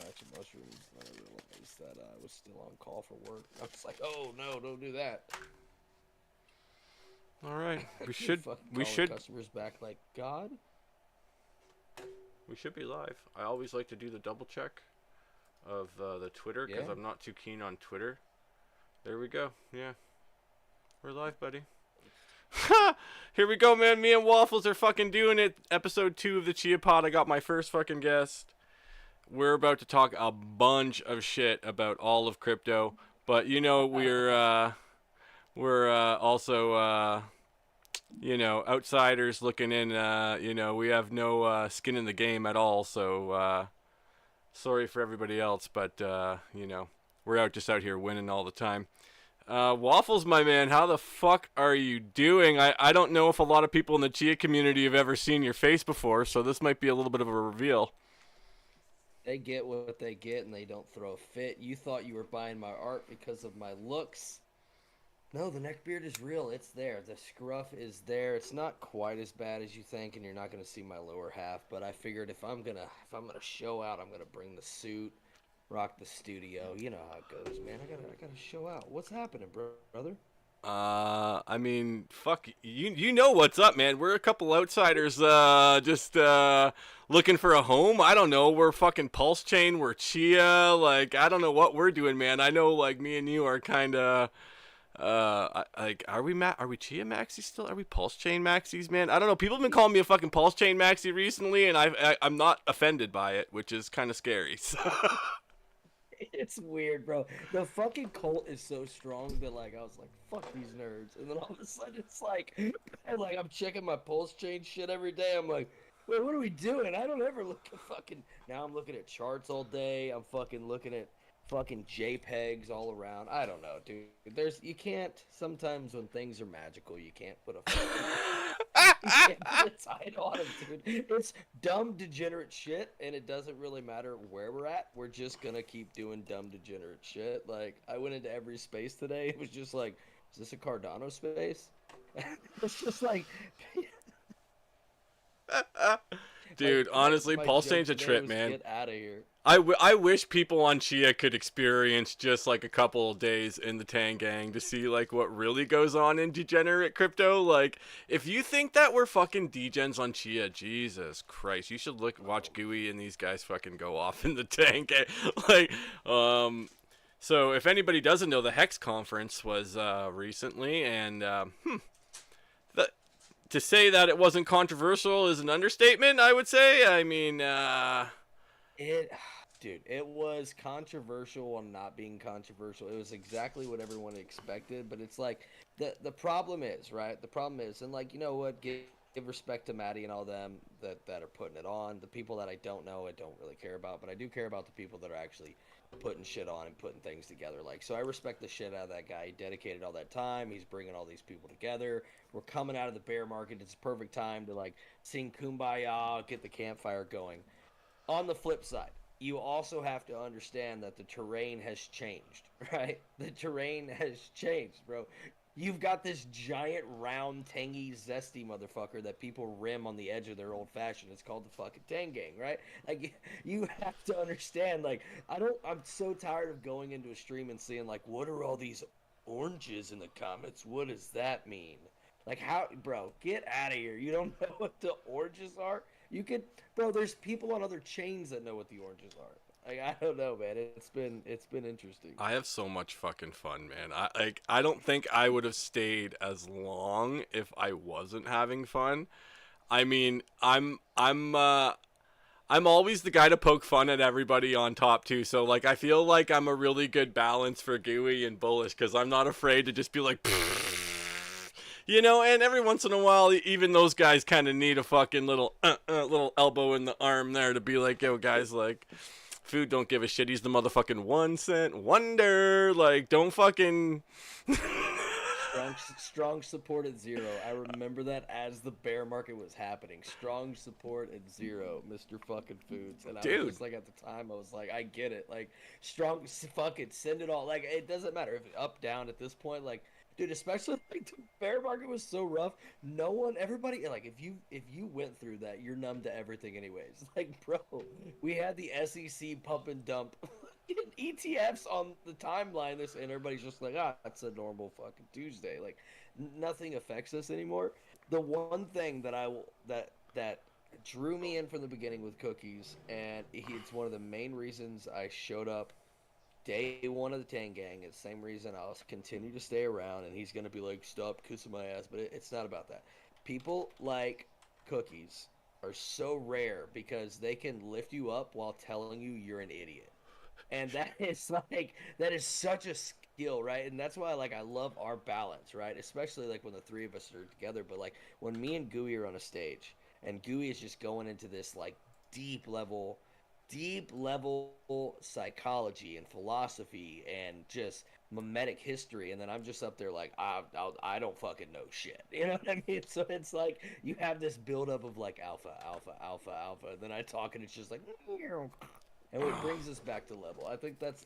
batch of mushrooms, and I realized that I was still on call for work. I was like, "Oh no, don't do that." All right, we You're should fucking we calling should customers back like God. we should be live. I always like to do the double check of the Twitter because Yeah. I'm not too keen on Twitter. There we go. Yeah, we're live, buddy. Here we go, man. Me and Waffles are fucking doing it. Episode 2 of the Chia Pod. I got my first fucking guest. We're about to talk a bunch of shit about all of crypto, but you know we're also outsiders looking in. We have no skin in the game at all. So sorry for everybody else, but we're just out here winning all the time. Waffles, my man, how the fuck are you doing? I don't know if a lot of people in the Chia community have ever seen your face before, so this might be a little bit of a reveal. They get what they get, and they don't throw a fit. You thought you were buying my art because of my looks. No, the neck beard is real. It's there. The scruff is there. It's not quite as bad as you think, and you're not gonna see my lower half. But I figured if I'm gonna show out, I'm gonna bring the suit, rock the studio. You know how it goes, man. I gotta show out. What's happening, brother? I mean, fuck, you know what's up, man. We're a couple outsiders, just looking for a home. I don't know. We're fucking Pulse Chain. We're Chia. Like, I don't know what we're doing, man. I know, like, me and you are kind of, are we Chia Maxi still? Are we Pulse Chain Maxis, man? I don't know. People have been calling me a fucking Pulse Chain Maxi recently, and I'm not offended by it, which is kind of scary. So. It's weird, bro. The fucking cult is so strong that like I was like, fuck these nerds. And then all of a sudden it's like and like I'm checking my pulse chain shit every day. I'm like, wait, what are we doing? I don't ever look at fucking now I'm looking at charts all day. I'm fucking looking at fucking JPEGs all around. I don't know, dude. You can't sometimes when things are magical, you can't put a fucking you can't put a title on it, dude. It's dumb, degenerate shit, and it doesn't really matter where we're at. We're just gonna keep doing dumb, degenerate shit. Like, I went into every space today. It was just like, is this a Cardano space? It's just Dude, honestly, my Pulse joke Chain's a today trip, was man. get out of here. I wish people on Chia could experience just like a couple of days in the Tangang to see like what really goes on in degenerate crypto. Like, if you think that we're fucking degens on Chia, Jesus Christ, you should watch Gooey and these guys fucking go off in the Tangang. like, so if anybody doesn't know, the Hex conference was recently, and the, to say that it wasn't controversial is an understatement, I would say. I mean, It, dude, it was controversial on not being controversial. It was exactly what everyone expected, but it's like the problem is, right? The problem is, and like you know what, give respect to Maddie and all them that are putting it on. The people that I don't know, I don't really care about, but I do care about the people that are actually putting shit on and putting things together. Like, so I respect the shit out of that guy. He dedicated all that time. He's bringing all these people together. We're coming out of the bear market. It's a perfect time to like sing Kumbaya, get the campfire going. On the flip side, you also have to understand that the terrain has changed, right? The terrain has changed, bro. You've got this giant, round, tangy, zesty motherfucker that people rim on the edge of their old fashioned. It's called the fucking Tangang, right? Like, you have to understand, like, I'm so tired of going into a stream and seeing, like, what are all these oranges in the comments? What does that mean? Like, how, bro, get out of here. You don't know what the oranges are? You could, bro. There's people on other chains that know what the oranges are. Like I don't know, man. It's been interesting. I have so much fucking fun, man. I don't think I would have stayed as long if I wasn't having fun. I mean, I'm always the guy to poke fun at everybody on top too. So like I feel like I'm a really good balance for gooey and bullish cuz I'm not afraid to just be like and every once in a while, even those guys kind of need a fucking little elbow in the arm there to be like, yo, guys, like, food don't give a shit. He's the motherfucking 1 cent wonder. Like, don't fucking. Strong support at zero. I remember that as the bear market was happening. Strong support at zero, Mr. Fucking Foods. And I was Dude. just like, at the time, I was like, I get it. Like, fuck it, send it all. Like, it doesn't matter if up, down at this point. Like, dude. Especially like the bear market was so rough. No one, everybody, like if you went through that, you're numb to everything, anyways. Like, bro, we had the SEC pump and dump ETFs on the timeline. This and everybody's just like, ah, that's a normal fucking Tuesday. Like, nothing affects us anymore. The one thing that I will that drew me in from the beginning with cookies, and it's one of the main reasons I showed up day one of the Tang Gang. It's the same reason I'll continue to stay around, and he's gonna be like, "Stop kissing my ass," but it's not about that. People like cookies are so rare because they can lift you up while telling you you're an idiot, and that is like that is such a skill, right? And that's why like I love our balance, right? Especially like when the three of us are together, but like when me and Gooey are on a stage, and Gooey is just going into this like deep level deep level psychology and philosophy and just mimetic history, and then I'm just up there like I don't fucking know shit. You know what I mean? So it's like you have this buildup of like alpha, alpha, alpha, alpha, and then I talk and it's just like, and it brings us back to level. I think that's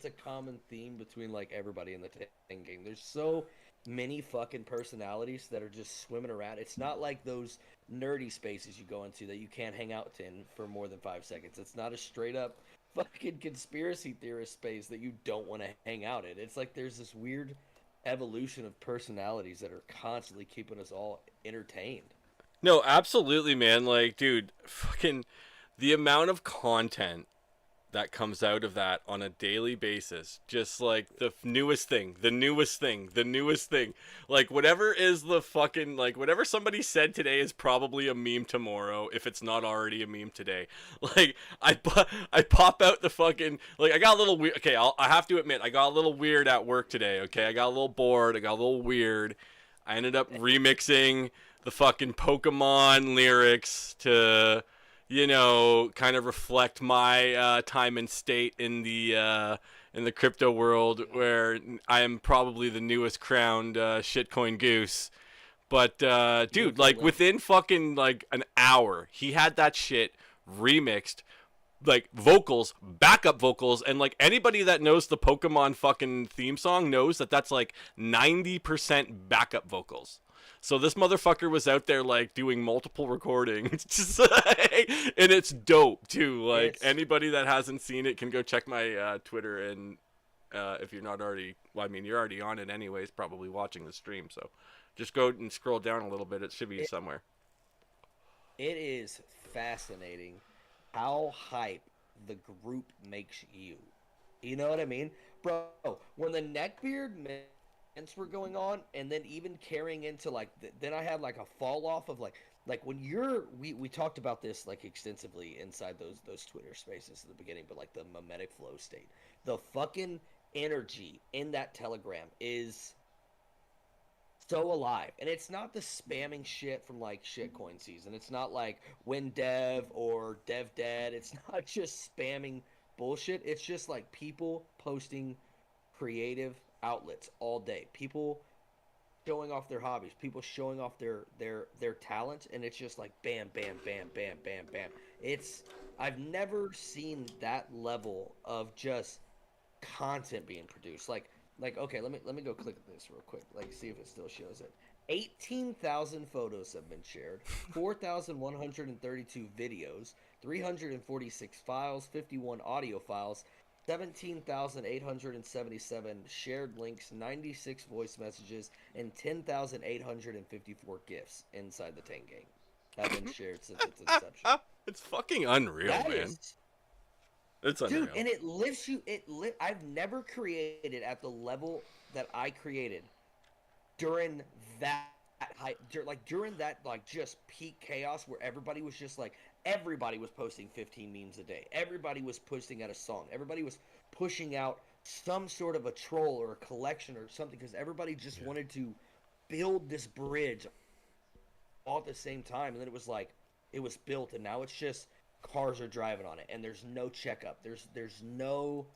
a common theme between like everybody in the Tang Gang. There's so many fucking personalities that are just swimming around. It's not like those nerdy spaces you go into that you can't hang out in for more than 5 seconds. It's not a straight up fucking conspiracy theorist space that you don't want to hang out in. It's like there's this weird evolution of personalities that are constantly keeping us all entertained. No, absolutely, man. Like, dude, fucking the amount of content that comes out of that on a daily basis, just like the newest thing, the newest thing, the newest thing. Like, whatever is the fucking, like, whatever somebody said today is probably a meme tomorrow if it's not already a meme today. Like, I pop out the fucking, like, I got a little weird. Okay, I have to admit, I got a little weird at work today, okay? I got a little bored, I got a little weird. I ended up remixing the fucking Pokemon lyrics to, you know, kind of reflect my time and state in the crypto world, where I am probably the newest crowned shitcoin goose. But dude, Beautiful like link. within fucking like an hour, he had that shit remixed, like vocals, backup vocals, and like anybody that knows the Pokemon fucking theme song knows that that's like 90% backup vocals. So this motherfucker was out there like doing multiple recordings, just like, and it's dope too. Like It's anybody that hasn't seen it can go check my Twitter, and if you're not already, well, I mean, you're already on it anyways, probably watching the stream. So just go and scroll down a little bit. It should be it, somewhere. it is fascinating how hype the group makes you. You know what I mean? Bro, when the neckbeard mints were going on, and then even carrying into like, then I had like a fall off of like when we talked about this like extensively inside those Twitter spaces at the beginning, but like the mimetic flow state, the fucking energy in that telegram is so alive. And it's not the spamming shit from like shitcoin season. It's not like when dev or dev dead. It's not just spamming bullshit. It's just like people posting creative outlets all day. People showing off their hobbies, people showing off their talents, and it's just like bam bam bam bam bam bam. It's I've never seen that level of just content being produced. Like okay, let me go click at this real quick. Like see if it still shows it. 18,000 photos have been shared, 4,132 videos, 346 files, 51 audio files, 17,877 shared links, 96 voice messages, and 10,854 GIFs inside the Tang Gang have been shared since its inception. It's fucking unreal, That man. is It's Dude, unreal. and it lifts you. I've never created at the level that I created during that hype, like during that like just peak chaos where everybody was posting 15 memes a day. Everybody was posting out a song. Everybody was pushing out some sort of a troll or a collection or something because everybody just Yeah. wanted to build this bridge all at the same time, and then it was like it was built, and now it's just cars are driving on it, and there's no checkup. There's no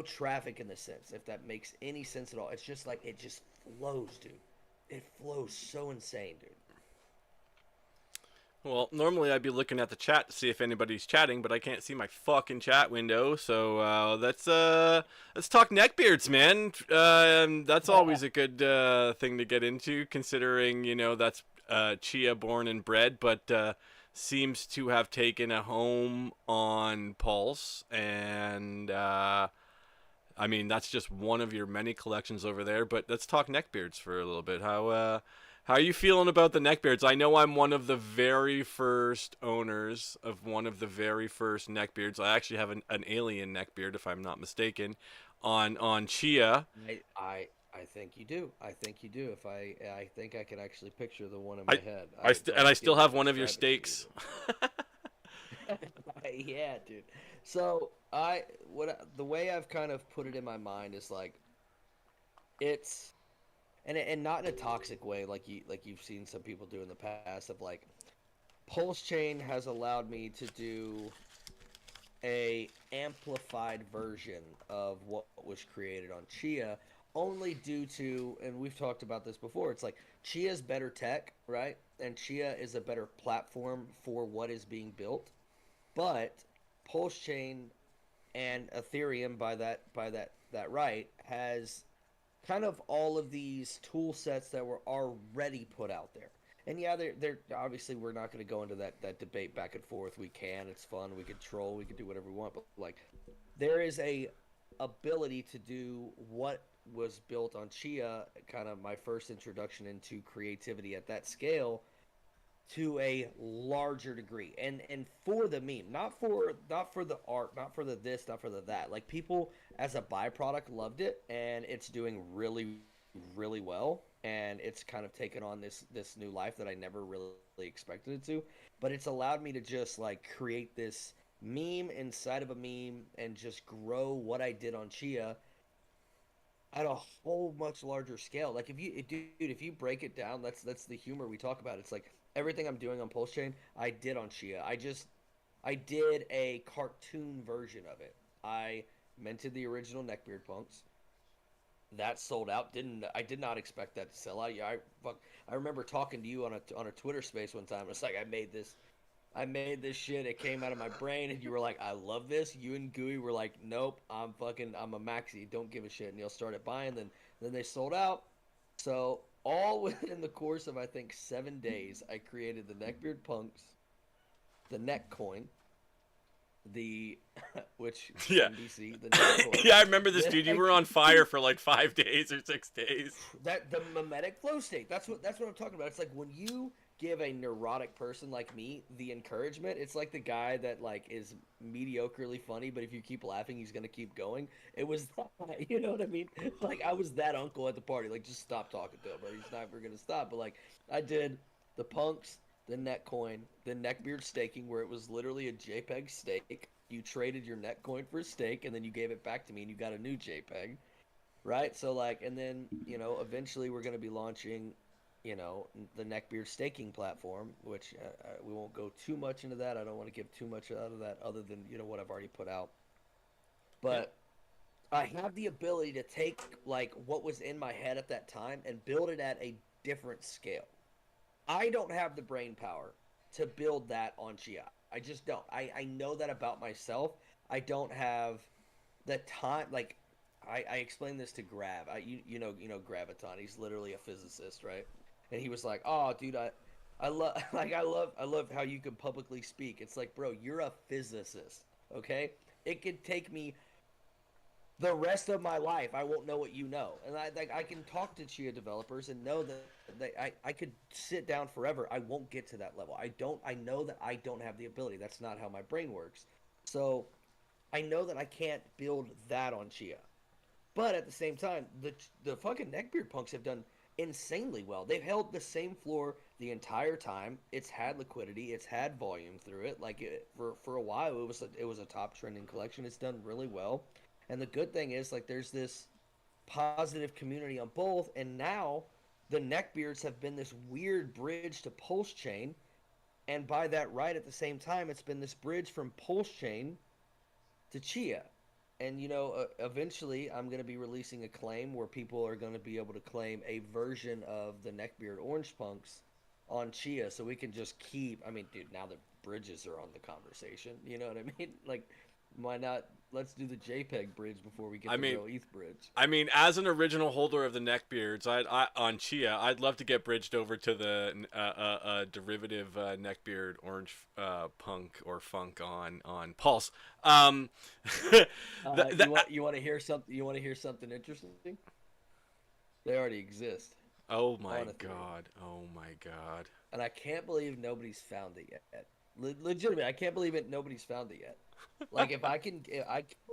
traffic in the sense, if that makes any sense at all. It's just like it just flows, dude. It flows so insane, dude. Well, normally I'd be looking at the chat to see if anybody's chatting, but I can't see my fucking chat window. So let's talk neckbeards, man. That's always a good thing to get into, considering that's Chia born and bred, but seems to have taken a home on Pulse, and I mean, that's just one of your many collections over there. But let's talk neckbeards for a little bit. How are you feeling about the neckbeards? I know I'm one of the very first owners of one of the very first neckbeards. I actually have an alien neckbeard, if I'm not mistaken, on Chia. I think you do. I think you do. If I think I can actually picture the one in my I head. and Don't I give still me to have one of your describe it to you. steaks. Yeah, dude. So the way I've kind of put it in my mind is like it's and not in a toxic way like you've seen some people do in the past of like Pulse Chain has allowed me to do a amplified version of what was created on Chia only due to, and we've talked about this before, it's like Chia's better tech, right? And Chia is a better platform for what is being built. But Pulse Chain and Ethereum by that right has kind of all of these tool sets that were already put out there. And yeah, they're obviously we're not going to go into that debate back and forth. We can, it's fun. We can troll, we can do whatever we want. But like, there is a ability to do what was built on Chia. Kind of my first introduction into creativity at that scale to a larger degree, and for the meme, not for the art, not for the this, not for the that. Like people as a byproduct loved it, and it's doing really well, and it's kind of taken on this new life that I never really expected it to. But it's allowed me to just like create this meme inside of a meme and just grow what I did on Chia at a whole much larger scale. Like if you break it down, that's the humor we talk about. It's like everything I'm doing on Pulse Chain, I did on Chia. I did a cartoon version of it. I minted the original Neckbeard Punks. That sold out. Didn't I did not expect that to sell out. Yeah, I remember talking to you on a Twitter space one time. It's like I made this shit. It came out of my brain, and you were like, "I love this." You and Gooey were like, "Nope, I'm a maxi. Don't give a shit." And y'all started buying. Then they sold out. So all within the course of I think 7 days, I created the Neckbeard Punks, the Neck Coin, the which Yeah. NBC, the Neck Coin, Yeah, I remember this, then dude. You I were on fire for like 5 days or 6 days. that the mimetic flow state. That's what I'm talking about. It's like when you give a neurotic person like me the encouragement, it's like the guy that like is mediocrely funny, but if you keep laughing, he's gonna keep going. It was that, you know what I mean? Like I was that uncle at the party. Like just stop talking to him, or he's never gonna stop. But like I did the punks, the neck coin, the neckbeard staking, where it was literally a JPEG stake. You traded your neck coin for a stake, and then you gave it back to me, and you got a new JPEG, right? So like, and then eventually we're going to be launching, the Neckbeard staking platform, which we won't go too much into that. I don't want to give too much out of that, other than what I've already put out. Yeah. But I have the ability to take like what was in my head at that time and build it at a different scale. I don't have the brain power to build that on Chia. I just don't. I know that about myself. I don't have the time. Like I explained this to Grav. You know Graviton. He's literally a physicist, right? And he was like, "Oh, dude, I love I love how you can publicly speak." It's like, bro, you're a physicist, okay? It could take me the rest of my life. I won't know what you know, and I can talk to Chia developers and know that I could sit down forever. I won't get to that level. I know that I don't have the ability. That's not how my brain works. So I know that I can't build that on Chia. But at the same time, the fucking neckbeard punks have done insanely well. They've held the same floor the entire time. It's had liquidity. It's had volume through it. Like for a while, it was a top trending collection. It's done really well. And the good thing is like there's this positive community on both. And now the neckbeards have been this weird bridge to Pulse Chain. And by that right, at the same time, it's been this bridge from Pulse Chain to Chia. And eventually, I'm going to be releasing a claim where people are going to be able to claim a version of the Neckbeard Orange Punks on Chia so we can just keep. I mean, dude, now the bridges are on the conversation. You know what I mean? Like, why not? Let's do the JPEG bridge before we get I the mean, real ETH bridge. as an original holder of the neckbeards, on Chia, I'd love to get bridged over to the derivative neckbeard orange punk or funk on Pulse. Um, You want to hear something? You want to hear something interesting? They already exist oh my on Ethereum, god! Oh my god! and I can't believe nobody's found it yet. Legitimately, I can't believe it. Nobody's found it yet. Like if I can,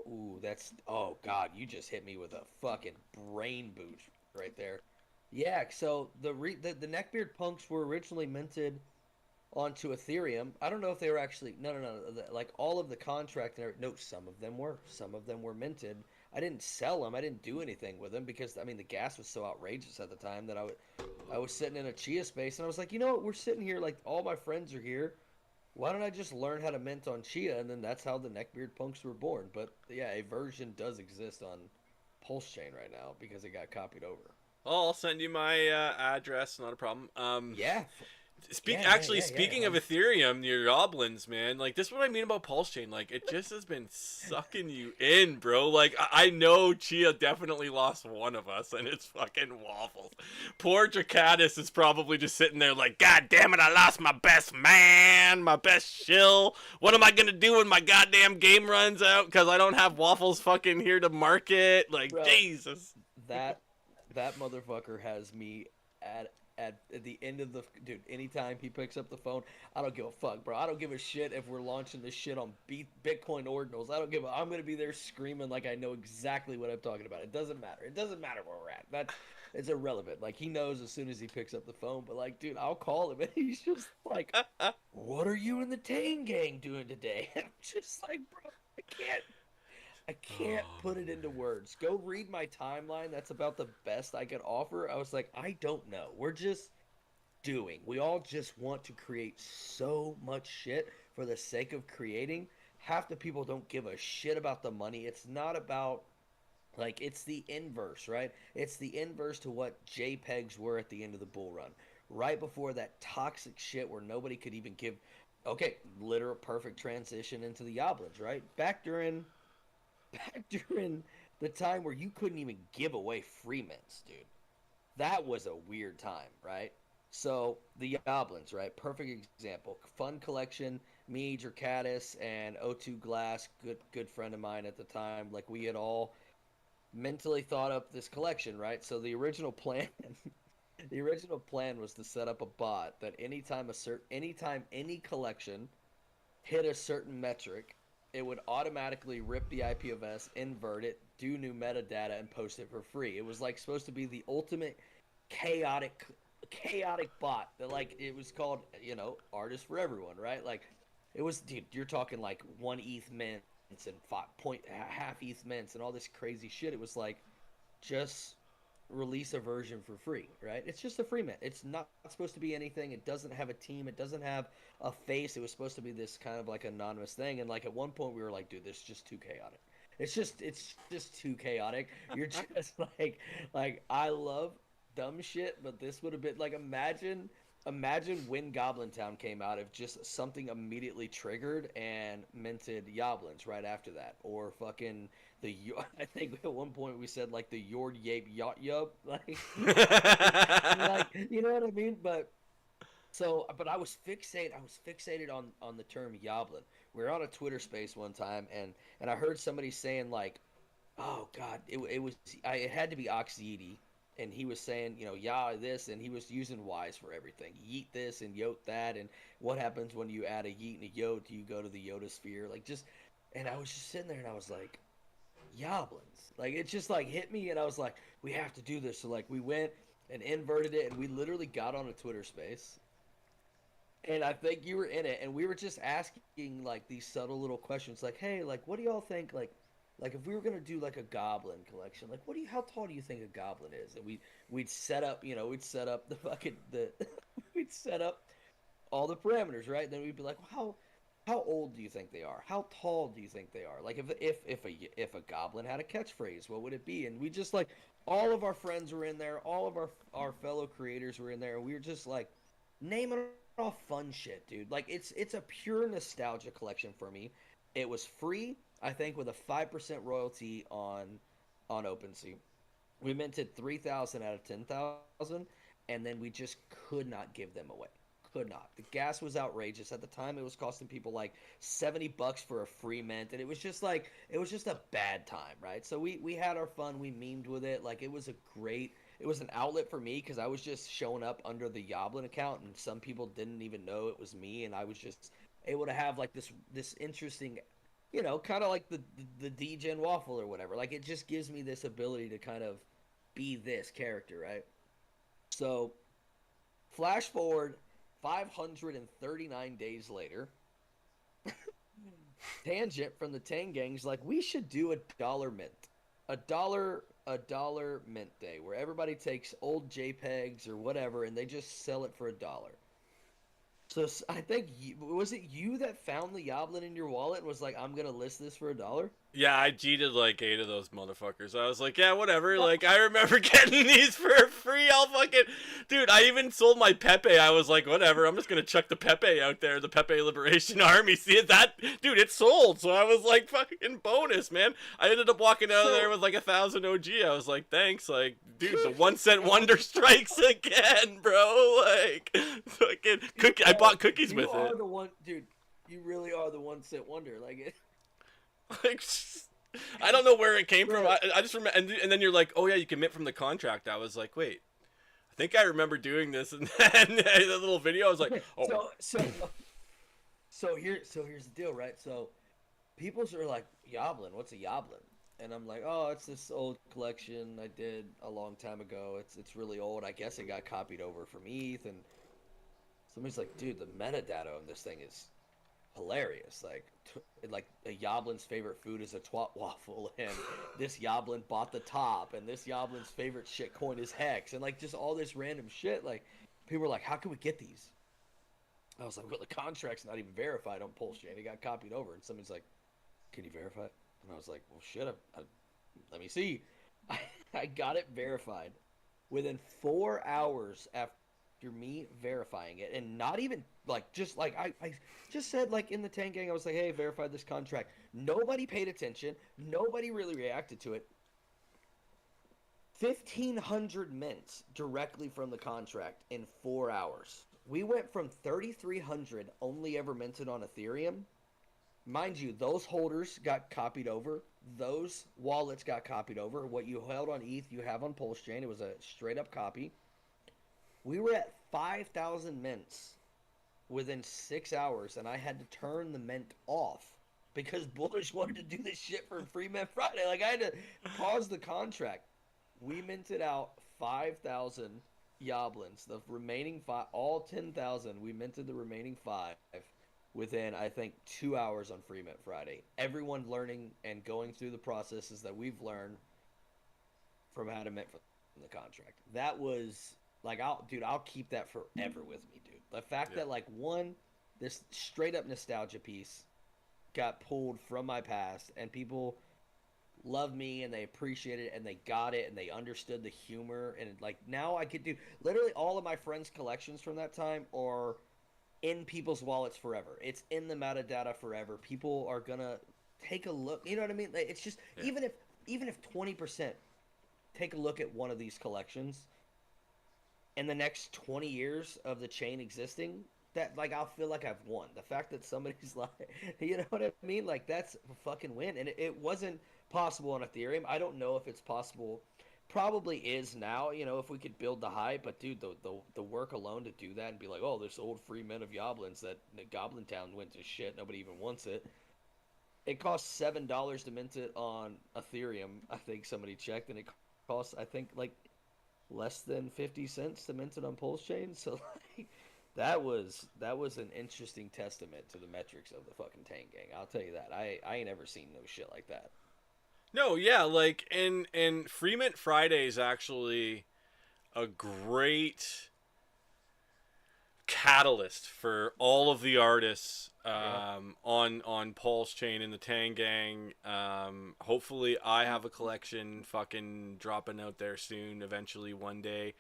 ooh, that's oh god, you just hit me with a fucking brain boot right there. Yeah, so the neckbeard punks were originally minted onto Ethereum. I don't know if they were actually no. Like all of the contract and no, some of them were minted. I didn't sell them. I didn't do anything with them because I mean the gas was so outrageous at the time that I was sitting in a Chia space and I was like, you know what? We're sitting here like all my friends are here. Why don't I just learn how to mint on Chia? And then that's how the neckbeard punks were born. But yeah, a version does exist on Pulse Chain right now because it got copied over. Oh, I'll send you my address. Not a problem. Yeah, Speaking of Ethereum, your goblins, man, like this is what I mean about Pulse Chain. Like it just has been sucking you in, bro. Like I know Chia definitely lost one of us, and it's fucking Waffles. Poor Dracatus is probably just sitting there like, God damn it, I lost my best man, my best shill. What am I gonna do when my goddamn game runs out? Because I don't have Waffles fucking here to market. Like bro. Jesus. That that motherfucker has me at at the end of the dude. Anytime he picks up the phone, I don't give a fuck, bro. I don't give a shit if we're launching this shit on Bitcoin ordinals. I don't give. I'm gonna be there screaming like I know exactly what I'm talking about. It doesn't matter. It doesn't matter where we're at. That's it's irrelevant. Like he knows as soon as he picks up the phone. But like, dude, I'll call him and he's just like, "What are you and the Tang Gang doing today?" I'm just like, bro, I can't. I can't Oh put it into man. words. Go read my timeline. That's about the best I could offer. I was like, I don't know. We're just doing. We all just want to create so much shit for the sake of creating. Half the people don't give a shit about the money. It's not about like it's the inverse, right? It's the inverse to what JPEGs were at the end of the bull run. Right before that toxic shit where nobody could even give okay, literal perfect transition into the Yoblins, right? Back during the time where you couldn't even give away free mints, dude. That was a weird time, right? So the Goblins, right? Perfect example. Fun collection. Me, Dracatus, and O2 Glass, good friend of mine at the time. Like we had all mentally thought up this collection, right? So the original plan, the original plan was to set up a bot that anytime any collection hit a certain metric, it would automatically rip the IP of S, invert it, do new metadata, and post it for free. It was like supposed to be the ultimate chaotic chaotic bot that like it was called, artist for everyone, right? Like it was dude, you're talking like one ETH mints and half ETH mints and all this crazy shit. It was like just release a version for free, right? It's just a free mint. It's not supposed to be anything. It doesn't have a team. It doesn't have a face. It was supposed to be this kind of like anonymous thing. And like at one point we were like, dude, this is just too chaotic. It's just too chaotic. You're just like I love dumb shit, but this would have been like imagine when Goblin Town came out if just something immediately triggered and minted Yoblins right after that, or fucking I think at one point we said like the Yord Yape Yacht Yup, like like you know what I mean? But I was fixated on the term Yoblin. We were on a Twitter space one time, and I heard somebody saying like, oh god, it had to be Oxyedi, and he was saying, yeah, this, and he was using Y's for everything. Yeet this and yote that, and what happens when you add a yeet and a yote? Do you go to the Yoda sphere? Like just, and I was just sitting there and I was like, Yoblins. Like it just like hit me, and I was like, we have to do this. So like we went and inverted it, and we literally got on a Twitter space, and I think you were in it, and we were just asking like these subtle little questions, like, "Hey, like, what do y'all think? Like if we were gonna do like a goblin collection, like, how tall do you think a goblin is?" And we'd set up, we'd set up the fucking the, we'd set up all the parameters, right? Then we'd be like, well, how old do you think they are? How tall do you think they are? Like if a goblin had a catchphrase, what would it be? And we just all of our friends were in there, all of our fellow creators were in there, and we were just like naming off fun shit, dude. Like it's a pure nostalgia collection for me. It was free, I think, with a 5% royalty on OpenSea. We minted 3,000 out of 10,000, and then we just could not give them away. Could not. The gas was outrageous at the time. It was costing people like $70 for a free mint, and it was just like it was just a bad time, right? So we had our fun. We memed with it. Like it was an outlet for me because I was just showing up under the Yoblin account, and some people didn't even know it was me, and I was just able to have like this interesting, kind of like the DGen waffle or whatever. Like it just gives me this ability to kind of be this character, right? So flash forward 539 days later, Tangent from the Tang Gang's like, we should do a dollar mint, a dollar mint day where everybody takes old JPEGs or whatever and they just sell it for $1. So I think was it you that found the Yoblin in your wallet and was like, I'm gonna list this for $1? Yeah, I cheated like 8 of those motherfuckers. I was like, yeah, whatever. Like, I remember getting these for free. I'll fucking... Dude, I even sold my Pepe. I was like, whatever. I'm just going to chuck the Pepe out there. The Pepe Liberation Army. See it? Dude, it sold. So I was like, fucking bonus, man. I ended up walking out of there with like 1,000 OG. I was like, thanks. Like, dude, the 1 cent wonder strikes again, bro. Like, fucking cookie. I bought cookies with it. You are the one... Dude, you really are the 1 cent wonder. Like... Like, I don't know where it came from. I just remember, and then you're like, oh yeah, you can mint from the contract. I was like, wait, I think I remember doing this, and then the little video. I was like, oh. Here's the deal, right? So people are like, Yoblin, what's a Yoblin? And I'm like, oh, it's this old collection I did a long time ago. It's really old. I guess it got copied over from ETH, and somebody's like, dude, the metadata on this thing is hilarious. Like a Yoblin's favorite food is a twat waffle, and this Yoblin bought the top, and this Yoblin's favorite shitcoin is Hex, and like just all this random shit. Like people were like, how can we get these? I was like, well, the contract's not even verified on PulseChain. It got copied over, and somebody's like, can you verify it? And I was like, well, shit, let me see. I got it verified within 4 hours after me verifying it, and not even like just like I just said, like in the Tang Gang, I was like, hey, verify this contract. Nobody paid attention. Nobody really reacted to it. 1,500 mints directly from the contract in 4 hours. We went from 3,300 only ever minted on Ethereum. Mind you, those holders got copied over. Those wallets got copied over. What you held on ETH, you have on PulseChain. It was a straight up copy. We were at 5,000 mints within 6 hours, and I had to turn the mint off because Bullish wanted to do this shit for Free Mint Friday. Like, I had to pause the contract. We minted out 5,000 Yoblins. The remaining all 10,000, we minted the remaining 5 within, I think, 2 hours on Free Mint Friday. Everyone learning and going through the processes that we've learned from how to mint from the contract. That was... Like, I'll keep that forever with me, dude. The fact that, like, this straight up nostalgia piece got pulled from my past, and people love me, and they appreciate it, and they got it, and they understood the humor, and, like, now I could do, literally all of my friends' collections from that time are in people's wallets forever. It's in the metadata forever. People are gonna take a look, you know what I mean? Like, it's just, even if 20% take a look at one of these collections, in the next 20 years of the chain existing, that, like, I'll feel like I've won. The fact that somebody's like, you know what I mean? Like, that's a fucking win. And it wasn't possible on Ethereum. I don't know if it's possible. Probably is now, if we could build the hype. But, dude, the work alone to do that and be like, oh, this old free mint of Yoblins that Goblin Town went to shit. Nobody even wants it. It costs $7 to mint it on Ethereum. I think somebody checked. And it costs, I think, like, less than 50 cents to mint it on PulseChain. So like that was an interesting testament to the metrics of the fucking Tang Gang. I'll tell you that. I ain't ever seen no shit like that. No, yeah, like and Free Mint Friday is actually a great catalyst for all of the artists on PulseChain and the Tang Gang. Hopefully I have a collection fucking dropping out there soon, eventually one day.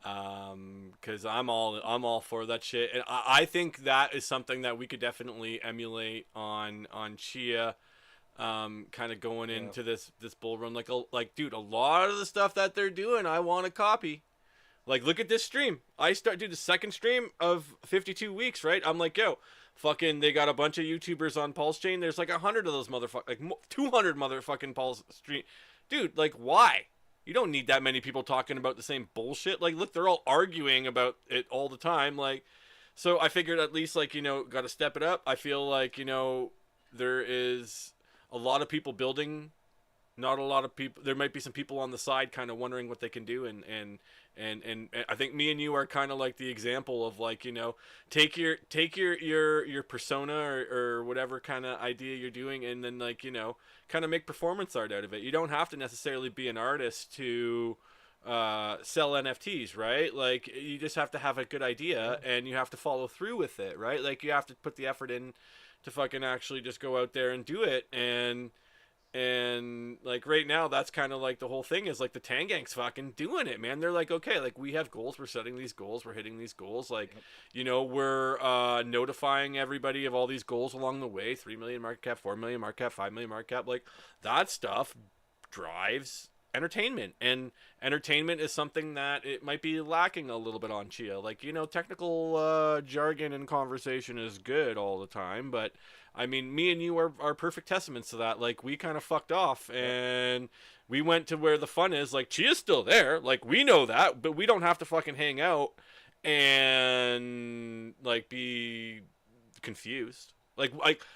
Because I'm all for that shit, and I think that is something that we could definitely emulate on Chia. Kind of going Yeah. into this bull run, like dude, a lot of the stuff that they're doing, I want to copy. Like, look at this stream. I start do the second stream of 52 weeks, right? I'm like, yo, fucking, they got a bunch of YouTubers on Pulse Chain. There's like 100 of those motherfuckers, like 200 motherfucking Pulse stream. Dude, like, why? You don't need that many people talking about the same bullshit. Like, look, they're all arguing about it all the time. Like, so I figured at least, like, got to step it up. I feel like, there is a lot of people building, not a lot of people. There might be some people on the side kind of wondering what they can do, and I think me and you are kind of like the example of, like, take your persona, or whatever kind of idea you're doing, and then, like, kind of make performance art out of it. You don't have to necessarily be an artist to sell NFTs, right? Like, you just have to have a good idea, and you have to follow through with it, right? Like, you have to put the effort in to fucking actually just go out there and do it. And like right now, that's kind of like the whole thing is, like, the Tangang's fucking doing it, man. They're like, okay, like, we have goals, we're setting these goals, we're hitting these goals, like, we're notifying everybody of all these goals along the way. 3 million market cap, 4 million market cap, 5 million market cap, like, that stuff drives entertainment, and entertainment is something that it might be lacking a little bit on Chia. Like, technical jargon and conversation is good all the time, but I mean, me and you are perfect testaments to that. Like, we kind of fucked off, Yep. and we went to where the fun is. Like, Chia's still there, like, we know that, but we don't have to fucking hang out and, like, be confused. Like,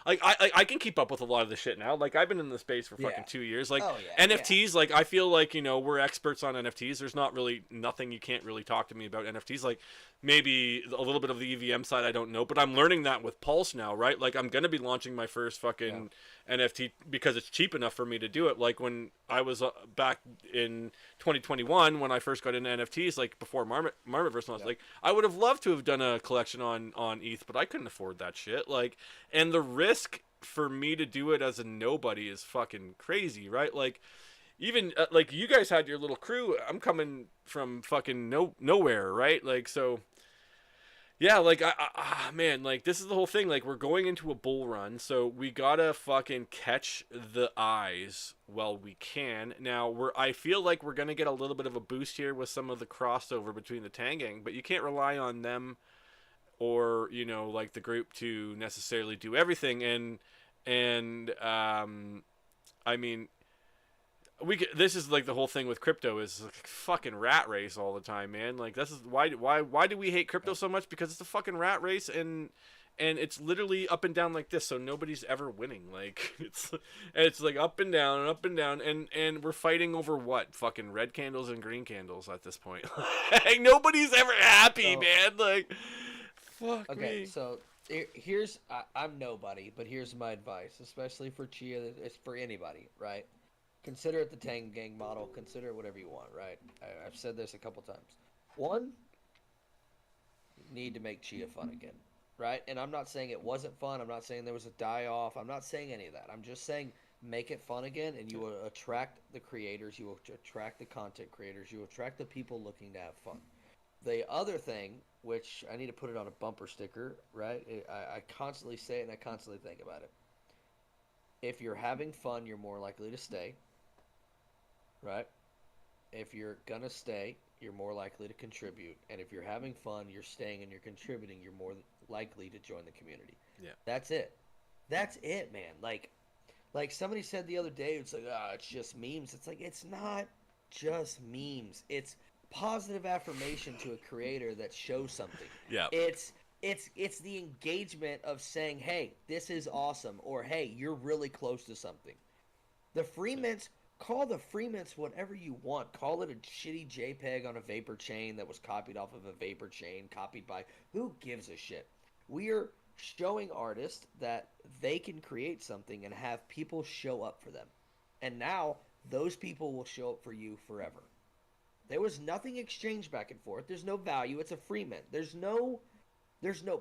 I can keep up with a lot of this shit now. Like, I've been in the space for fucking Yeah. 2 years. Like, Oh yeah. Yeah. NFTs, like, I feel like, we're experts on NFTs. There's not really nothing you can't really talk to me about NFTs. Like, maybe a little bit of the EVM side, I don't know, but I'm learning that with Pulse now, right? Like, I'm gonna be launching my first Yeah. fucking NFT because it's cheap enough for me to do it. Like, when I was back in 2021, when I first got into NFTs, like, before Marmotverse, I was Yeah. like, I would have loved to have done a collection on ETH, but I couldn't afford that shit. Like, and the risk for me to do it as a nobody is fucking crazy, right? Like, even like, you guys had your little crew. I'm coming from fucking nowhere, right? Like, so yeah, like, man, like, this is the whole thing. Like, we're going into a bull run, so we gotta fucking catch the eyes while we can. Now, I feel like we're gonna get a little bit of a boost here with some of the crossover between the Tangang, but you can't rely on them, or, like, the group to necessarily do everything. And I mean, this is like the whole thing with crypto is like fucking rat race all the time, man. Like, this is why do we hate crypto so much? Because it's a fucking rat race, and it's literally up and down like this, so nobody's ever winning. Like, it's like up and down and up and down, and we're fighting over what? Fucking red candles and green candles at this point. Like, nobody's ever happy, So man. Like, fuck okay. me. So here's I'm nobody, but here's my advice, especially for Chia. It's for anybody, right? Consider it the Tang Gang model. Consider it whatever you want, right? I've said this a couple times. One, need to make Chia fun again, right? And I'm not saying it wasn't fun. I'm not saying there was a die off. I'm not saying any of that. I'm just saying make it fun again, and you will attract the creators. You will attract the content creators. You will attract the people looking to have fun. The other thing, which I need to put it on a bumper sticker, right? I constantly say it and I constantly think about it. If you're having fun, you're more likely to stay, right? If you're gonna stay, you're more likely to contribute. And if you're having fun, you're staying and you're contributing, you're more likely to join the community. Yeah. That's it. That's it, man. Like somebody said the other day, it's like, ah, it's just memes. It's like, it's not just memes. It's positive affirmation to a creator that shows something. Yeah. It's it's the engagement of saying, "Hey, this is awesome," or "Hey, you're really close to something." The free mints, call the free mints whatever you want. Call it a shitty JPEG on a vapor chain that was copied off of a vapor chain, copied by who gives a shit. We are showing artists that they can create something and have people show up for them. And now those people will show up for you forever. There was nothing exchanged back and forth. There's no value. It's a free mint. There's no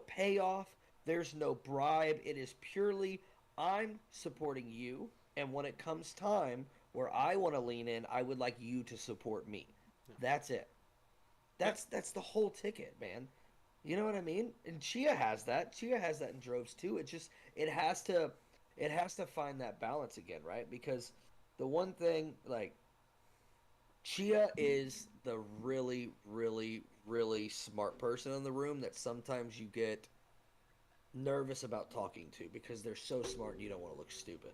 payoff. There's no bribe. It is purely I'm supporting you, and when it comes time where I want to lean in, I would like you to support me. That's it. Yeah. That's the whole ticket, man. You know what I mean? And Chia has that. Chia has that in droves too. It has to it has to find that balance again, right? Because the one thing like Chia is the really, really, really smart person in the room that sometimes you get nervous about talking to because they're so smart and you don't want to look stupid.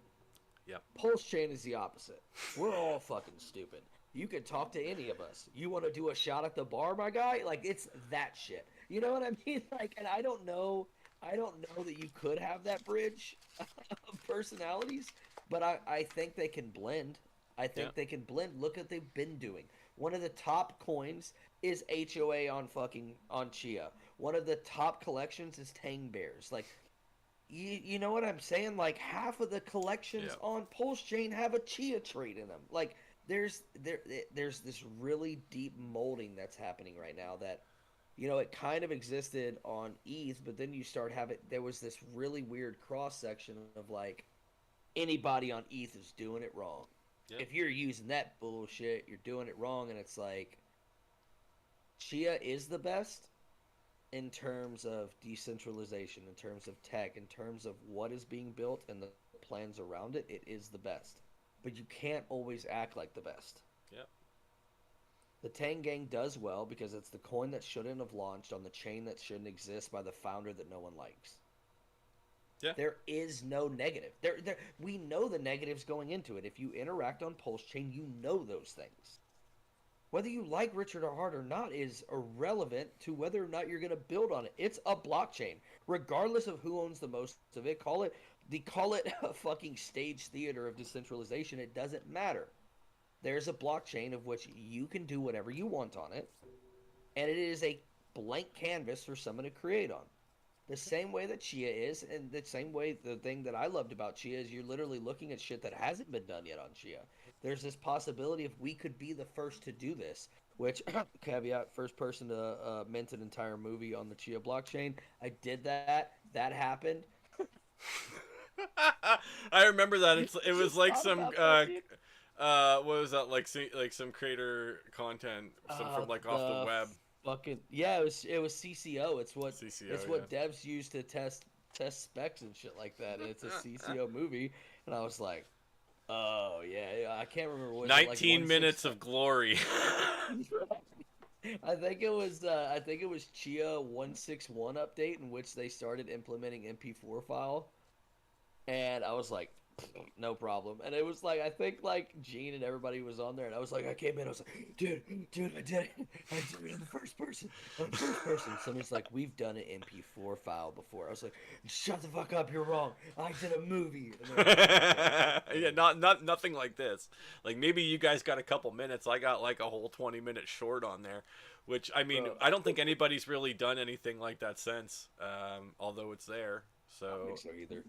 Yep. Pulse chain is the opposite. We're all fucking stupid. You could talk to any of us. You want to do a shot at the bar, my guy? Like it's that shit. You know what I mean? Like, and I don't know that you could have that bridge of personalities, but I think they can blend. I Yeah. think they can blend. Look at what they've been doing. One of the top coins is HOA on fucking on Chia. One of the top collections is Tang Bears. Like you know what I'm saying? Like half of the collections Yeah. on Pulse Chain have a Chia trait in them. Like there's this really deep molding that's happening right now that it kind of existed on ETH, but then you start having there was this really weird cross section of like anybody on ETH is doing it wrong. Yep. If you're using that bullshit, you're doing it wrong, and it's like Chia is the best, in terms of decentralization, in terms of tech, in terms of what is being built and the plans around it, it is the best. But you can't always act like the best. Yep. The Tang Gang does well because it's the coin that shouldn't have launched on the chain that shouldn't exist by the founder that no one likes. Yeah. There is no negative. We know the negatives going into it. If you interact on Pulse Chain, you know those things. Whether you like Richard or Hart or not is irrelevant to whether or not you're going to build on it. It's a blockchain, regardless of who owns the most of it. Call it a fucking stage theater of decentralization. It doesn't matter. There's a blockchain of which you can do whatever you want on it, and it is a blank canvas for someone to create on. The same way that Chia is, and the same way the thing that I loved about Chia is you're literally looking at shit that hasn't been done yet on Chia. There's this possibility of we could be the first to do this, which caveat, first person to mint an entire movie on the Chia blockchain. I did that. That happened. I remember that. I It was just like thought some about that, dude. what was that like? Like some creator content, some from like off the The web. fucking yeah, it was CCO. CCO, It's yeah. what devs use to test specs and shit like that. And it's a CCO movie, and I was like, oh yeah, I can't remember what was it like 19 minutes 160. of glory. I think it was Chia 161 update in which they started implementing MP4 file, and I was like, no problem. And it was like I think like Gene and everybody was on there, and I was like, I came in, I was like, dude, I did it, I did it in the first person, I'm the first person. Somebody's like, we've done an MP4 file before. I was like, shut the fuck up, you're wrong. I did a movie. And they're like, okay, Yeah, not nothing like this. Like maybe you guys got a couple minutes. I got like a whole 20-minute short on there, which I mean, bro, I don't think anybody's really done anything like that since. Although it's there. I don't So think so either.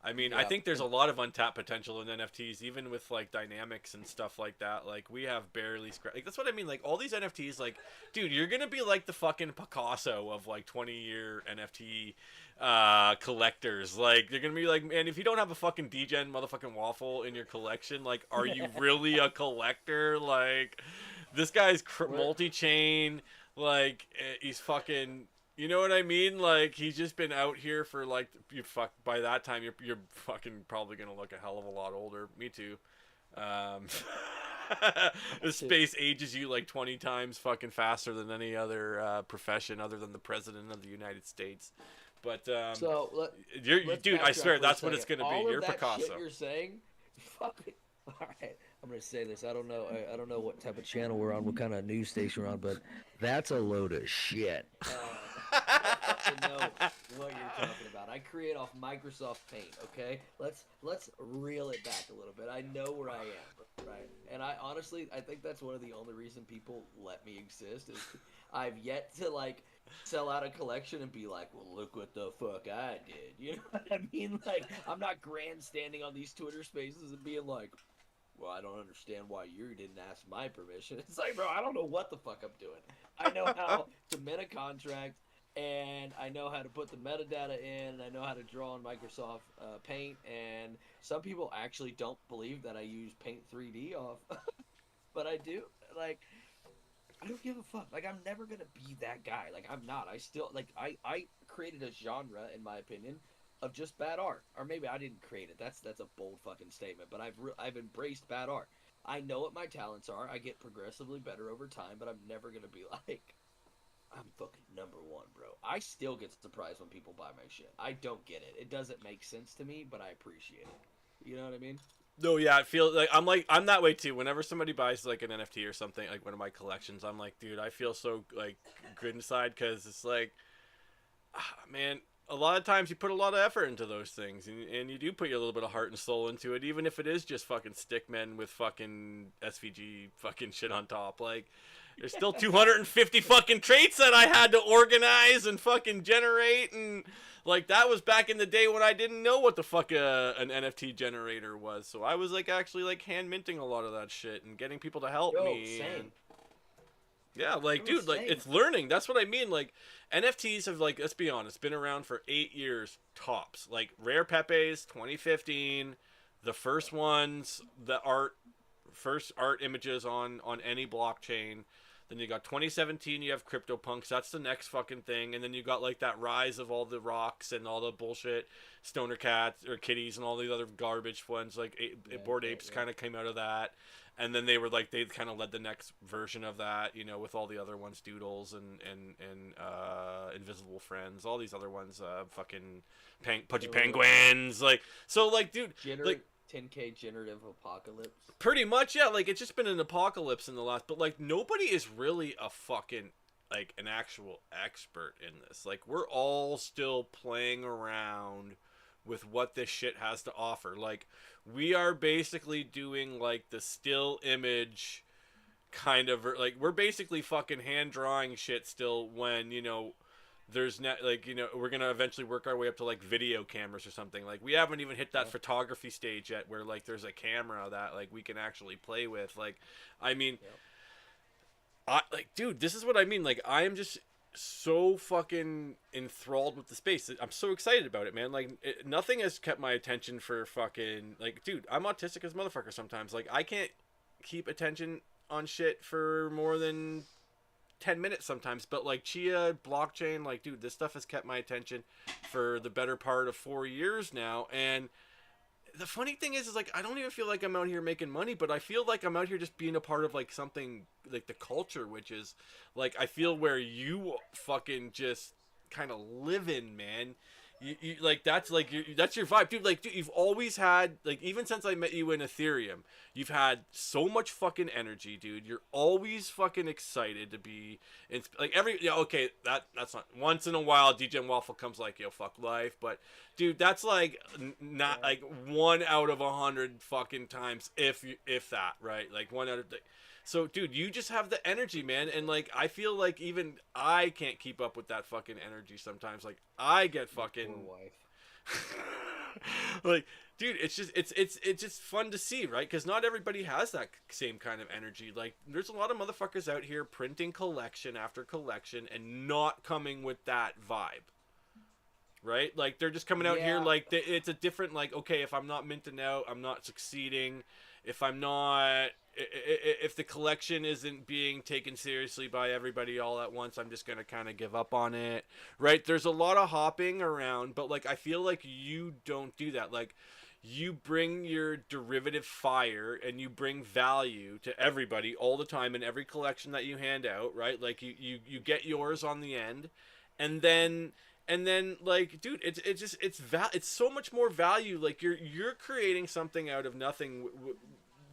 I mean, I Yeah, think there's a lot of untapped potential in NFTs, even with like dynamics and stuff like that. Like we have barely scratched. Like that's what I mean. Like all these NFTs, like, dude, you're gonna be like the fucking Picasso of like 20-year NFT collectors. Like you're gonna be like, man, if you don't have a fucking DGen motherfucking waffle in your collection, like, are you really a collector? Like, this guy's we're multi-chain. Like he's fucking, you know what I mean? Like he's just been out here for like you fuck. By that time, you're fucking probably gonna look a hell of a lot older. Me too. Um, the space ages you like 20 times fucking faster than any other profession other than the president of the United States. But so let's dude, I backtrack swear for a that's what it's second. gonna be. All You're of that shit Picasso. you're saying, fuck it. All right, I'm gonna say this. I don't know. I don't know what type of channel we're on, what kind of news station we're on, but that's a load of shit. I don't fucking know what you're talking about. I create off Microsoft Paint. Okay, let's reel it back a little bit. I know where I am, right? And I honestly, I think that's one of the only reason people let me exist is I've yet to like sell out a collection and be like, well, look what the fuck I did. You know what I mean? Like, I'm not grandstanding on these Twitter spaces and being like, well, I don't understand why you didn't ask my permission. It's like, bro, I don't know what the fuck I'm doing. I know how to mint a contract, and I know how to put the metadata in, and I know how to draw on Microsoft Paint, and some people actually don't believe that I use Paint 3D off, but I do. Like, I don't give a fuck. Like, I'm never gonna be that guy. Like, I'm not. I still like. I created a genre, in my opinion, of just bad art. Or maybe I didn't create it. That's a bold fucking statement. But I've embraced bad art. I know what my talents are. I get progressively better over time. But I'm never gonna be like, I'm fucking number one, bro. I still get surprised when people buy my shit. I don't get it. It doesn't make sense to me, but I appreciate it. You know what I mean? No, yeah, I feel like I'm that way too. Whenever somebody buys like an NFT or something, like one of my collections, I'm like, dude, I feel so like good inside because it's like, man, a lot of times you put a lot of effort into those things, and you do put your little bit of heart and soul into it, even if it is just fucking stick men with fucking SVG fucking shit on top. Like, there's still 250 fucking traits that I had to organize and fucking generate, and like that was back in the day when I didn't know what the fuck an NFT generator was. So I was like actually like hand minting a lot of that shit and getting people to help Yo, me. same. And yeah, like, Yo, dude, like, same. it's learning. That's what I mean. Like, NFTs have, like, let's be honest, been around for 8 years tops. Like, Rare Pepe's 2015, the first ones, first art images on any blockchain. Then you got 2017, you have CryptoPunks. That's the next fucking thing. And then you got, like, that rise of all the rocks and all the bullshit, Stoner Cats or Kitties and all the other garbage ones. Like, Bored Apes kind of came out of that. And then they were like, they kind of led the next version of that, you know, with all the other ones, Doodles and Invisible Friends, all these other ones, fucking Pudgy Penguins, like, so, like, dude, like, 10K generative apocalypse. pretty much, yeah, like, it's just been an apocalypse in the last, but, like, nobody is really a fucking, like, an actual expert in this. Like, we're all still playing around with what this shit has to offer. Like, we are basically doing like the still image kind of, like, we're basically fucking hand drawing shit still when, you know, there's not, like, you know, we're gonna eventually work our way up to like video cameras or something. Like, we haven't even hit that photography stage yet where like there's a camera that like we can actually play with. Like, I mean, like, dude, this is what I mean. Like, I am just so fucking enthralled with the space. I'm so excited about it, man. Like, nothing has kept my attention for fucking, like, dude, I'm autistic as a motherfucker sometimes. Like, I can't keep attention on shit for more than 10 minutes sometimes. But like Chia, blockchain, like, dude, this stuff has kept my attention for the better part of 4 years now. And the funny thing is like, I don't even feel like I'm out here making money, but I feel like I'm out here just being a part of like something like the culture, which is like, I feel where you fucking just kind of live in, man. You like, that's like that's your vibe, dude. Like, dude, you've always had, like, even since I met you in Ethereum, you've had so much fucking energy, dude. You're always fucking excited to be in, like, every, yeah, okay, that's not, once in a while DJ and Waffle comes like, yo, fuck life, but dude, that's like not like 1 out of 100 fucking times, if that, right? Like 1 out of, so, dude, you just have the energy, man. And, like, I feel like even I can't keep up with that fucking energy sometimes. Like, I get fucking... Poor wife. Like, dude, it's just fun to see, right? Because not everybody has that same kind of energy. Like, there's a lot of motherfuckers out here printing collection after collection and not coming with that vibe. Right? Like, they're just coming out here like, it's a different, like, okay, if I'm not minting out, I'm not succeeding. If I'm not... If the collection isn't being taken seriously by everybody all at once, I'm just going to kind of give up on it, right? There's a lot of hopping around, but, like, I feel like you don't do that. Like, you bring your derivative fire and you bring value to everybody all the time in every collection that you hand out, right? Like, you get yours on the end, and then like, dude, it's so much more value. Like, you're creating something out of nothing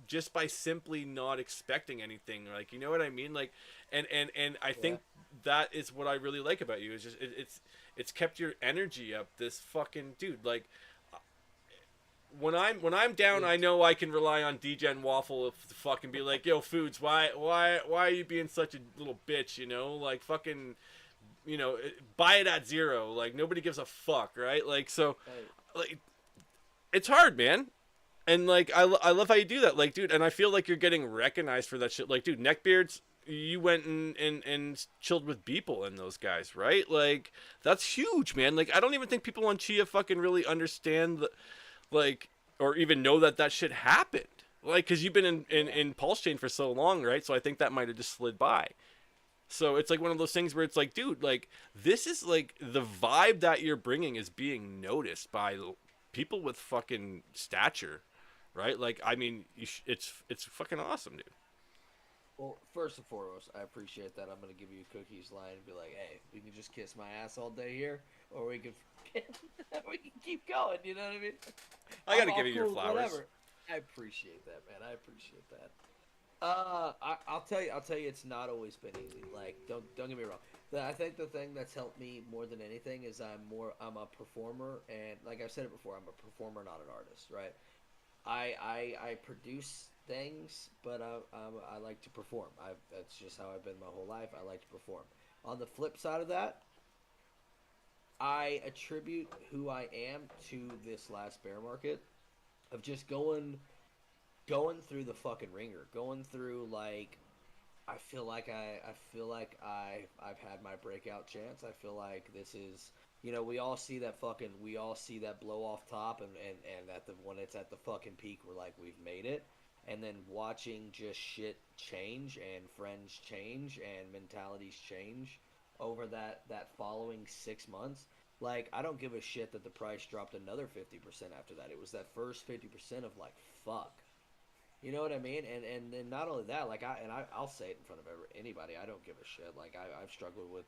just by simply not expecting anything. Like, you know what I mean? Like, and I think that is what I really like about you, is just it's kept your energy up. This fucking dude, like, when I'm down, I know I can rely on DJ and Waffle to fucking be like, yo, Foods, why are you being such a little bitch, you know? Like, fucking, you know, buy it at 0. Like, nobody gives a fuck, right? Like, so, like, it's hard, man. And, like, I love how you do that. Like, dude, and I feel like you're getting recognized for that shit. Like, dude, Neckbeards, you went and chilled with Beeple and those guys, right? Like, that's huge, man. Like, I don't even think people on Chia fucking really understand, like, or even know that shit happened. Like, because you've been in Pulse Chain for so long, right? So I think that might have just slid by. So it's like one of those things where it's like, dude, like this is like the vibe that you're bringing is being noticed by people with fucking stature, right? Like, I mean, it's fucking awesome, dude. Well, first and foremost, I appreciate that. I'm gonna give you a cookies line and be like, "Hey, we can just kiss my ass all day here, or we can we can keep going." You know what I mean? I got to I'll give you your cool with flowers. whatever. I appreciate that, man. I appreciate that. I'll tell you, it's not always been easy. Like, don't get me wrong. I think the thing that's helped me more than anything is I'm a performer, and like I've said it before, I'm a performer, not an artist, right? I produce things, but I like to perform. That's just how I've been my whole life. I like to perform. On the flip side of that, I attribute who I am to this last bear market of just going through the fucking ringer, going through like I feel like I've had my breakout chance. I feel like this is we all see that blow off top and at the when it's at the fucking peak we're like we've made it. And then watching just shit change and friends change and mentalities change over that following 6 months. Like I don't give a shit that the price dropped another 50% after that. It was that first 50% of like fuck. You know what I mean? And not only that, like I'll say it in front of anybody. I don't give a shit. Like I've struggled with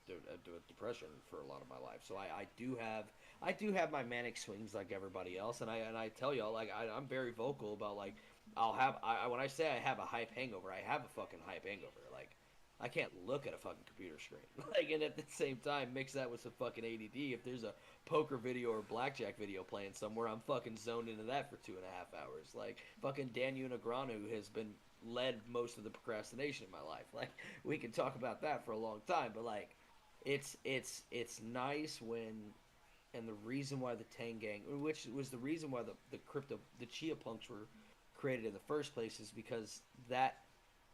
depression for a lot of my life, so I do have my manic swings like everybody else. And I tell y'all like I'm very vocal about like when I say I have a hype hangover, I have a fucking hype hangover. Like I can't look at a fucking computer screen. Like and at the same time mix that with some fucking ADD. If there's a poker video or blackjack video playing somewhere, I'm fucking zoned into that for 2.5 hours. Like fucking Daniel Negreanu has been led most of the procrastination in my life. Like we can talk about that for a long time, but like it's nice when and the reason why the Tang Gang, which was the reason why the Chia Punks were created in the first place, is because that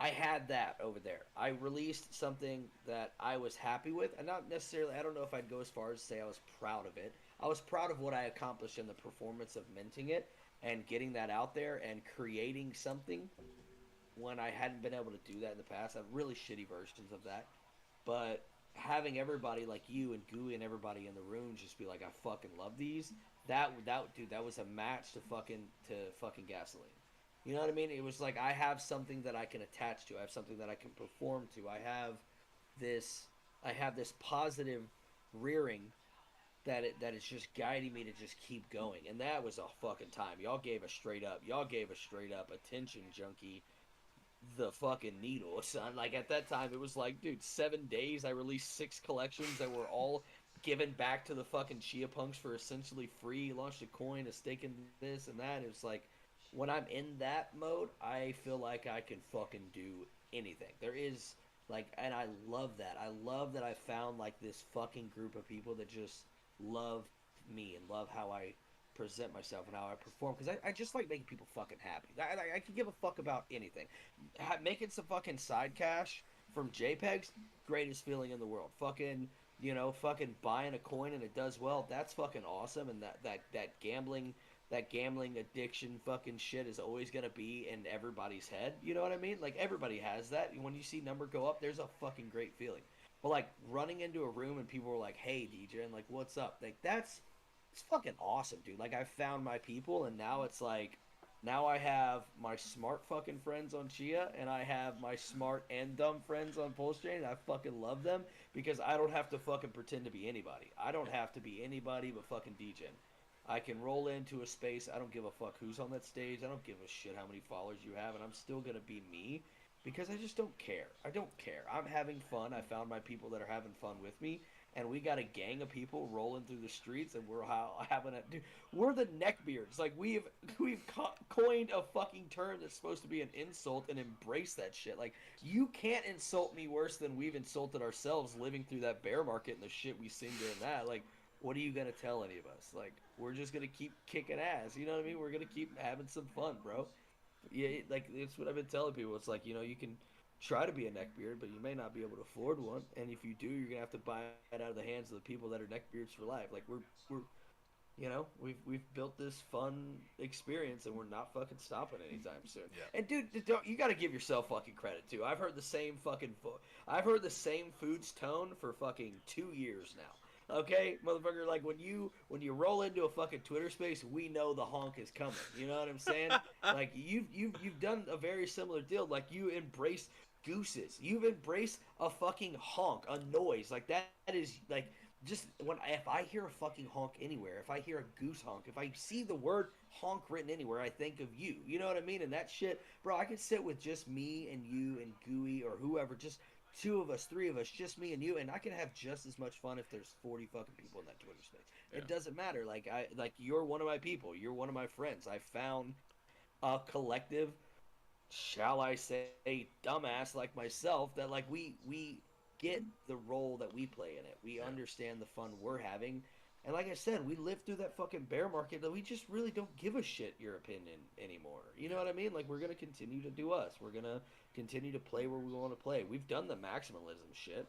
I had that over there. I released something that I was happy with, and not necessarily. I don't know if I'd go as far as to say I was proud of it. I was proud of what I accomplished in the performance of minting it and getting that out there and creating something when I hadn't been able to do that in the past. I have really shitty versions of that, but having everybody like you and Gooey and everybody in the room just be like, I fucking love these. That dude, that was a match to fucking gasoline. You know what I mean? It was like I have something that I can attach to. I have something that I can perform to. This I have this positive rearing that is just guiding me to just keep going. And that was a fucking time. Y'all gave a straight up attention junkie the fucking needle, son. Like at that time, it was like, dude, 7 days. I released 6 collections that were all given back to the fucking Chia Punks for essentially free. Launched a coin, a stake in this and that. It was like, when I'm in that mode, I feel like I can fucking do anything. There is like, and I love that. I love that I found like this fucking group of people that just love me and love how I present myself and how I perform because I just like making people fucking happy. I can give a fuck about anything. Making some fucking side cash from JPEGs, greatest feeling in the world. Fucking fucking buying a coin and it does well. That's fucking awesome. And that gambling addiction fucking shit is always gonna be in everybody's head. You know what I mean? Like everybody has that. When you see number go up, there's a fucking great feeling. But like running into a room and people were like, "Hey, DJ," and like, "What's up?" Like that's it's fucking awesome, dude. Like I found my people, and now it's like, now I have my smart fucking friends on Chia, and I have my smart and dumb friends on Pulse Chain, and I fucking love them because I don't have to fucking pretend to be anybody. I don't have to be anybody but fucking DJ. I can roll into a space. I don't give a fuck who's on that stage. I don't give a shit how many followers you have, and I'm still gonna be me because I just don't care. I don't care. I'm having fun. I found my people that are having fun with me, and we got a gang of people rolling through the streets, and we're having a dude. We're the neckbeards. Like we've coined a fucking term that's supposed to be an insult and embrace that shit. Like you can't insult me worse than we've insulted ourselves living through that bear market and the shit we seen during that. Like what are you gonna tell any of us? Like we're just gonna keep kicking ass. You know what I mean? We're gonna keep having some fun, bro. Yeah, like it's what I've been telling people. It's like you can try to be a neckbeard, but you may not be able to afford one. And if you do, you're gonna have to buy it out of the hands of the people that are neckbeards for life. Like we're we've built this fun experience, and we're not fucking stopping anytime soon. Yeah. And dude, you got to give yourself fucking credit too. I've heard the same food's tone for fucking 2 years now. Okay, motherfucker, like when you roll into a fucking Twitter space, we know the honk is coming. You know what I'm saying? Like you've done a very similar deal. Like you embrace gooses. You've embraced a fucking honk, a noise. Like that is like just if I hear a fucking honk anywhere, if I hear a goose honk, if I see the word honk written anywhere, I think of you. You know what I mean? And that shit, bro, I could sit with just me and you and Gooey or whoever, just two of us, three of us, just me and you, and I can have just as much fun if there's 40 fucking people in that Twitter space. Yeah. It doesn't matter. You're one of my people. You're one of my friends. I found a collective, shall I say, dumbass like myself that like we get the role that we play in it. We Yeah. understand the fun we're having. And like I said, we lived through that fucking bear market that we just really don't give a shit your opinion anymore. You know what I mean? Like we're gonna continue to do us. We're gonna continue to play where we want to play. We've done the maximalism shit.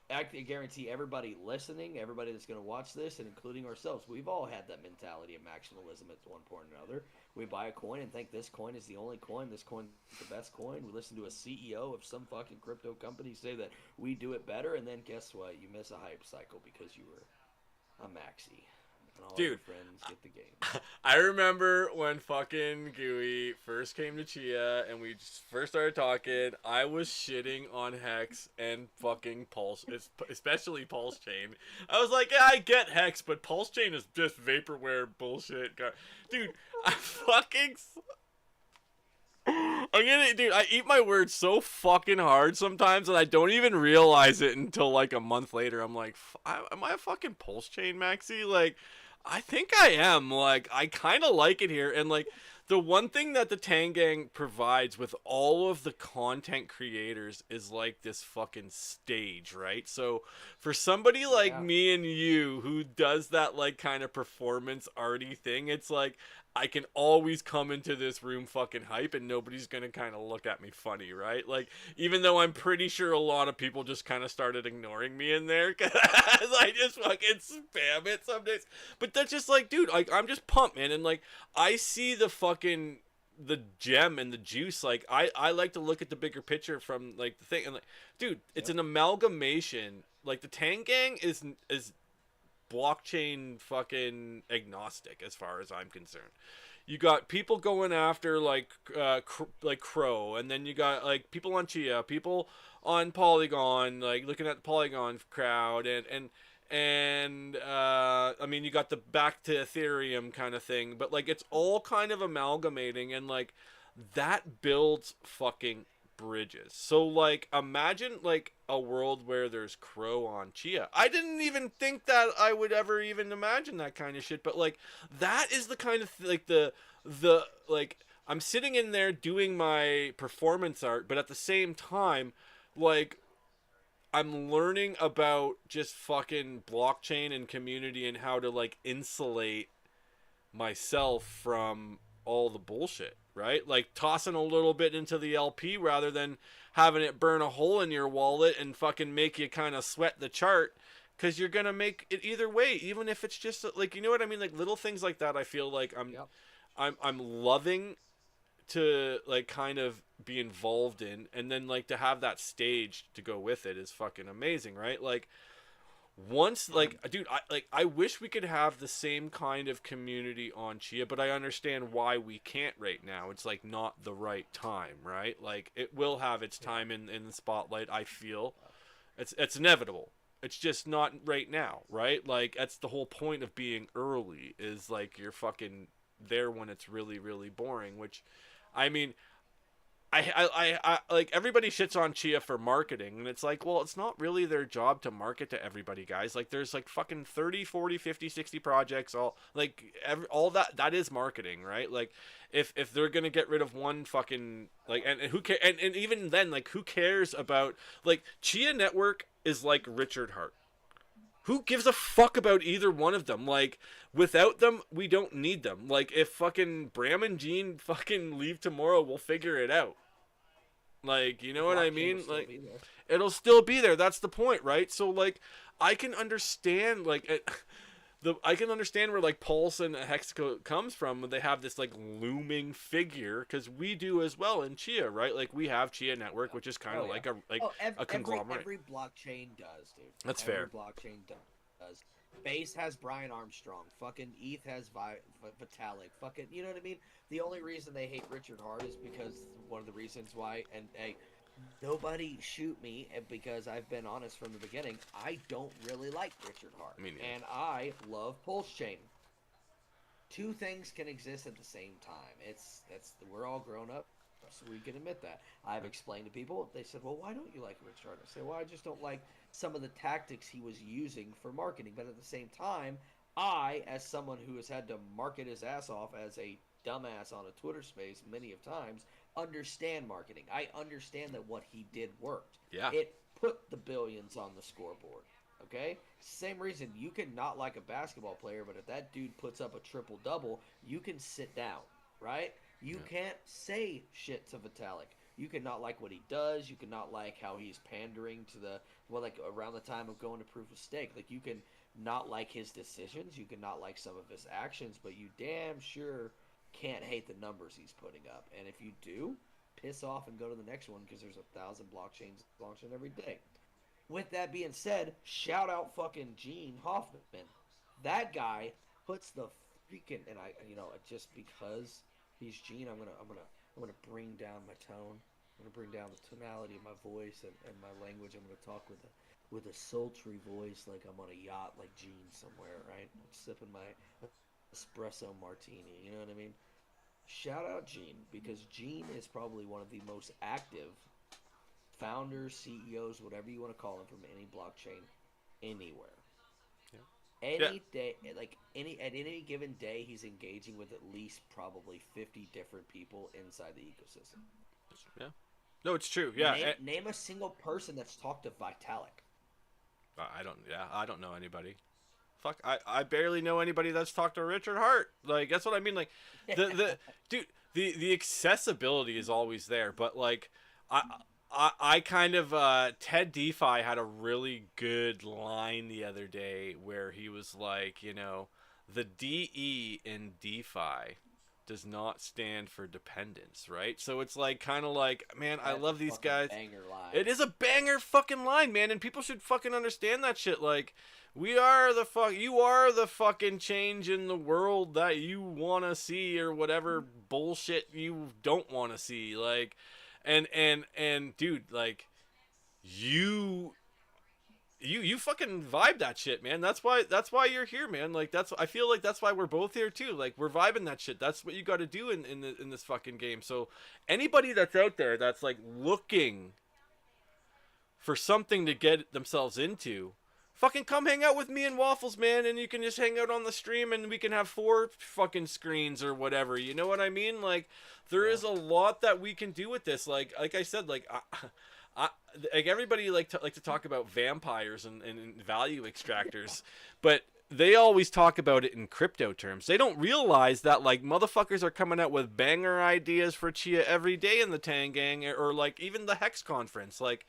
I can guarantee everybody listening, everybody that's going to watch this, and including ourselves, we've all had that mentality of maximalism at one point or another. We buy a coin and think this coin is the only coin, this coin is the best coin. We listen to a CEO of some fucking crypto company say that we do it better, and then guess what? You miss a hype cycle because you were a maxi. And all Dude, your friends get the game. I remember when fucking Gooey first came to Chia and we just first started talking. I was shitting on Hex and fucking Pulse, especially Pulse Chain. I was like, yeah, I get Hex, but Pulse Chain is just vaporware bullshit. Dude, I fucking. Dude, I eat my words so fucking hard sometimes, and I don't even realize it until like a month later. I'm like, am I a fucking Pulse Chain maxi? Like, I think I am. Like, I kind of like it here, and like, the one thing that the Tangang provides with all of the content creators is like this fucking stage, right? So for somebody like Yeah. me and you who does that like kind of performance arty thing, it's like I can always come into this room fucking hype and nobody's gonna kind of look at me funny, right? Like, even though I'm pretty sure a lot of people just kind of started ignoring me in there because I just fucking spam it some days. But that's just like, dude, like, I'm just pumped, man. And like, I see the gem and the juice. Like, I like to look at the bigger picture from like the thing. And like, dude, it's Yep. an amalgamation. Like, the Tang Gang is blockchain fucking agnostic as far as I'm concerned. You got people going after like like Crow, and then you got like people on Chia, people on Polygon, like looking at the Polygon crowd, and I mean, you got the back to Ethereum kind of thing, but like it's all kind of amalgamating, and like that builds fucking bridges. So like imagine like a world where there's Crow on Chia. I didn't even think that I would ever even imagine that kind of shit, but like that is the kind of like the like I'm sitting in there doing my performance art, but at the same time like I'm learning about just fucking blockchain and community and how to like insulate myself from all the bullshit, right? Like tossing a little bit into the LP rather than having it burn a hole in your wallet and fucking make you kind of sweat the chart, because you're gonna make it either way, even if it's just like, you know what I mean, like little things like that. I feel like Yep. I'm loving to like kind of be involved in, and then like to have that stage to go with it is fucking amazing, right? Like once like dude, I wish we could have the same kind of community on Chia, but I understand why we can't right now. It's like not the right time, right? Like it will have its time in the spotlight. I feel it's inevitable. It's just not right now, right? Like that's the whole point of being early, is like you're fucking there when it's really really boring, which I mean, I like everybody shits on Chia for marketing, and it's like, well, it's not really their job to market to everybody, guys. Like there's like fucking 30, 40, 50, 60 projects, all like all that is marketing, right? Like if they're going to get rid of one fucking like, and who care, and even then, like who cares about, like Chia Network is like Richard Hart. Who gives a fuck about either one of them? Like, without them, we don't need them. Like, if fucking Bram and Gene fucking leave tomorrow, we'll figure it out. Like, you The know what I blockchain will mean? still Like, be there. it'll still be there. That's the point, right? So, like, I can understand, like, I can understand where like Pulse and Hexaco comes from when they have this like looming figure, because we do as well in Chia, right? Like we have Chia Network, which is kind Oh of yeah. like Oh, a conglomerate. every blockchain does, dude. That's Every fair. blockchain does. Base has Brian Armstrong. Fucking ETH has Vitalik. Fucking, you know what I mean? The only reason they hate Richard Hart is because one of the reasons why. And hey, nobody shoot me because I've been honest from the beginning. I don't really like Richard Hart, I mean, yeah. and I love Pulse Chain. Two things can exist at the same time. That's we're all grown up, so we can admit that. I've explained to people. They said, "Well, why don't you like Rich Hart?" I say, "Well, I just don't like some of the tactics he was using for marketing." But at the same time, I, as someone who has had to market his ass off as a dumbass on a Twitter space many of times, understand marketing. I understand that what he did worked. Yeah. It put the billions on the scoreboard. Okay? Same reason you can not like a basketball player, but if that dude puts up a triple double, you can sit down, right? You Yeah. can't say shit to Vitalik. You can not like what he does. You can not like how he's pandering to the well, like around the time of going to proof of stake. Like you can not like his decisions. You can not like some of his actions, but you damn sure can't hate the numbers he's putting up. And if you do, piss off and go to the next one because there's 1,000 blockchains launching every day. With that being said, shout out fucking Gene Hoffman. That guy puts the freaking and I just because he's Gene, I'm gonna bring down my tone. I'm gonna bring down the tonality of my voice and my language. I'm gonna talk with a sultry voice like I'm on a yacht like Gene somewhere, right? I'm sipping my espresso martini. You know what I mean? Shout out Gene because Gene is probably one of the most active founders, CEOs, whatever you want to call them, from any blockchain anywhere. Yeah. Any day, like any given day, he's engaging with at least probably 50 different people inside the ecosystem. Yeah. No, it's true. Yeah. Name a single person that's talked to Vitalik. I don't. Yeah, I don't know anybody. Fuck, I barely know anybody that's talked to Richard Hart. Like that's what I mean. Like the dude, the accessibility is always there, but like I I kind of Ted DeFi had a really good line the other day where he was like, you know, the DE in DeFi does not stand for dependence, right? So it's like kind of like, man, I That's a love these fucking guys. banger line. It is a banger fucking line, man, and people should fucking understand that shit. Like, we are the fuck, you are the fucking change in the world that you want to see, or whatever bullshit you don't want to see. Like, and dude, like, you you fucking vibe that shit, man. That's why you're here, man. Like I feel like that's why we're both here too. Like we're vibing that shit. That's what you got to do in this fucking game. So anybody that's out there that's like looking for something to get themselves into, fucking come hang out with me and Waffles, man, and you can just hang out on the stream and we can have 4 fucking screens or whatever. You know what I mean? Like there is a lot that we can do with this. Like I said, like I, like everybody like to talk about vampires and value extractors, but they always talk about it in crypto terms. They don't realize that like motherfuckers are coming out with banger ideas for Chia every day in the Tang Gang, or like even the Hex conference. Like,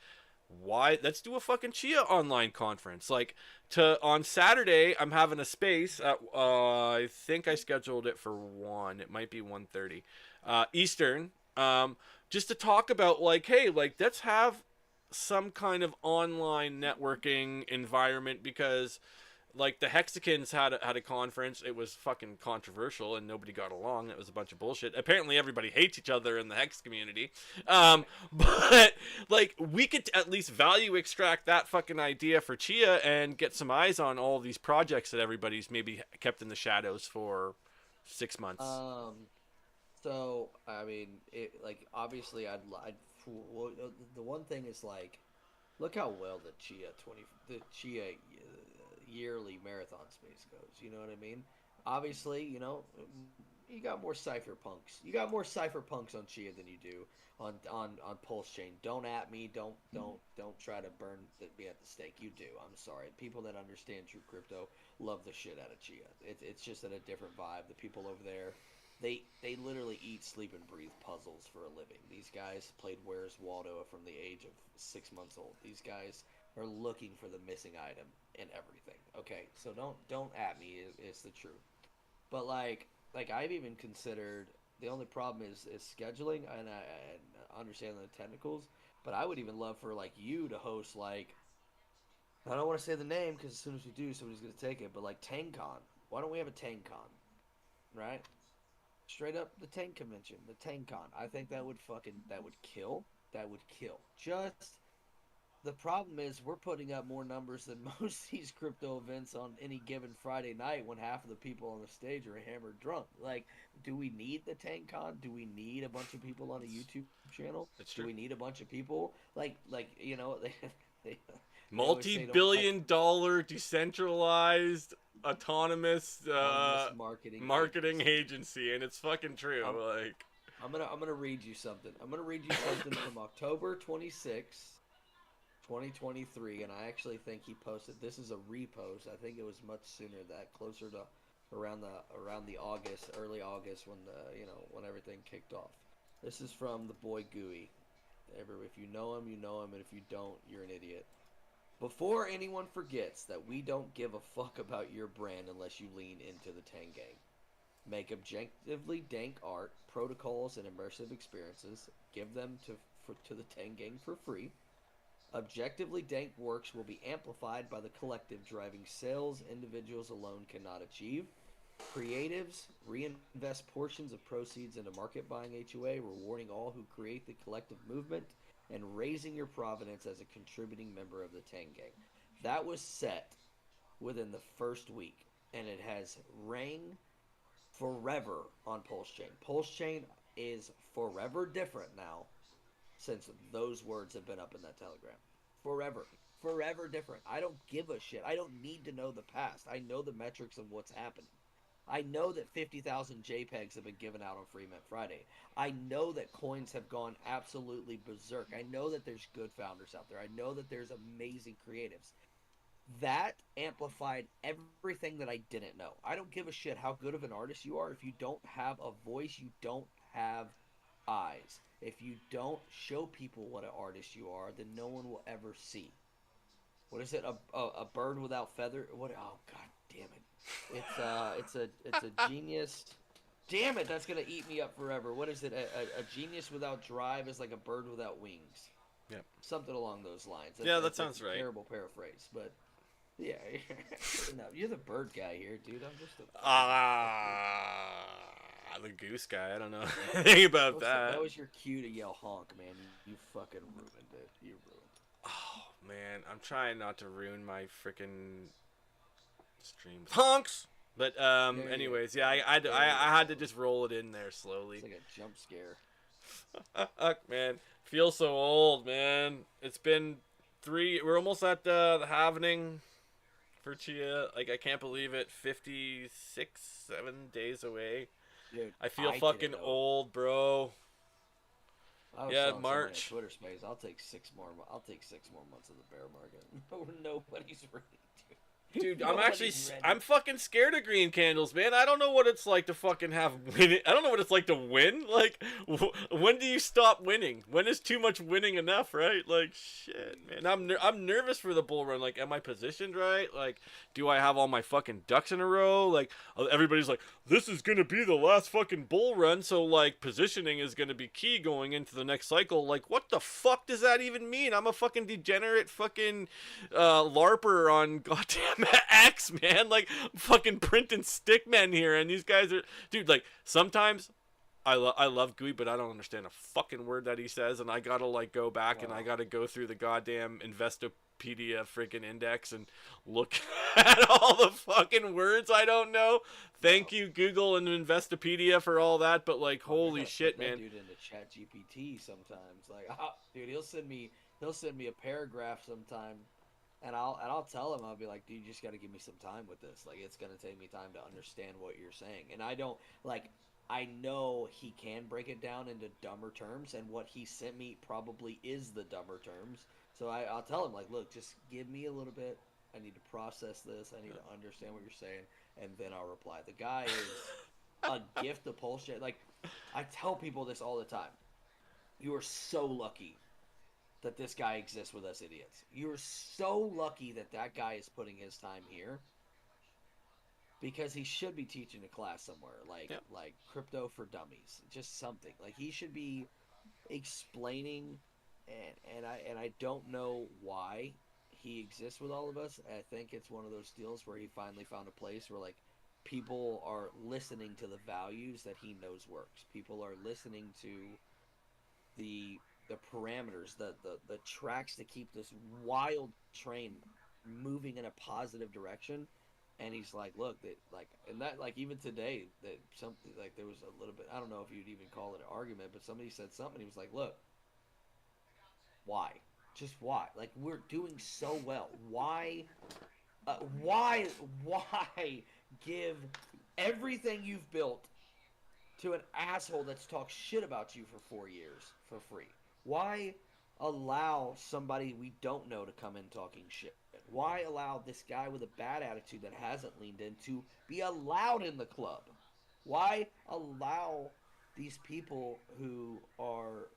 why? Let's do a fucking Chia online conference. Like to on Saturday, I'm having a space at I think I scheduled it for 1. It might be 1:30 Eastern. Just to talk about like, hey, like let's have some kind of online networking environment, because like the Hexicans had a conference. It was fucking controversial and nobody got along. It was a bunch of bullshit. Apparently everybody hates each other in the Hex community. But like we could at least value extract that fucking idea for Chia and get some eyes on all these projects that everybody's maybe kept in the shadows for 6 months. So I mean, it like obviously well, the one thing is like, look how well the Chia yearly marathon space goes. You know what I mean? Obviously, you got more cypherpunks. You got more cypherpunks on Chia than you do on Pulse Chain. Don't at me. Don't try to burn me at the stake. You do. I'm sorry. People that understand true crypto love the shit out of Chia. It's just at a different vibe. The people over there, they literally eat, sleep, and breathe puzzles for a living. These guys played Where's Waldo from the age of 6 months old. These guys are looking for the missing item in everything. Okay, so don't at me. It's the truth. But like I've even considered the only problem is scheduling and understanding the technicals. But I would even love for like you to host like I don't want to say the name because as soon as we do, somebody's gonna take it. But like TangCon, why don't we have a TangCon, right? Straight up the Tang convention, the TangCon. I think that would kill. That would kill. Just the problem is we're putting up more numbers than most of these crypto events on any given Friday night when half of the people on the stage are hammered drunk. Like, do we need the TangCon? Do we need a bunch of people on a YouTube channel? It's Do true. we need a bunch of people? Like they they always say don't hype Multi-billion dollar decentralized autonomous autonomous marketing marketing agency. agency, and it's fucking true. I'm Like, I'm gonna read you something. I'm gonna read you something from October 2023, and I actually think he posted. This is a repost. I think it was much sooner that closer to around the August, early August when the when everything kicked off. This is from the boy Gooey. If you know him, you know him, and if you don't, you're an idiot. Before anyone forgets that we don't give a fuck about your brand unless you lean into the Tang Gang. Make objectively dank art, protocols, and immersive experiences. Give them to the Tang Gang for free. Objectively dank works will be amplified by the collective, driving sales individuals alone cannot achieve. Creatives reinvest portions of proceeds into market buying HOA, rewarding all who create the collective movement and raising your provenance as a contributing member of the Tang Gang. That was set within the first week, and it has rang forever on Pulse Chain. Pulse Chain is forever different now since those words have been up in that telegram. Forever. Forever different. I don't give a shit. I don't need to know the past. I know the metrics of what's happening. I know that 50,000 JPEGs have been given out on Free Mint Friday. I know that coins have gone absolutely berserk. I know that there's good founders out there. I know that there's amazing creatives. That amplified everything that I didn't know. I don't give a shit how good of an artist you are. If you don't have a voice, you don't have eyes. If you don't show people what an artist you are, then no one will ever see. What is it? A bird without feather? What? Oh god damn it! It's a genius. Damn it! That's gonna eat me up forever. What is it? A genius without drive is like a bird without wings. yep. Something along those lines. Yeah, that That's a sounds right. terrible paraphrase, but yeah, no, you're the bird guy here, dude. I'm just a fucking. The goose guy. I don't know anything about That that. was your cue to yell honk, man. You fucking ruined it. You ruined it. Oh man, I'm trying not to ruin my freaking stream with honks. But There you anyways, yeah, go. There you I had to go. just roll it in there slowly. It's like a jump scare. Fuck, man, feel so old, man. It's been 3. We're almost at the halvening for Chia. Like I can't believe it. 56, 7 days away. Dude, I feel I didn't fucking know. old, bro. I was Yeah, telling somebody in March. Twitter space, I'll take 6 more. I'll take 6 more months of the bear market. Nobody's ready. Dude, Nobody's ready. I'm fucking scared of green candles, man. I don't know what it's like to fucking have winning. I don't know what it's like to win. Like, when do you stop winning? When is too much winning enough, right? Like, shit, man. I'm nervous for the bull run. Like, am I positioned right? Like, do I have all my fucking ducks in a row? Like, everybody's like, this is gonna be the last fucking bull run, so like, positioning is gonna be key going into the next cycle. Like, what the fuck does that even mean? I'm a fucking degenerate fucking LARPer on goddamn X, man. Like, I'm fucking printing stickmen here, and these guys are, dude. Like, sometimes I love Gooey, but I don't understand a fucking word that he says, and I gotta like go back and I Wow. gotta go through the goddamn Investopedia freaking index and look at all the fucking words I don't know. Thank Wow. you, Google and Investopedia, for all that, but like, Fuck, I holy gotta put shit, that man. dude into Chat GPT sometimes. Like, dude, he'll send me a paragraph sometime, and I'll tell him, I'll be like, dude, you just gotta give me some time with this. Like, it's gonna take me time to understand what you're saying, and I don't like. I know he can break it down into dumber terms, and what he sent me probably is the dumber terms. So I'll tell him, like, look, just give me a little bit. I need to process this. I need to understand what you're saying, and then I'll reply. The guy is a gift of bullshit. Like, I tell people this all the time. You are so lucky that this guy exists with us idiots. You're so lucky that that guy is putting his time here because he should be teaching a class somewhere Yeah. like crypto for dummies, just something. Like he should be explaining and I don't know why he exists with all of us. I think it's one of those deals where he finally found a place where like people are listening to the values that he knows works. People are listening to the the parameters, the tracks to keep this wild train moving in a positive direction. And he's like, look, that like, and that like even today that something like there was a little bit. I don't know if you'd even call it an argument, but somebody said something. He was like, look, why? Just why? Like we're doing so well. Uh, why? Why give everything you've built to an asshole that's talked shit about you for 4 years for free? Why allow somebody we don't know to come in talking shit? Why allow this guy with a bad attitude that hasn't leaned in to be allowed in the club? Why allow these people who are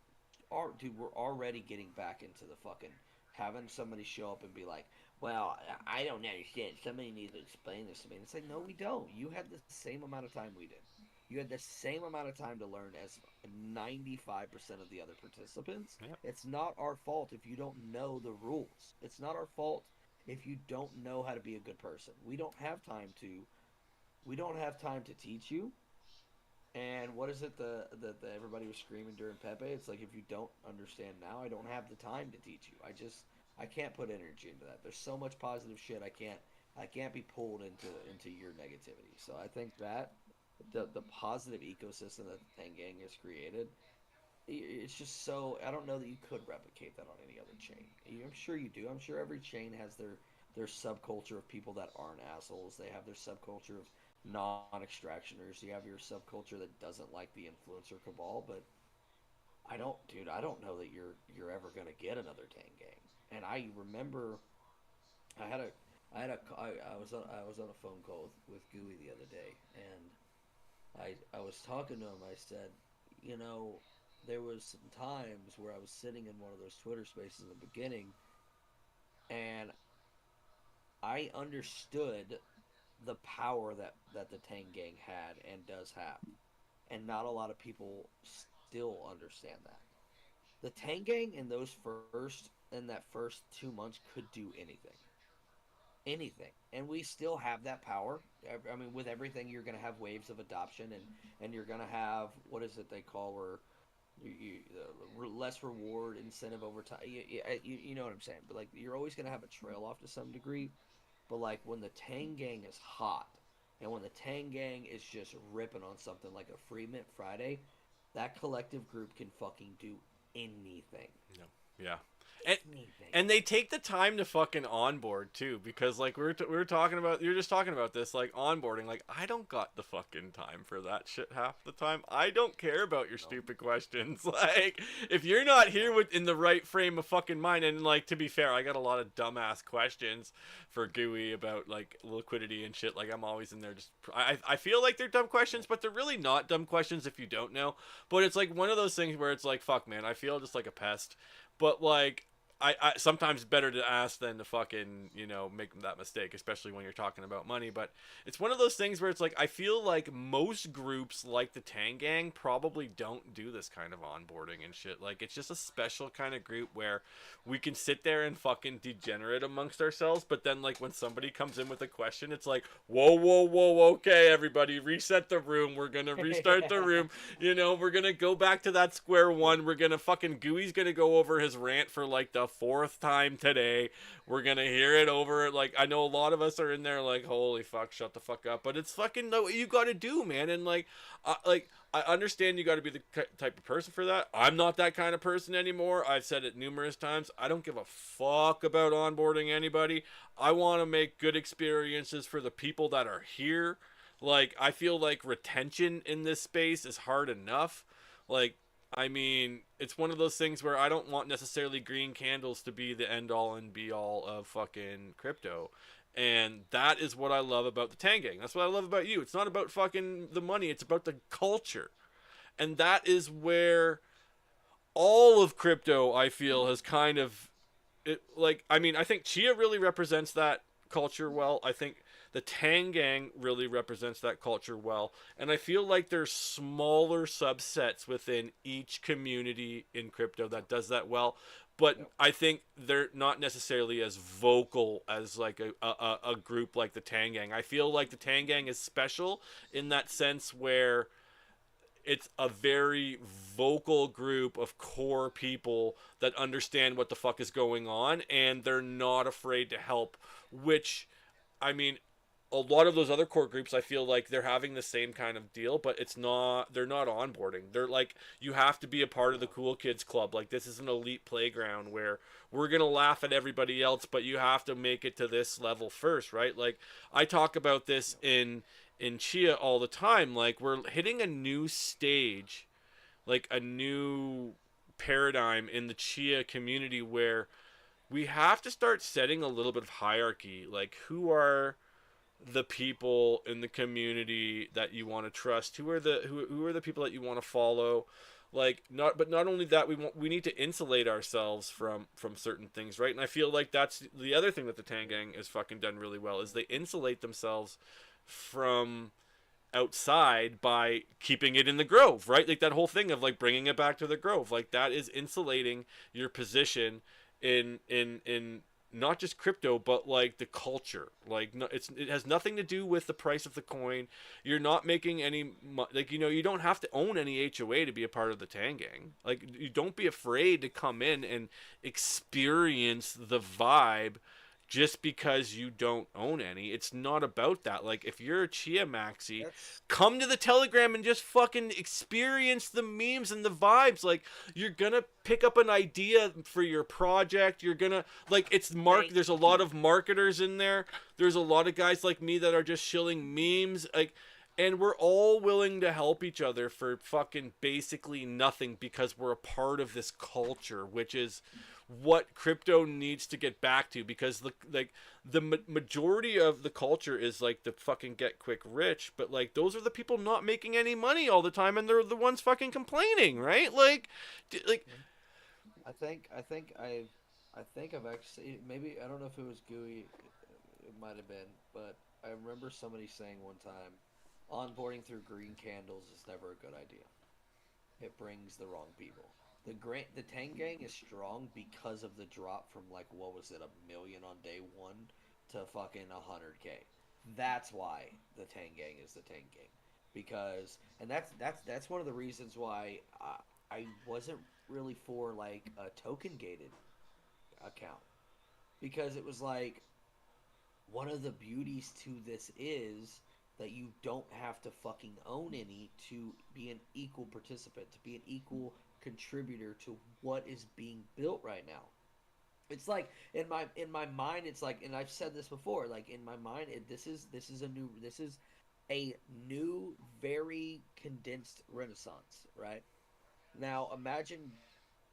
dude, we're already getting back into the fucking having somebody show up and be like, well, I don't understand. Somebody needs to explain this to me. And it's like, no, we don't. You had the same amount of time we did. You had the same amount of time to learn as 95% of the other participants. Yeah. It's not our fault if you don't know the rules. It's not our fault if you don't know how to be a good person. We don't have time to teach you. And what is it the everybody was screaming during Pepe? It's like if you don't understand now, I don't have the time to teach you. I can't put energy into that. There's so much positive shit I can't be pulled into your negativity. So I think that the positive ecosystem that the Tang Gang has created, it's just so I don't know that you could replicate that on any other chain. I'm sure you do. I'm sure every chain has their subculture of people that aren't assholes. They have their subculture of non-extractioners. You have your subculture that doesn't like the influencer cabal, but I don't know that you're ever gonna get another Tang Gang. And I remember I had a I was on a phone call with Gooey the other day, and I was talking to him. I said, you know, there was some times where I was sitting in one of those Twitter spaces in the beginning, and I understood the power that the Tang Gang had and does have, and not a lot of people still understand that. The Tang Gang in that first 2 months could do anything, and we still have that power. I mean, with everything, you're gonna have waves of adoption, and you're gonna have what is it they call where less reward incentive over time. You know what I'm saying, but like you're always gonna have a trail off to some degree. But like when the Tang Gang is hot, and when the Tang Gang is just ripping on something like a Free Mint Friday, that collective group can fucking do anything. Yeah. Yeah. And Anything. and they take the time to fucking onboard too, because like we were talking about, you're just talking about this like onboarding. Like I don't got the fucking time for that shit half the time. I don't care about your No, stupid questions. Like if you're not here no. with in the right frame of fucking mind, and like to be fair, I got a lot of dumbass questions for Gooey about like liquidity and shit. Like I'm always in there just I feel like they're dumb questions, but they're really not dumb questions if you don't know. But it's like one of those things where it's like fuck man, I feel just like a pest. But like I sometimes better to ask than to fucking make that mistake, especially when you're talking about money. But it's one of those things where it's like I feel like most groups like the Tang Gang probably don't do this kind of onboarding and shit. Like it's just a special kind of group where we can sit there and fucking degenerate amongst ourselves. But then like when somebody comes in with a question, it's like whoa, okay, everybody, reset the room. We're gonna restart the room. We're gonna go back to that square one. We're gonna fucking Gooey's gonna go over his rant for like the fourth time today. We're gonna hear it over. Like I know a lot of us are in there like, holy fuck, shut the fuck up. But it's fucking what you gotta do, man. And like I understand you got to be the type of person for that. I'm not that kind of person anymore. I've said it numerous times. I don't give a fuck about onboarding anybody. I want to make good experiences for the people that are here. Like I feel like retention in this space is hard enough. Like I mean, it's one of those things where I don't want necessarily green candles to be the end all and be all of fucking crypto. And that is what I love about the Tang Gang. That's what I love about you. It's not about fucking the money, it's about the culture. And that is where all of crypto, I feel, has kind of like, I mean, I think Chia really represents that culture well. I think the Tang Gang really represents that culture well, and I feel like there's smaller subsets within each community in crypto that does that well. But Yep. I think they're not necessarily as vocal as like a group like the Tang Gang. I feel like the Tang Gang is special in that sense where it's a very vocal group of core people that understand what the fuck is going on, and they're not afraid to help, which, I mean, a lot of those other core groups, I feel like they're having the same kind of deal, but it's not, they're not onboarding. They're like, you have to be a part of the cool kids club. Like, this is an elite playground where we're going to laugh at everybody else, but you have to make it to this level first, right? Like, I talk about this in Chia all the time. Like, we're hitting a new stage, like a new paradigm in the Chia community where we have to start setting a little bit of hierarchy. Like, who are the people in the community that you want to trust? Who are the people that you want to follow? Like, not only that, we need to insulate ourselves from certain things, right? And I feel like that's the other thing that the Tang Gang has fucking done really well, is they insulate themselves from outside by keeping it in the grove, right? Like, that whole thing of like bringing it back to the grove, like that is insulating your position in not just crypto, but like the culture. Like, no, it has nothing to do with the price of the coin. You're not making any like, you know, you don't have to own any HOA to be a part of the Tang Gang. Like, you don't be afraid to come in and experience the vibe just because you don't own any. It's not about that. Like, if you're a Chia Maxi, That's come to the Telegram and just fucking experience the memes and the vibes. Like, you're gonna pick up an idea for your project. You're gonna, like, thank there's a lot you. of marketers in there. There's a lot of guys like me that are just shilling memes. Like, and we're all willing to help each other for fucking basically nothing because we're a part of this culture, which is what crypto needs to get back to, because the majority of the culture is like the fucking get quick rich, but like those are the people not making any money all the time, and they're the ones fucking complaining, right? Like I think I've actually, maybe I don't know if it was Gooey, it might have been, but I remember somebody saying one time, onboarding through green candles is never a good idea. It brings the wrong people. The Tang Gang is strong because of the drop from like what was it, a million on day one to fucking 100K. That's why the Tang Gang is the Tang Gang, because and that's one of the reasons why I wasn't really for like a token gated account, because it was like one of the beauties to this is that you don't have to fucking own any to be an equal participant, to be an equal contributor to what is being built right now. It's like in my mind, it's like, and I've said this before, like in my mind, this is a new, very condensed Renaissance, right? Now imagine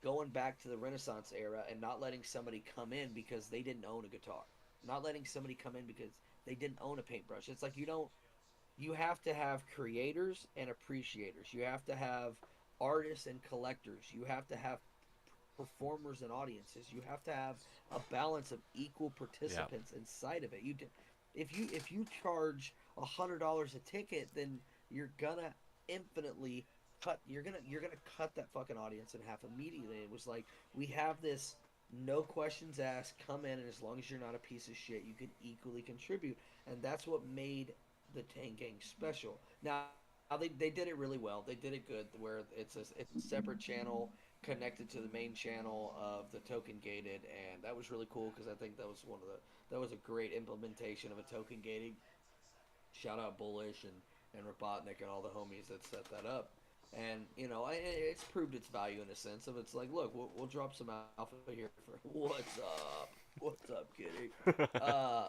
going back to the Renaissance era and not letting somebody come in because they didn't own a guitar, not letting somebody come in because they didn't own a paintbrush. It's like you have to have creators and appreciators. You have to have artists and collectors. You have to have performers and audiences. You have to have a balance of equal yeah, participants inside of it. If you charge $100 a ticket, then you're gonna infinitely you're gonna cut that fucking audience in half immediately. It was like, we have this no questions asked, come in, and as long as you're not a piece of shit, you can equally contribute, and that's what made the Tang Gang special. Now they did it really well. They did it good, where it's a separate channel connected to the main channel of the token gated, and that was really cool because I think that was a great implementation of a token gating. Shout out Bullish and Robotnik and all the homies that set that up. And it's proved its value in a sense of, it's like, look, we'll drop some alpha here for what's up, kitty. Uh,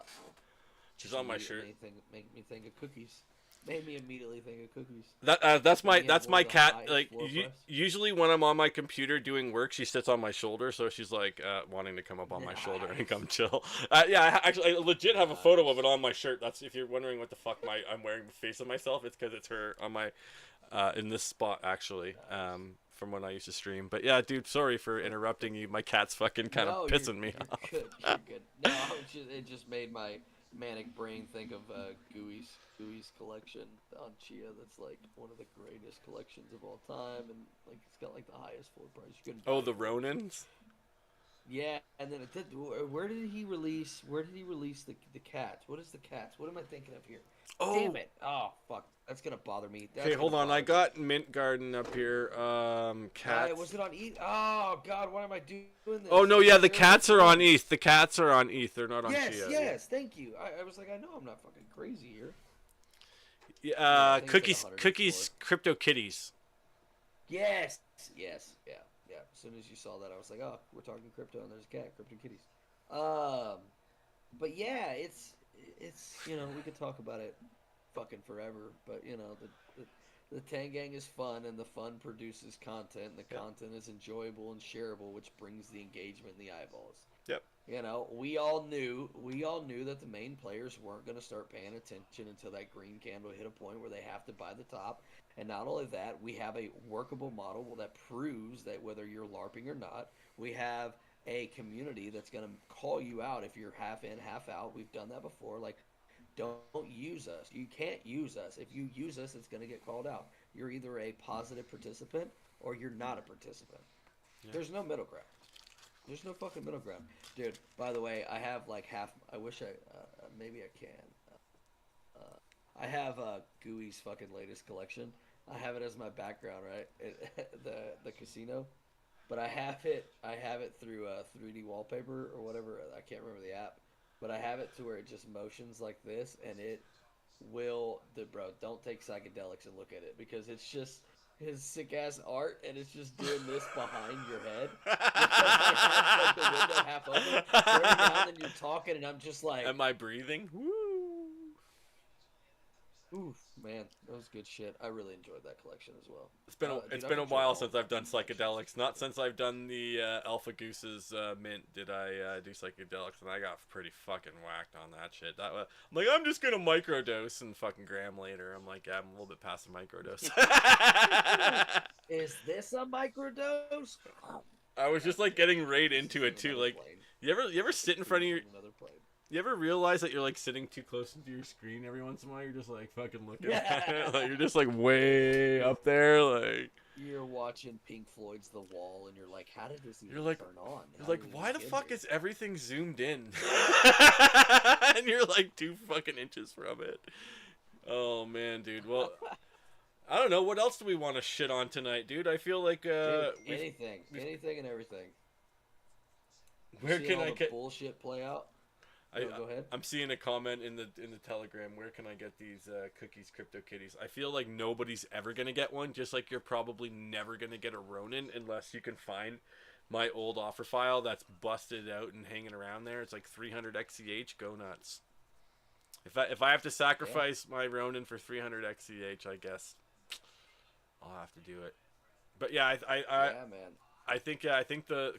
she's just on my shirt. immediately make me think of cookies. Made me immediately think of cookies. That's Let my me have that's one my of the cat. highest Like, floor press. usually when I'm on my computer doing work, she sits on my shoulder, so she's like wanting to come up on my shoulder and come Nice, chill. Yeah, I legit have a photo of nice. it on my shirt. That's, if you're wondering what the fuck I'm wearing the face of myself, it's because it's her on my in this spot actually. from when I used to stream. But yeah, dude, sorry for interrupting you. My cat's fucking kind of No, pissing me you're off. good. You're good. No, it just made my manic brain think of Gooey's collection on Chia. That's like one of the greatest collections of all time, and like it's got like the highest full price. You couldn't Oh, buy the anything cheap. Ronins? Yeah, and then it did, where did he release? Where did he release the cats? What is the cats? What am I thinking of here? Damn Oh, it! Oh fuck, that's gonna bother me. okay, That's gonna hold on. I bother me. got Mint Garden up here. Was Cats. it on E? Oh God, why am I doing Oh this? no, I'm yeah, a the terrible cats are on friend. ETH. The cats are on ETH. They're not on Yes, Chia. Yeah. yes, thank you. I was like, I know I'm not fucking crazy here. Yeah, Yeah, I think it's like cookies, 104. crypto kitties. Yes, yes, yeah, yeah. As soon as you saw that, I was like, oh, we're talking crypto, and there's a cat, crypto kitties. Um, but yeah, it's we could talk about it fucking forever, but the Tangang is fun, and the fun produces content, and the Yep. content is enjoyable and shareable, which brings the engagement and the eyeballs. Yep. We all knew that the main players weren't going to start paying attention until that green candle hit a point where they have to buy the top. And not only that, we have a workable model that proves that whether you're LARPing or not, we have a community that's going to call you out if you're half in, half out. We've done that before. Like, don't use us. You can't use us. If you use us, it's going to get called out. You're either a positive participant or you're not a participant. Yeah. There's no middle ground. There's no fucking middle ground, dude. By the way, I have like half. I wish maybe I can. I have Gooey's fucking latest collection. I have it as my background, right? The casino, but I have it through 3D wallpaper or whatever. I can't remember the app, but I have it to where it just motions like this, and it will. Bro, don't take psychedelics and look at it because it's just his sick ass art, and it's just doing this behind your head because I have like the window half open. So every now and then you're talking, and I'm just like, Am I breathing? Woo. oof, man, that was good shit. I really enjoyed that collection as well. It's Dude, been I've a enjoyed while all of since the I've done fucking collections. psychedelics. Not since I've done the Alpha Goose's mint did I do psychedelics, and I got pretty fucking whacked on that shit. I'm like, I'm just gonna microdose and fucking gram later. I'm like, yeah, I'm a little bit past the microdose. Is this a microdose? I was just like getting right into it too. Like, Plane. you ever sit in front of your From another plane. you ever realize that you're like sitting too close into your screen every once in a while? You're just like fucking looking at it, like you're just like way up there, like You're watching Pink Floyd's The Wall, and you're like, how did this you're even like turn on? you're How like, did it why even the get fuck here? is everything zoomed in? And you're like 2 fucking inches from it. Oh man, dude. Well, I don't know. What else do we want to shit on tonight, dude? I feel like Dude, we've, we've anything and everything. You where seeing can all I the get? bullshit play out? I, Go ahead. I'm seeing a comment in the Telegram. Where can I get these cookies, crypto kitties? I feel like nobody's ever gonna get one. Just like you're probably never gonna get a Ronin unless you can find my old offer file that's busted out and hanging around there. It's like 300 XCH. Go nuts. If I have to Yeah, sacrifice my Ronin for 300 XCH, I guess I'll have to do it. But yeah, yeah, man. I think the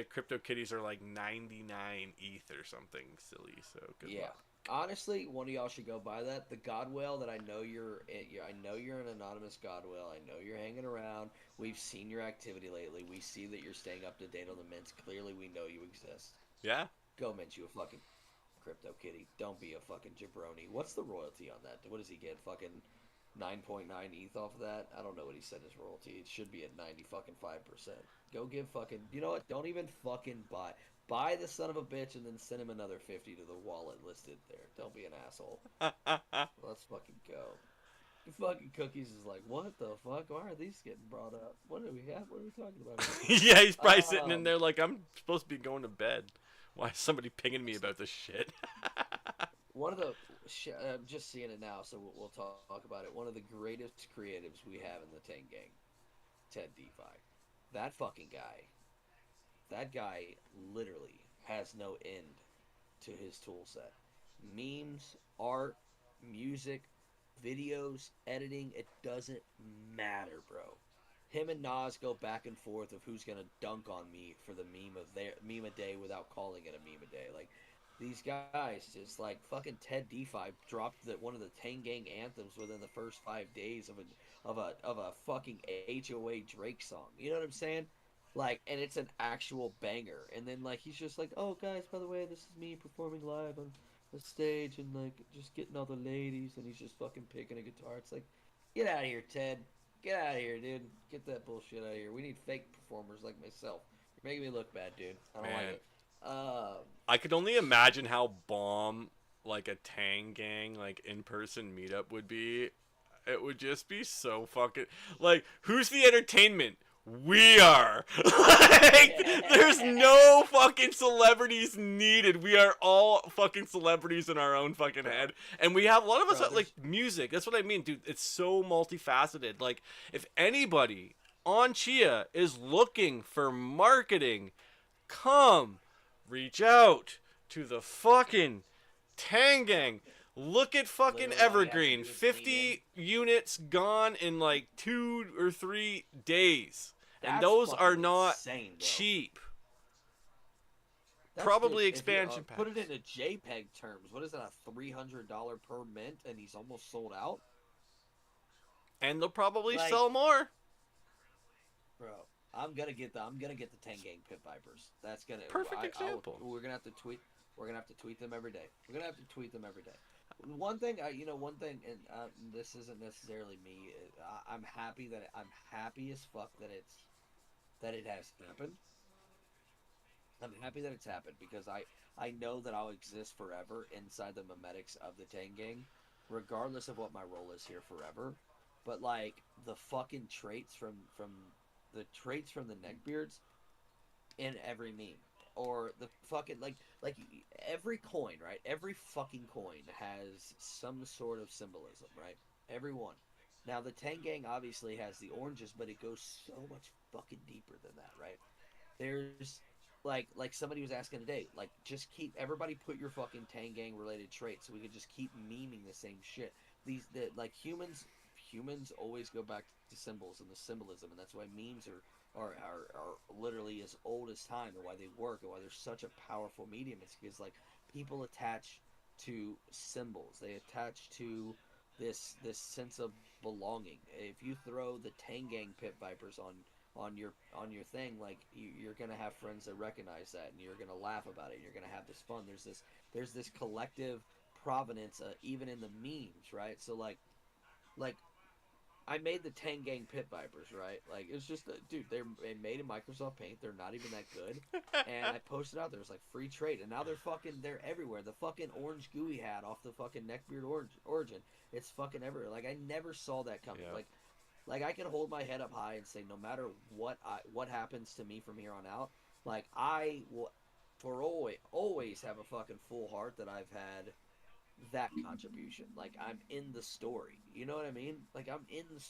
crypto kitties are like 99 ETH or something silly. So good Yeah. luck. Honestly, one of y'all should go buy that. The Godwell that I know you're an anonymous Godwell. I know you're hanging around. We've seen your activity lately. We see that you're staying up to date on the mints. Clearly, we know you exist. Yeah. Go mint you a fucking crypto kitty. Don't be a fucking jabroni. What's the royalty on that? What does he get? Fucking 9.9 ETH off of that? I don't know what he said his royalty. It should be at 90 fucking 5%. Go give fucking. You know what? Don't even fucking buy. Buy the son of a bitch and then send him another 50 to the wallet listed there. Don't be an asshole. Let's fucking go. The fucking cookies is like, what the fuck? Why are these getting brought up? What do we have? What are we talking about Yeah, he's probably here? sitting in there like I'm supposed to be going to bed. Why is somebody pinging me about this shit? One of the I'm just seeing it now, so we'll talk about it. One of the greatest creatives we have in the Tang Gang, Ted DeFi. That fucking guy. That guy literally has no end to his tool set. Memes, art, music, videos, editing, it doesn't matter, bro. Him and Nas go back and forth of who's gonna dunk on me for the meme a day without calling it a meme a day. Like these guys, just like fucking Ted DeFi dropped one of the Tang Gang anthems within the first 5 days of a fucking HOA Drake song. You know what I'm saying? Like, and it's an actual banger. And then like he's just like, oh guys, by the way, this is me performing live on the stage and like just getting all the ladies, and he's just fucking picking a guitar. It's like, get out of here, Ted. Get out of here, dude. Get that bullshit out of here. We need fake performers like myself. You're making me look bad, dude. I don't like Man, it. Um, I could only imagine how bomb like a Tang Gang like in person meetup would be. It would just be so fucking like who's the entertainment? We are. Like there's no fucking celebrities needed. We are all fucking celebrities in our own fucking bro, head. And we have a lot of us bro, that like there's music. That's what I mean, dude. It's so multifaceted. Like if anybody on Chia is looking for marketing, come reach out to the fucking Tangang. Look at fucking literally all you have to Evergreen. do is lean in. 50 units gone in like 2 or 3 days. And That's those are fucking not insane, bro. cheap. That's dude. Probably If you expansion put it packs. into JPEG terms, what is that? A $300 per mint, and he's almost sold out. And they'll probably Like, sell more. bro, I'm gonna get the Tengang Pit Vipers. That's gonna. Perfect example. We're gonna have to tweet. We're gonna have to tweet them every day. We're gonna have to tweet them every day. One thing, one thing, and this isn't necessarily me. I'm happy that I'm happy as fuck that it has happened. I'm happy that it's happened because I know that I'll exist forever inside the memetics of the Tang Gang, regardless of what my role is here forever. But like the fucking traits from the traits from the neckbeards in every meme, or the fucking like every coin, right? Every fucking coin has some sort of symbolism, right? Every one. Now the Tang Gang obviously has the oranges, but it goes so much fucking deeper than that, right? There's like somebody was asking today, like just keep everybody put your fucking Tang Gang related traits so we could just keep memeing the same shit. Like humans always go back to symbols and the symbolism, and that's why memes are literally as old as time, and why they work and why they're such a powerful medium. It's because like people attach to symbols. They attach to this sense of belonging. If you throw the Tangang Pit Vipers on your thing, like you're gonna have friends that recognize that, and you're gonna laugh about it. And you're gonna have this fun. There's this collective provenance, even in the memes, right? So like I made the Tangang Pit Vipers, right? Like it's just dude, they made in Microsoft Paint. They're not even that good, and I posted out there. It was like free trade, and now they're everywhere. The fucking orange gooey hat off the fucking neckbeard origin. It's fucking everywhere. Like I never saw that coming. Yeah. Like I can hold my head up high and say, no matter what happens to me from here on out, like I will for always have a fucking full heart that I've had that contribution. Like I'm in the story. You know what I mean? Like I'm in the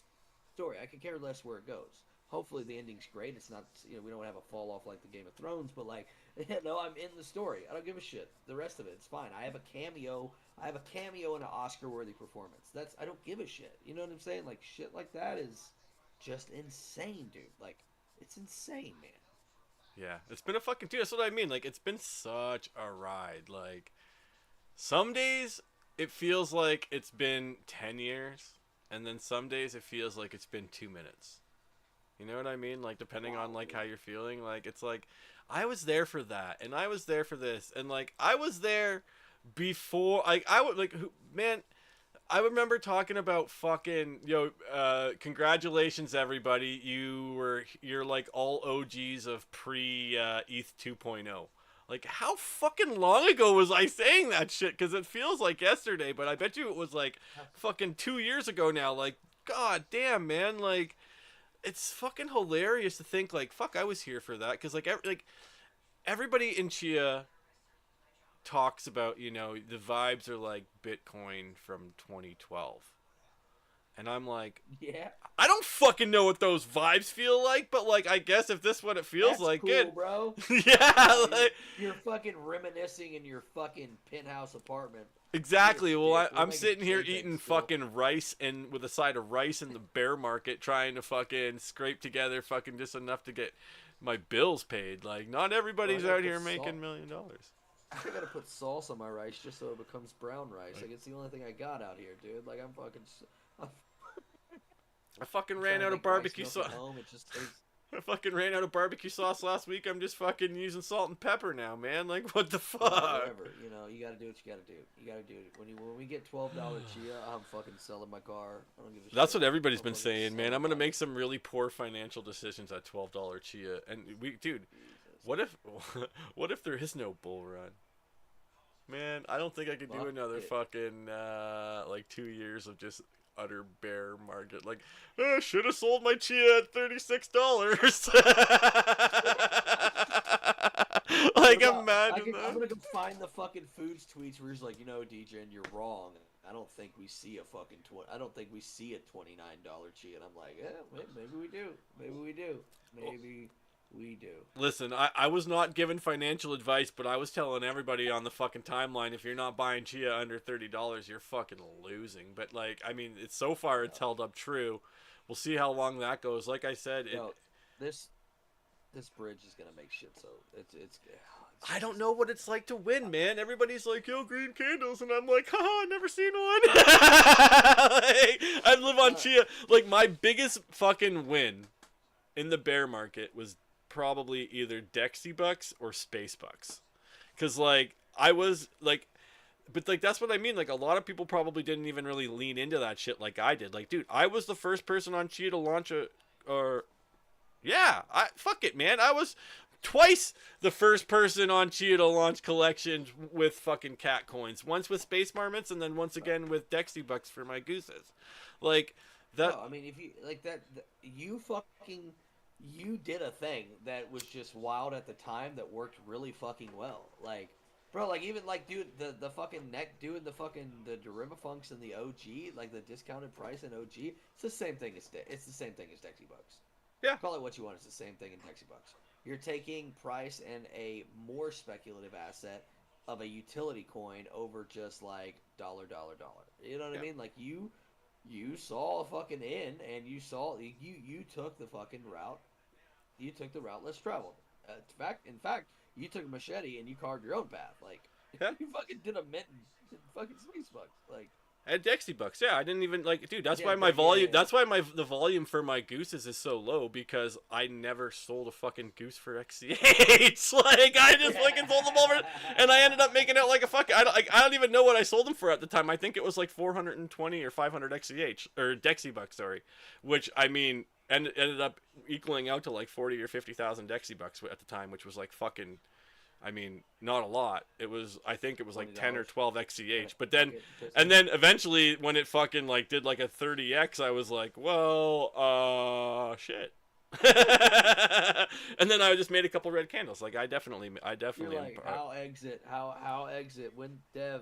story. I could care less where it goes. Hopefully the ending's great. It's not, we don't have a fall off like the Game of Thrones, but like, I'm in the story. I don't give a shit. The rest of it's fine. I have a cameo. I have a cameo in an Oscar-worthy performance. I don't give a shit. You know what I'm saying? Like shit like that is just insane, dude. Like it's insane, man. Yeah. It's been a fucking dude, that's what I mean. Like it's been such a ride. Like some days it feels like it's been 10 years, and then some days it feels like it's been 2 minutes. You know what I mean? Like depending on Wow, like dude. how you're feeling, like it's like I was there for that and I was there for this and like I was there before like I would like man, I remember talking about fucking congratulations everybody. You're like all OGs of pre ETH 2.0. Like how fucking long ago was I saying that shit? Cuz it feels like yesterday, but I bet you it was like fucking 2 years ago now. Like god damn, man, like it's fucking hilarious to think like fuck I was here for that cuz like everybody in Chia talks about, the vibes are like Bitcoin from 2012. And I'm like, Yeah, I don't fucking know what those vibes feel like, but like I guess if this is what it feels that's like, cool, good. bro. Yeah, Yeah, like, you're fucking reminiscing in your fucking penthouse apartment. You exactly. Well, dick. We're I'm making sitting here JPEG eating still. fucking rice and with a side of rice in the bear market, trying to fucking scrape together fucking just enough to get my bills paid. Like, not Bro, I everybody's gotta out put here making salt. $1 million. I gotta put sauce on my rice just so it becomes brown rice. Like it's the only thing I got out here, dude. Like I'm fucking. I fucking I'm ran trying to out of make rice barbecue milk at sauce. home. It just tastes. I fucking ran out of barbecue sauce last week. I'm just fucking using salt and pepper now, man. Like, what the Well, fuck? whatever. You know, you got to do what you got to do. You got to do it. When we get $12 chia, I'm fucking selling my car. I don't give a That's shit. what everybody's I'm been fucking saying, man. selling I'm gonna my make some really poor financial decisions at $12 chia. And dude, Jesus. what if, what if there is no bull run? Man, I don't think I could do Fuck another it. fucking like 2 years of just utter bear market. Like, I should have sold my chia at $36. What Like, about imagine I'm that. gonna go find the fucking foods tweets where he's like, you know, DJ, and you're wrong. I don't think we see a fucking I don't think we see a $29 chia. And I'm like, maybe we do. Maybe we do. Maybe we do. Listen, I was not giving financial advice, but I was telling everybody on the fucking timeline, if you're not buying chia under $30, you're fucking losing. But like, I mean, it's so far it's No, held up true. We'll see how long that goes. Like I said, no. This this bridge is gonna make shit. So it's I don't just know what it's like to win, man. Everybody's like, yo, green candles, and I'm like, haha, never seen one. Like, I live on uh, chia. Like, my biggest fucking win in the bear market was probably either Dexy Bucks or Space Bucks. Because, like, I was, like, but, like, that's what I mean. Like, a lot of people probably didn't even really lean into that shit like I did. Like, dude, I was the first person on Chia to launch or, yeah, fuck it, man. I was twice the first person on Chia to launch collections with fucking cat coins. Once with Space Marmots, and then once again with Dexy Bucks for my gooses. Like, that, no. I mean, if you like that, you fucking you did a thing that was just wild at the time that worked really fucking well. Like, bro, like even like dude, the fucking neck doing the fucking the Derivafunks and the OG, like the discounted price in OG, it's the same thing as it's the same thing as Dexy Bucks. yeah. Call it what you want. It's the same thing in Dexy Bucks. You're taking price and a more speculative asset of a utility coin over just like dollar, dollar, dollar. You know what I Yeah. mean? Like you saw a fucking in, and you took the fucking route. You took the route less traveled. In fact, you took a machete and you carved your own path. Like Yeah. you fucking did a mint and fucking space bucks. Like At Dexy Bucks, yeah, I didn't even like, dude. That's yeah, why my yeah, volume. yeah. That's why the volume for my gooses is so low, because I never sold a fucking goose for XCH. Like, I just fucking sold them over, and I ended up making out like a fuck. I don't even know what I sold them for at the time. I think it was like 420 or 500 XCH or Dexy Bucks, sorry. Which, I mean, ended up equaling out to like 40 or 50,000 Dexy Bucks at the time, which was like fucking, I mean, not a lot. I think it was like 10 or $20. 12 XCH. But Fuck then, it. and then eventually when it fucking like did like a 30x, I was like, well, shit. And then I just made a couple red candles. Like, I definitely You're like, how exit? How exit? When dev,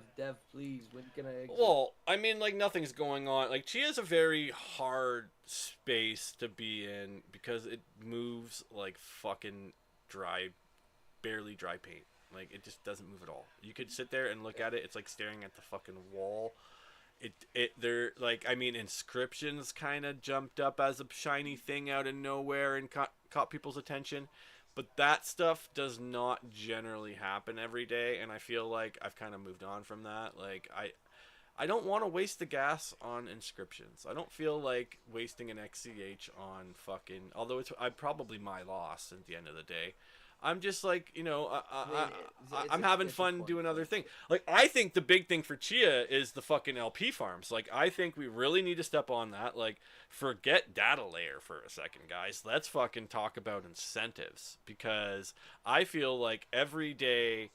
please. When can I exit? well, I mean, like, nothing's going on. Like, Chia's a very hard space to be in because it moves like fucking barely dry paint. Like, it just doesn't move at all. You could sit there and look at it. It's like staring at the fucking wall. They're like, I mean, inscriptions kind of jumped up as a shiny thing out of nowhere and caught people's attention, but that stuff does not generally happen every day. And I feel like I've kind of moved on from that. Like, I don't want to waste the gas on inscriptions. I don't feel like wasting an XCH on fucking. Although I probably my loss at the end of the day. I'm just like, you know, I'm having fun doing other things. Like, I think the big thing for Chia is the fucking LP farms. Like, I think we really need to step on that. Like, forget data layer for a second, guys. Let's fucking talk about incentives, because I feel like every day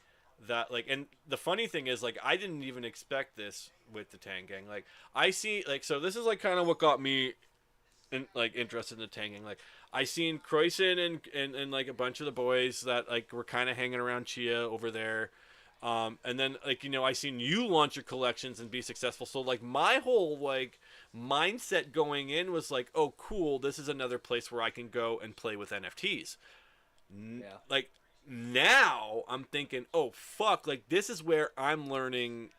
that, like, and the funny thing is, like, I didn't even expect this with the Tang Gang. Like, I see, like, so this is like kind of what got me like interested in the Tang Gang. Like, I seen Croyson and like a bunch of the boys that like were kind of hanging around Chia over there, and then like, you know, I seen you launch your collections and be successful. So like my whole like mindset going in was like, oh cool, this is another place where I can go and play with NFTs. Yeah. Like, now I'm thinking, oh fuck, like this is where I'm learning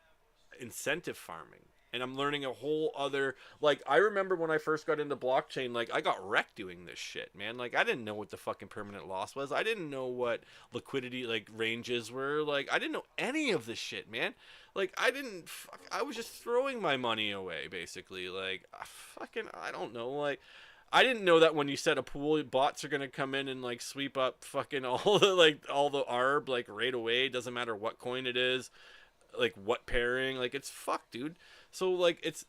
incentive farming. and I'm learning a whole other, like, I remember when I first got into blockchain, like, I got wrecked doing this shit, man. Like, I didn't know what the fucking permanent loss was. I didn't know what liquidity, like, ranges were. Like, I didn't know any of this shit, man. Like, I was just throwing my money away, basically. Like, I don't know. Like, I didn't know that when you set a pool, bots are gonna come in and like sweep up fucking all the arb like right away. Doesn't matter what coin it is, like what pairing. Like it's fuck, dude. So like it's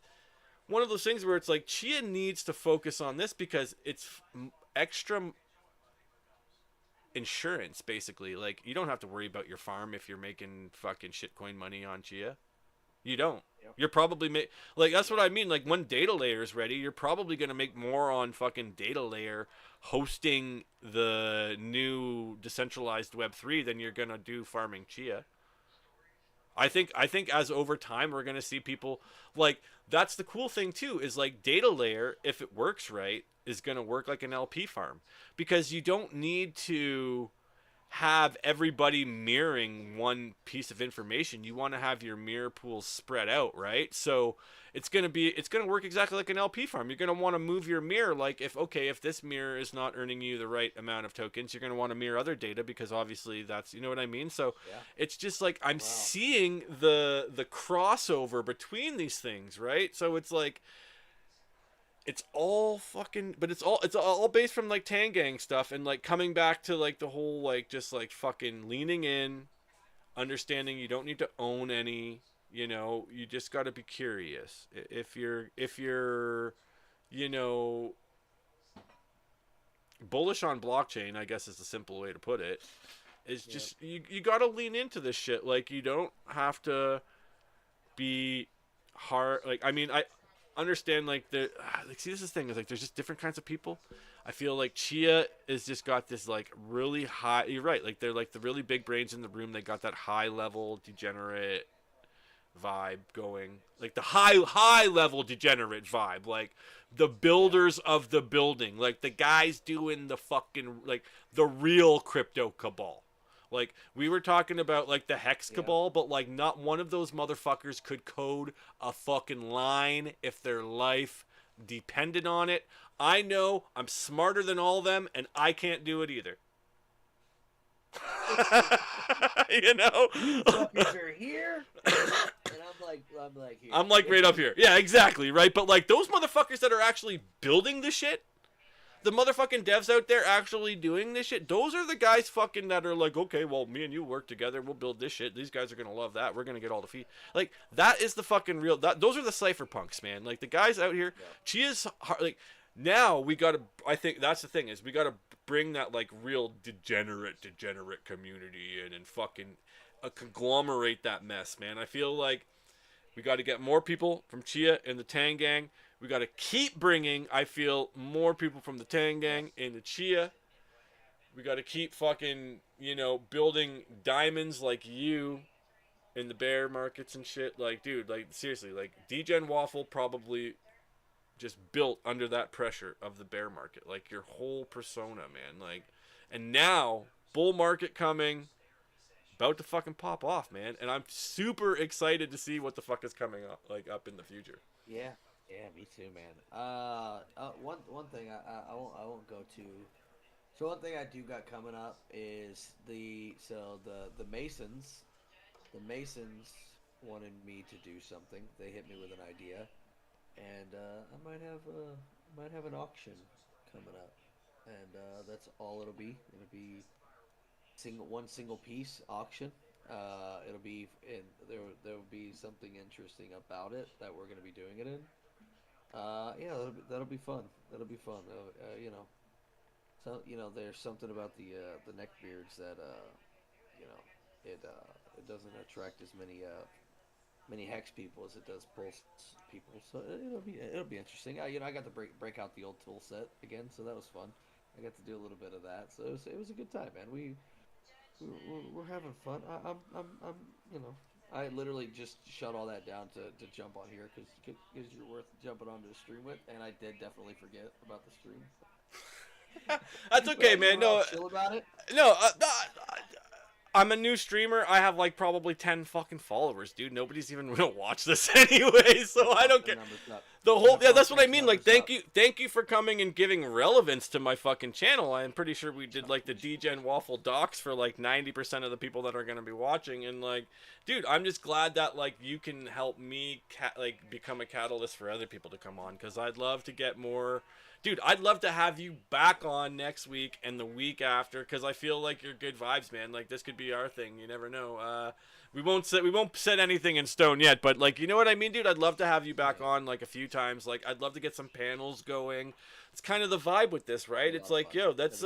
one of those things where it's like Chia needs to focus on this because it's extra insurance basically. Like you don't have to worry about your farm if you're making fucking shitcoin money on Chia. You don't. Yep. You're probably like that's what I mean. Like when data layer is ready, you're probably gonna make more on fucking data layer hosting the new decentralized Web3 than you're gonna do farming Chia. I think as over time we're gonna see people like that's the cool thing too is like data layer if it works right is gonna work like an LP farm because you don't need to have everybody mirroring one piece of information. You want to have your mirror pools spread out, right? So it's gonna work exactly like an LP farm. You're gonna want to move your mirror like if this mirror is not earning you the right amount of tokens, you're gonna want to mirror other data because obviously that's you know what I mean. So Yeah. it's just like I'm Wow. seeing the crossover between these things, right? So it's like it's all fucking but it's all based from like Tangang stuff and like coming back to like the whole like just like fucking leaning in, understanding you don't need to own any, you just got to be curious. If you're you know bullish on blockchain, I guess is the simple way to put it. Is Yep. just you got to lean into this shit. Like you don't have to be hard. Like I mean, I understand like like see this is the thing is like there's just different kinds of people. I feel like Chia is just got this like really high. You're right. Like they're like the really big brains in the room. They got that high level degenerate vibe going. Like the high level degenerate vibe. Like the builders of the building. Like the guys doing the fucking like the real crypto cabal. Like we were talking about like the hex Yeah. cabal, but like not one of those motherfuckers could code a fucking line if their life depended on it. I know I'm smarter than all of them, and I can't do it either. you know, You fuckers are here, and I'm like here. I'm like right up here. Yeah, exactly, right. But like those motherfuckers that are actually building the shit, the motherfucking devs out there actually doing this shit, those are the guys fucking that are like, okay, well, me and you work together, we'll build this shit. These guys are gonna love that. We're gonna get all the fee. Like that is the fucking real. Those are the cypherpunks, man. Like the guys out here. Yeah. Chia's like now we gotta. I think that's the thing is we gotta bring that like real degenerate community in and fucking conglomerate that mess, man. I feel like we got to get more people from Chia and the Tang Gang. We got to keep bringing, I feel, more people from the Tang Gang into Chia. We got to keep fucking, building diamonds like you in the bear markets and shit. Like, dude, like, seriously, like, Degen Waffle probably just built under that pressure of the bear market. Like, your whole persona, man. Like, and now, bull market coming, about to fucking pop off, man. And I'm super excited to see what the fuck is coming up, like, up in the future. Yeah, yeah, me too, man. One thing I won't go to. So one thing I do got coming up is the Masons. The Masons wanted me to do something. They hit me with an idea, and I might have an auction coming up, and that's all it'll be. It'll be one single piece auction. It'll be in there will be something interesting about it that we're gonna be doing it in. Yeah, that'll be fun. That'll be fun. So there's something about the neckbeards that it doesn't attract as many hex people as it does pulse people. So it'll be interesting. I got to break out the old tool set again, so that was fun. I got to do a little bit of that, so it was a good time, man. We're having fun. I literally just shut all that down to jump on here because you're worth jumping onto the stream with, and I did definitely forget about the stream. That's okay, man. No, chill about it. no. I'm a new streamer. I have like probably 10 fucking followers, dude. Nobody's even gonna watch this anyway, so I don't The care. numbers up. The We're whole gonna yeah, pump that's what I those mean. Like, numbers up. thank you for coming and giving relevance to my fucking channel. I'm pretty sure we did like the DGen Waffle docs for like 90% of the people that are gonna be watching, and like, dude, I'm just glad that like you can help me like become a catalyst for other people to come on, because I'd love to get more. Dude, I'd love to have you back on next week and the week after, because I feel like you're good vibes, man. Like, this could be our thing. You never know. We won't set anything in stone yet, but like, you know what I mean, dude? I'd love to have you back on like a few times. Like, I'd love to get some panels going. It's kind of the vibe with this, right? It's like, yo, that's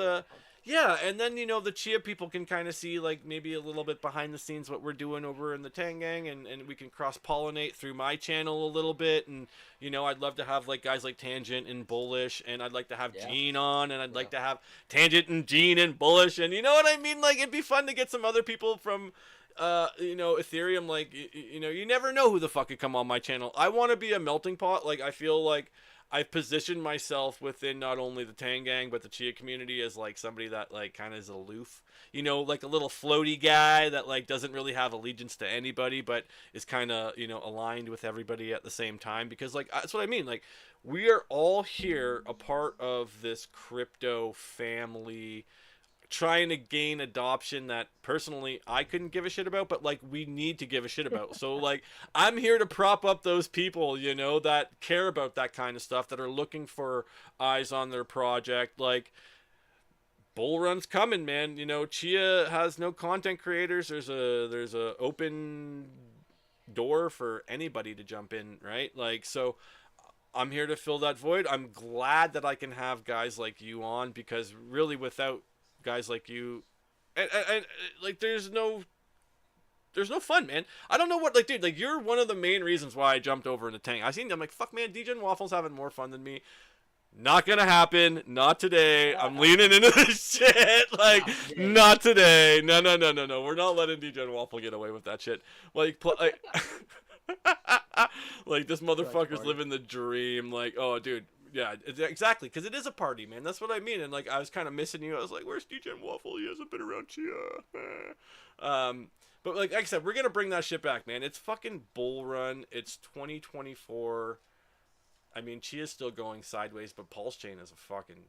yeah, and then the Chia people can kind of see like maybe a little bit behind the scenes what we're doing over in the Tangang, and we can cross pollinate through my channel a little bit, and I'd love to have like guys like Tangent and Bullish, and I'd like to have Gene on, and I'd like to have Tangent and Gene and Bullish, and you know what I mean? Like, it'd be fun to get some other people from Ethereum. Like, you never know who the fuck could come on my channel. I want to be a melting pot. Like, I feel like I've positioned myself within not only the Tangang but the Chia community as like somebody that like kind of is aloof, like a little floaty guy that like doesn't really have allegiance to anybody, but is kind of aligned with everybody at the same time, because like that's what I mean. Like, we are all here a part of this crypto family, trying to gain adoption that personally I couldn't give a shit about, but like we need to give a shit about. So like, I'm here to prop up those people, that care about that kind of stuff, that are looking for eyes on their project. Like, Bull Run's coming, man. Chia has no content creators. There's a open door for anybody to jump in, right? Like, so I'm here to fill that void. I'm glad that I can have guys like you on, because really without guys like you, and like there's no fun, man. I don't know what, like, dude, like, you're one of the main reasons why I jumped over in the tank. I'm like, fuck, man, DJ and Waffle's having more fun than me. Not gonna happen. Not today. I'm leaning into this shit. Like, not today. No. We're not letting DJ and Waffle get away with that shit. Like, like, this motherfucker's living the dream. Like, oh, dude. Yeah, exactly, because it is a party, man. That's what I mean. And like, I was kind of missing you. I was like, "Where's DJ and Waffle? He hasn't been around Chia." But like I said, we're gonna bring that shit back, man. It's fucking Bull Run. It's 2024. I mean, Chia's still going sideways, but Pulse Chain is a fucking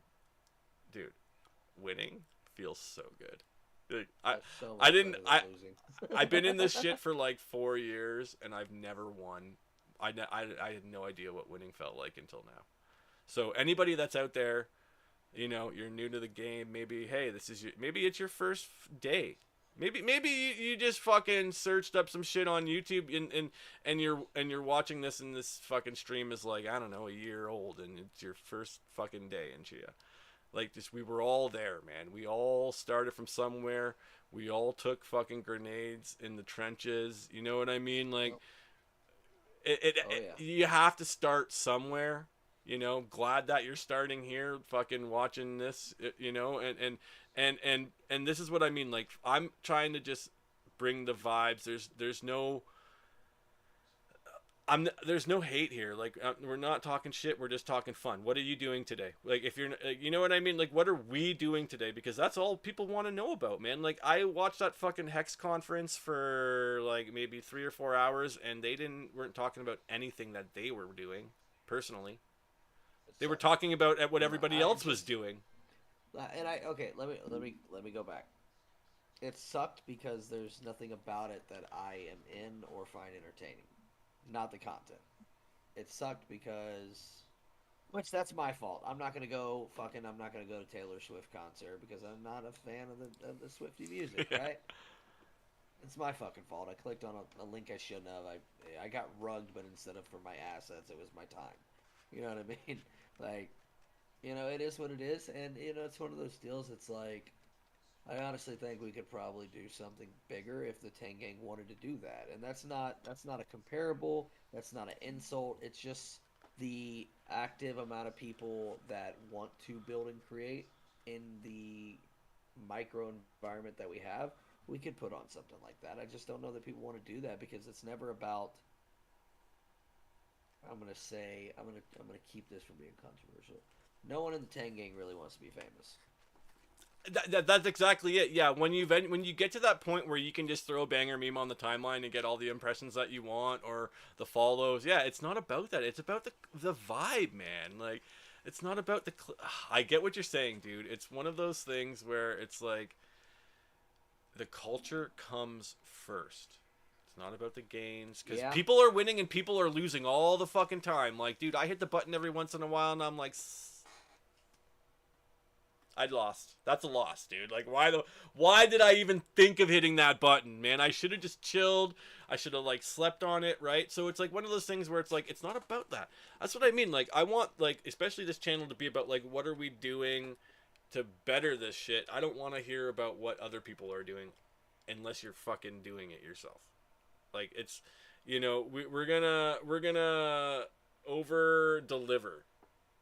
dude. Winning feels so good. Like, I've been in this shit for like 4 years, and I've never won. I had no idea what winning felt like until now. So anybody that's out there, you're new to the game. Maybe, hey, maybe it's your first day. Maybe you just fucking searched up some shit on YouTube, and you're watching this, and this fucking stream is like, I don't know, a year old, and it's your first fucking day in Chia. Like, just, we were all there, man. We all started from somewhere. We all took fucking grenades in the trenches. You know what I mean? Like, you have to start somewhere. Glad that you're starting here, fucking watching this, and this is what I mean. Like, I'm trying to just bring the vibes. There's no hate here. Like, we're not talking shit. We're just talking fun. What are you doing today? Like, if you're, you know what I mean? Like, what are we doing today? Because that's all people want to know about, man. Like, I watched that fucking Hex conference for like maybe 3 or 4 hours, and they weren't talking about anything that they were doing personally. They were talking about what everybody else was doing. And let me go back. It sucked because there's nothing about it that I am in or find entertaining. Not the content. It sucked because, which that's my fault. I'm not gonna go to Taylor Swift concert because I'm not a fan of the Swiftie music, right? It's my fucking fault. I clicked on a link I shouldn't have. I got rugged, but instead of for my assets, it was my time. You know what I mean? Like, it is what it is, and it's one of those deals. It's like, I honestly think we could probably do something bigger if the Tangang wanted to do that, and that's not a comparable. That's not an insult. It's just the active amount of people that want to build and create in the micro environment that we have. We could put on something like that. I just don't know that people want to do that because it's never about. I'm gonna keep this from being controversial. No one in the Tangang really wants to be famous. That's exactly it. Yeah, when you get to that point where you can just throw a banger meme on the timeline and get all the impressions that you want or the follows, yeah, it's not about that. It's about the vibe, man. Like, it's not about the. I get what you're saying, dude. It's one of those things where it's like the culture comes first. It's not about the gains because Yeah. people are winning and people are losing all the fucking time. Like, dude, I hit the button every once in a while and I'm like, I lost. That's a loss, dude. Like, why did I even think of hitting that button, man? I should have just chilled. I should have like slept on it, right? So it's like one of those things where it's like it's not about that. That's what I mean. Like, I want like especially this channel to be about like what are we doing to better this shit. I don't want to hear about what other people are doing unless you're fucking doing it yourself. Like it's, we're gonna over deliver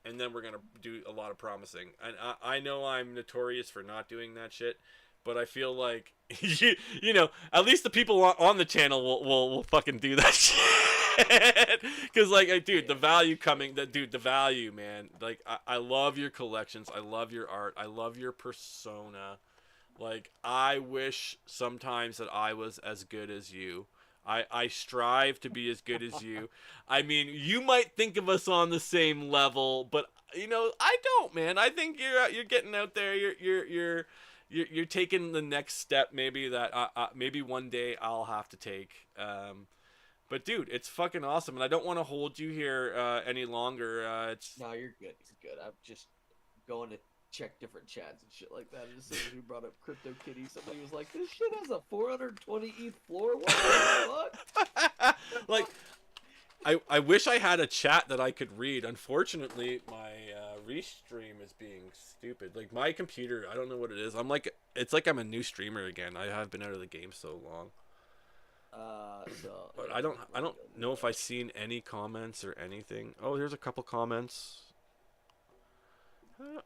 and then we're gonna do a lot of promising. And I know I'm notorious for not doing that shit, but I feel like at least the people on the channel will fucking do that shit. Because like, dude, the value coming, the value, man. Like, I love your collections, I love your art, I love your persona. Like, I wish sometimes that I was as good as you. I strive to be as good as you. I mean, you might think of us on the same level, but I don't, man. I think you're getting out there. You're taking the next step. Maybe that maybe one day I'll have to take. But dude, it's fucking awesome, and I don't want to hold you here any longer. It's No, you're good. You're good. I'm just going to check different chats and shit like that. And as soon as we brought up Crypto Kitty, somebody was like, "This shit has a 420 ETH floor. What the fuck?" like I wish I had a chat that I could read. Unfortunately, my restream is being stupid. Like my computer, I don't know what it is. It's like I'm a new streamer again. I have been out of the game so long. So But yeah, I don't know if I've seen any comments or anything. Oh, here's a couple comments.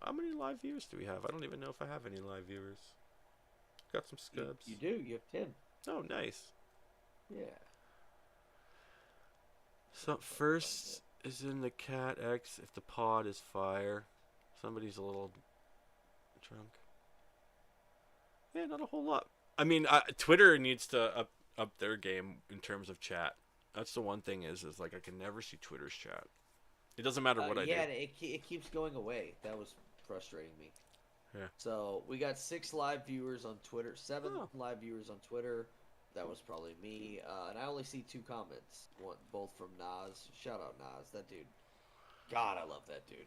How many live viewers do we have? I don't even know if I have any live viewers. Got some scubs. you do. You have 10. Oh, nice. Yeah. So first is in the cat X if the pod is fire. Somebody's a little drunk. Yeah, not a whole lot. I mean, Twitter needs to up their game in terms of chat. That's the one thing is like I can never see Twitter's chat. It doesn't matter what I do. Yeah, it keeps going away. That was frustrating me. Yeah. So we got 6 live viewers on Twitter, 7 live viewers on Twitter. That was probably me, and I only see 2 comments. Both from Nas. Shout out Nas, that dude. God, I love that dude.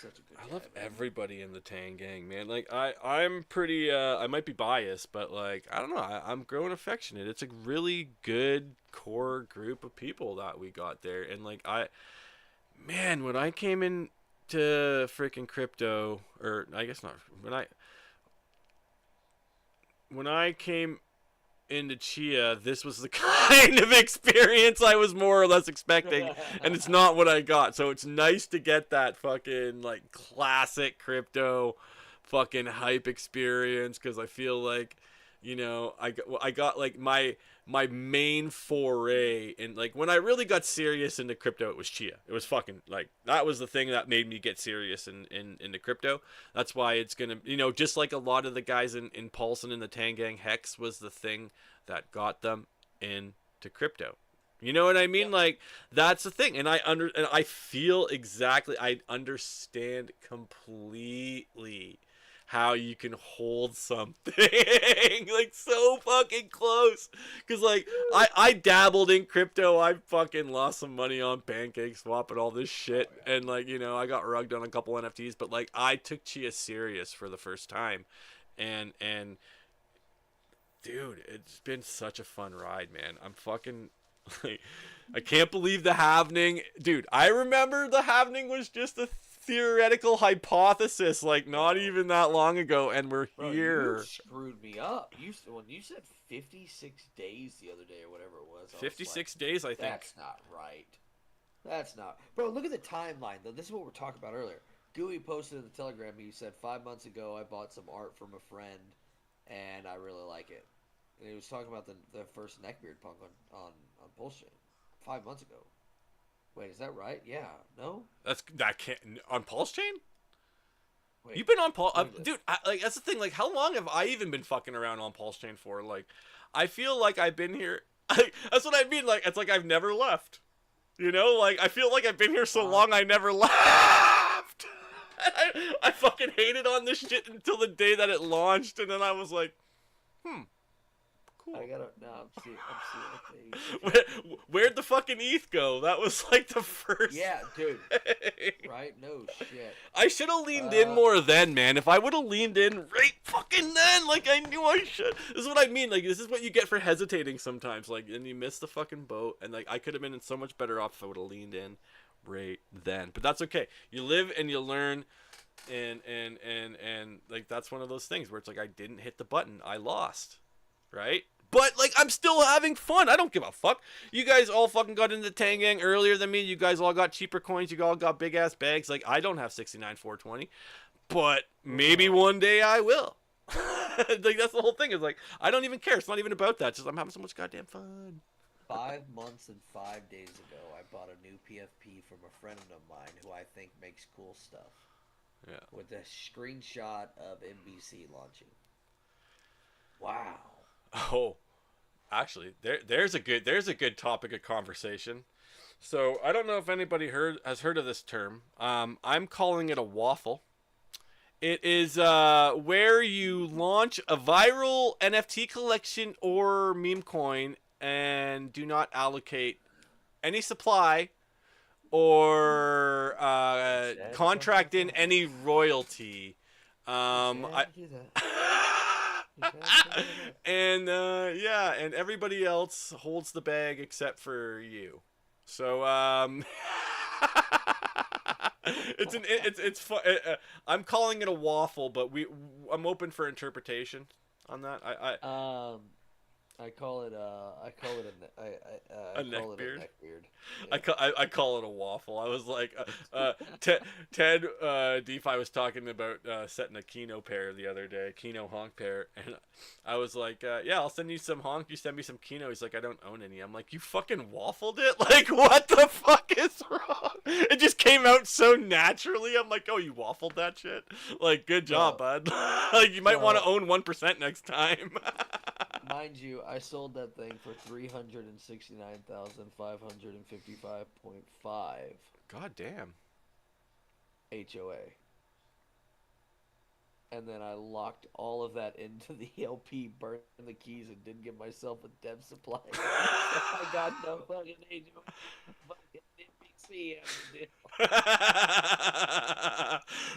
Such a good guy. I love everybody in the Tang gang, man. Like I'm pretty. I might be biased, but like I don't know. I'm growing affectionate. It's a really good core group of people that we got there, and like man, when I came in to freaking crypto, or I guess not when I came into Chia, this was the kind of experience I was more or less expecting, and it's not what I got. So it's nice to get that fucking like classic crypto fucking hype experience because I feel like I got like my main foray and like when I really got serious into crypto, it was Chia. It was fucking like that was the thing that made me get serious into crypto. That's why it's gonna just like a lot of the guys in Pulse and in the Tangang, Hex was the thing that got them into crypto. You know what I mean? Yep. Like that's the thing, and I feel exactly. I understand completely how you can hold something like so fucking close because like I dabbled in crypto. I fucking lost some money on pancake swap and all this shit, and like I got rugged on a couple NFTs, but like I took Chia serious for the first time, and dude, it's been such a fun ride, man. I'm fucking like, I can't believe the halvening, dude. I remember the halvening was just a theoretical hypothesis like not even that long ago, and we're here. You screwed me up. When you said 56 days the other day or whatever it was, 56 days, I think. That's not right. That's not, bro. Look at the timeline though. This is what we're talking about earlier. Gooey posted in the Telegram. He said 5 months ago I bought some art from a friend, and I really like it. And he was talking about the first neckbeard punk on Pulse Chain 5 months ago. Wait, is that right? Yeah. No? That can't on Pulse Chain? You've Wait, been on Paul, let me just. dude. Like that's the thing. Like, how long have I even been fucking around on Pulse Chain for? Like, I feel like I've been here. That's what I mean. Like, it's like I've never left. You know, like I feel like I've been here so Uh, long I never left. I fucking hated on this shit until the day that it launched, and then I was like, I cool. gotta. No, I'm seeing what the Where'd the fucking ETH go? That was like the first Yeah, dude. thing. Right? No shit. I should have leaned in Uh, more then, man. If I would have leaned in right fucking then, like I knew I should. This is what I mean. Like this is what you get for hesitating sometimes. Like, and you miss the fucking boat. And like I could have been in so much better off if I would have leaned in right then. But that's okay. You live and you learn. And like that's one of those things where it's like I didn't hit the button. I lost, right? But like I'm still having fun. I don't give a fuck. You guys all fucking got into the Tangang earlier than me. You guys all got cheaper coins. You all got big ass bags. Like I don't have 69 420, but maybe uh, one day I will. Like that's the whole thing. Is like I don't even care. It's not even about that. It's just I'm having so much goddamn fun. 5 months and 5 days ago, I bought a new PFP from a friend of mine who I think makes cool stuff. Yeah. With a screenshot of NBC launching. Wow. Oh, actually, there's a good topic of conversation. So I don't know if anybody has heard of this term. I'm calling it a waffle. It is where you launch a viral NFT collection or meme coin and do not allocate any supply or You said something contract in about any that. royalty. You I said to do that. You said to do that. and yeah, and everybody else holds the bag except for you. So it's fun. I'm calling it a waffle, but I'm open for interpretation on that. Um, I A neck call it a beard. neck beard. Yeah. I call it a waffle. I was like, Ted DeFi was talking about setting a Kino pair the other day, Kino honk pair, and I was like, yeah, I'll send you some honk. You send me some Kino. He's like, I don't own any. I'm like, you fucking waffled it? Like, what the fuck is wrong? It just came out so naturally. I'm like, oh, you waffled that shit? Like, good job, Bro, bud. Like, you might want to so own 1% next time. mind you, I sold that thing for 369,555.5 God damn. HOA. And then I locked all of that into the LP, burned the keys, and didn't give myself a dev supply. So I got no fucking HOA. Fucking NBC as a deal.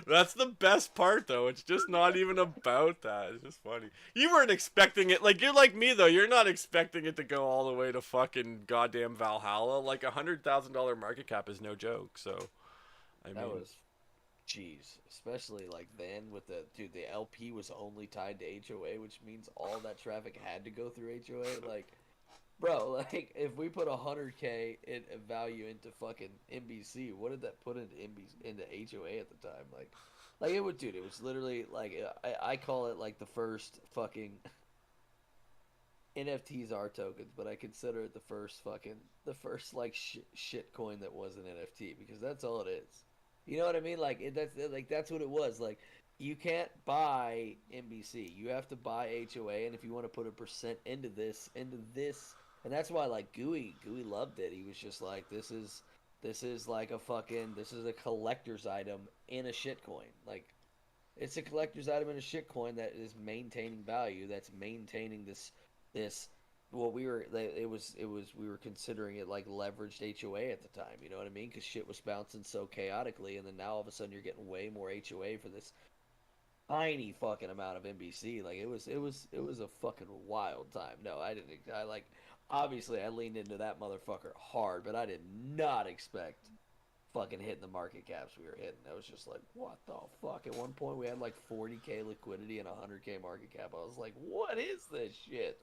That's the best part, though. It's just not even about that. It's just funny. You weren't expecting it. Like, you're like me, though. You're not expecting it to go all the way to fucking goddamn Valhalla. Like, $100,000 market cap is no joke. So, I That mean, was, jeez, especially like then with the LP was only tied to HOA, which means all that traffic had to go through HOA. Like, bro, like if we put 100K in value into fucking NBC, what did that put into HOA at the time? Like it would, dude. It was literally like I call it like the first fucking NFTs are tokens, but I consider it the first like shit coin that was an NFT because that's all it is. You know what I mean? That's what it was. Like you can't buy NBC. You have to buy HOA, and if you want to put a percent into this, and that's why like Gooey loved it. He was just like, this is like this is a collector's item in a shitcoin. Like it's a collector's item in a shitcoin that is maintaining value. That's maintaining this what we were we were considering it like leveraged HOA at the time. You know what I mean? Because shit was bouncing so chaotically, and then now all of a sudden you're getting way more HOA for this tiny fucking amount of NBC. Like it was a fucking wild time. No, I didn't. I like obviously I leaned into that motherfucker hard, but I did not expect fucking hitting the market caps we were hitting. I was just like, what the fuck? At one point we had like 40K liquidity and 100K market cap. I was like, what is this shit?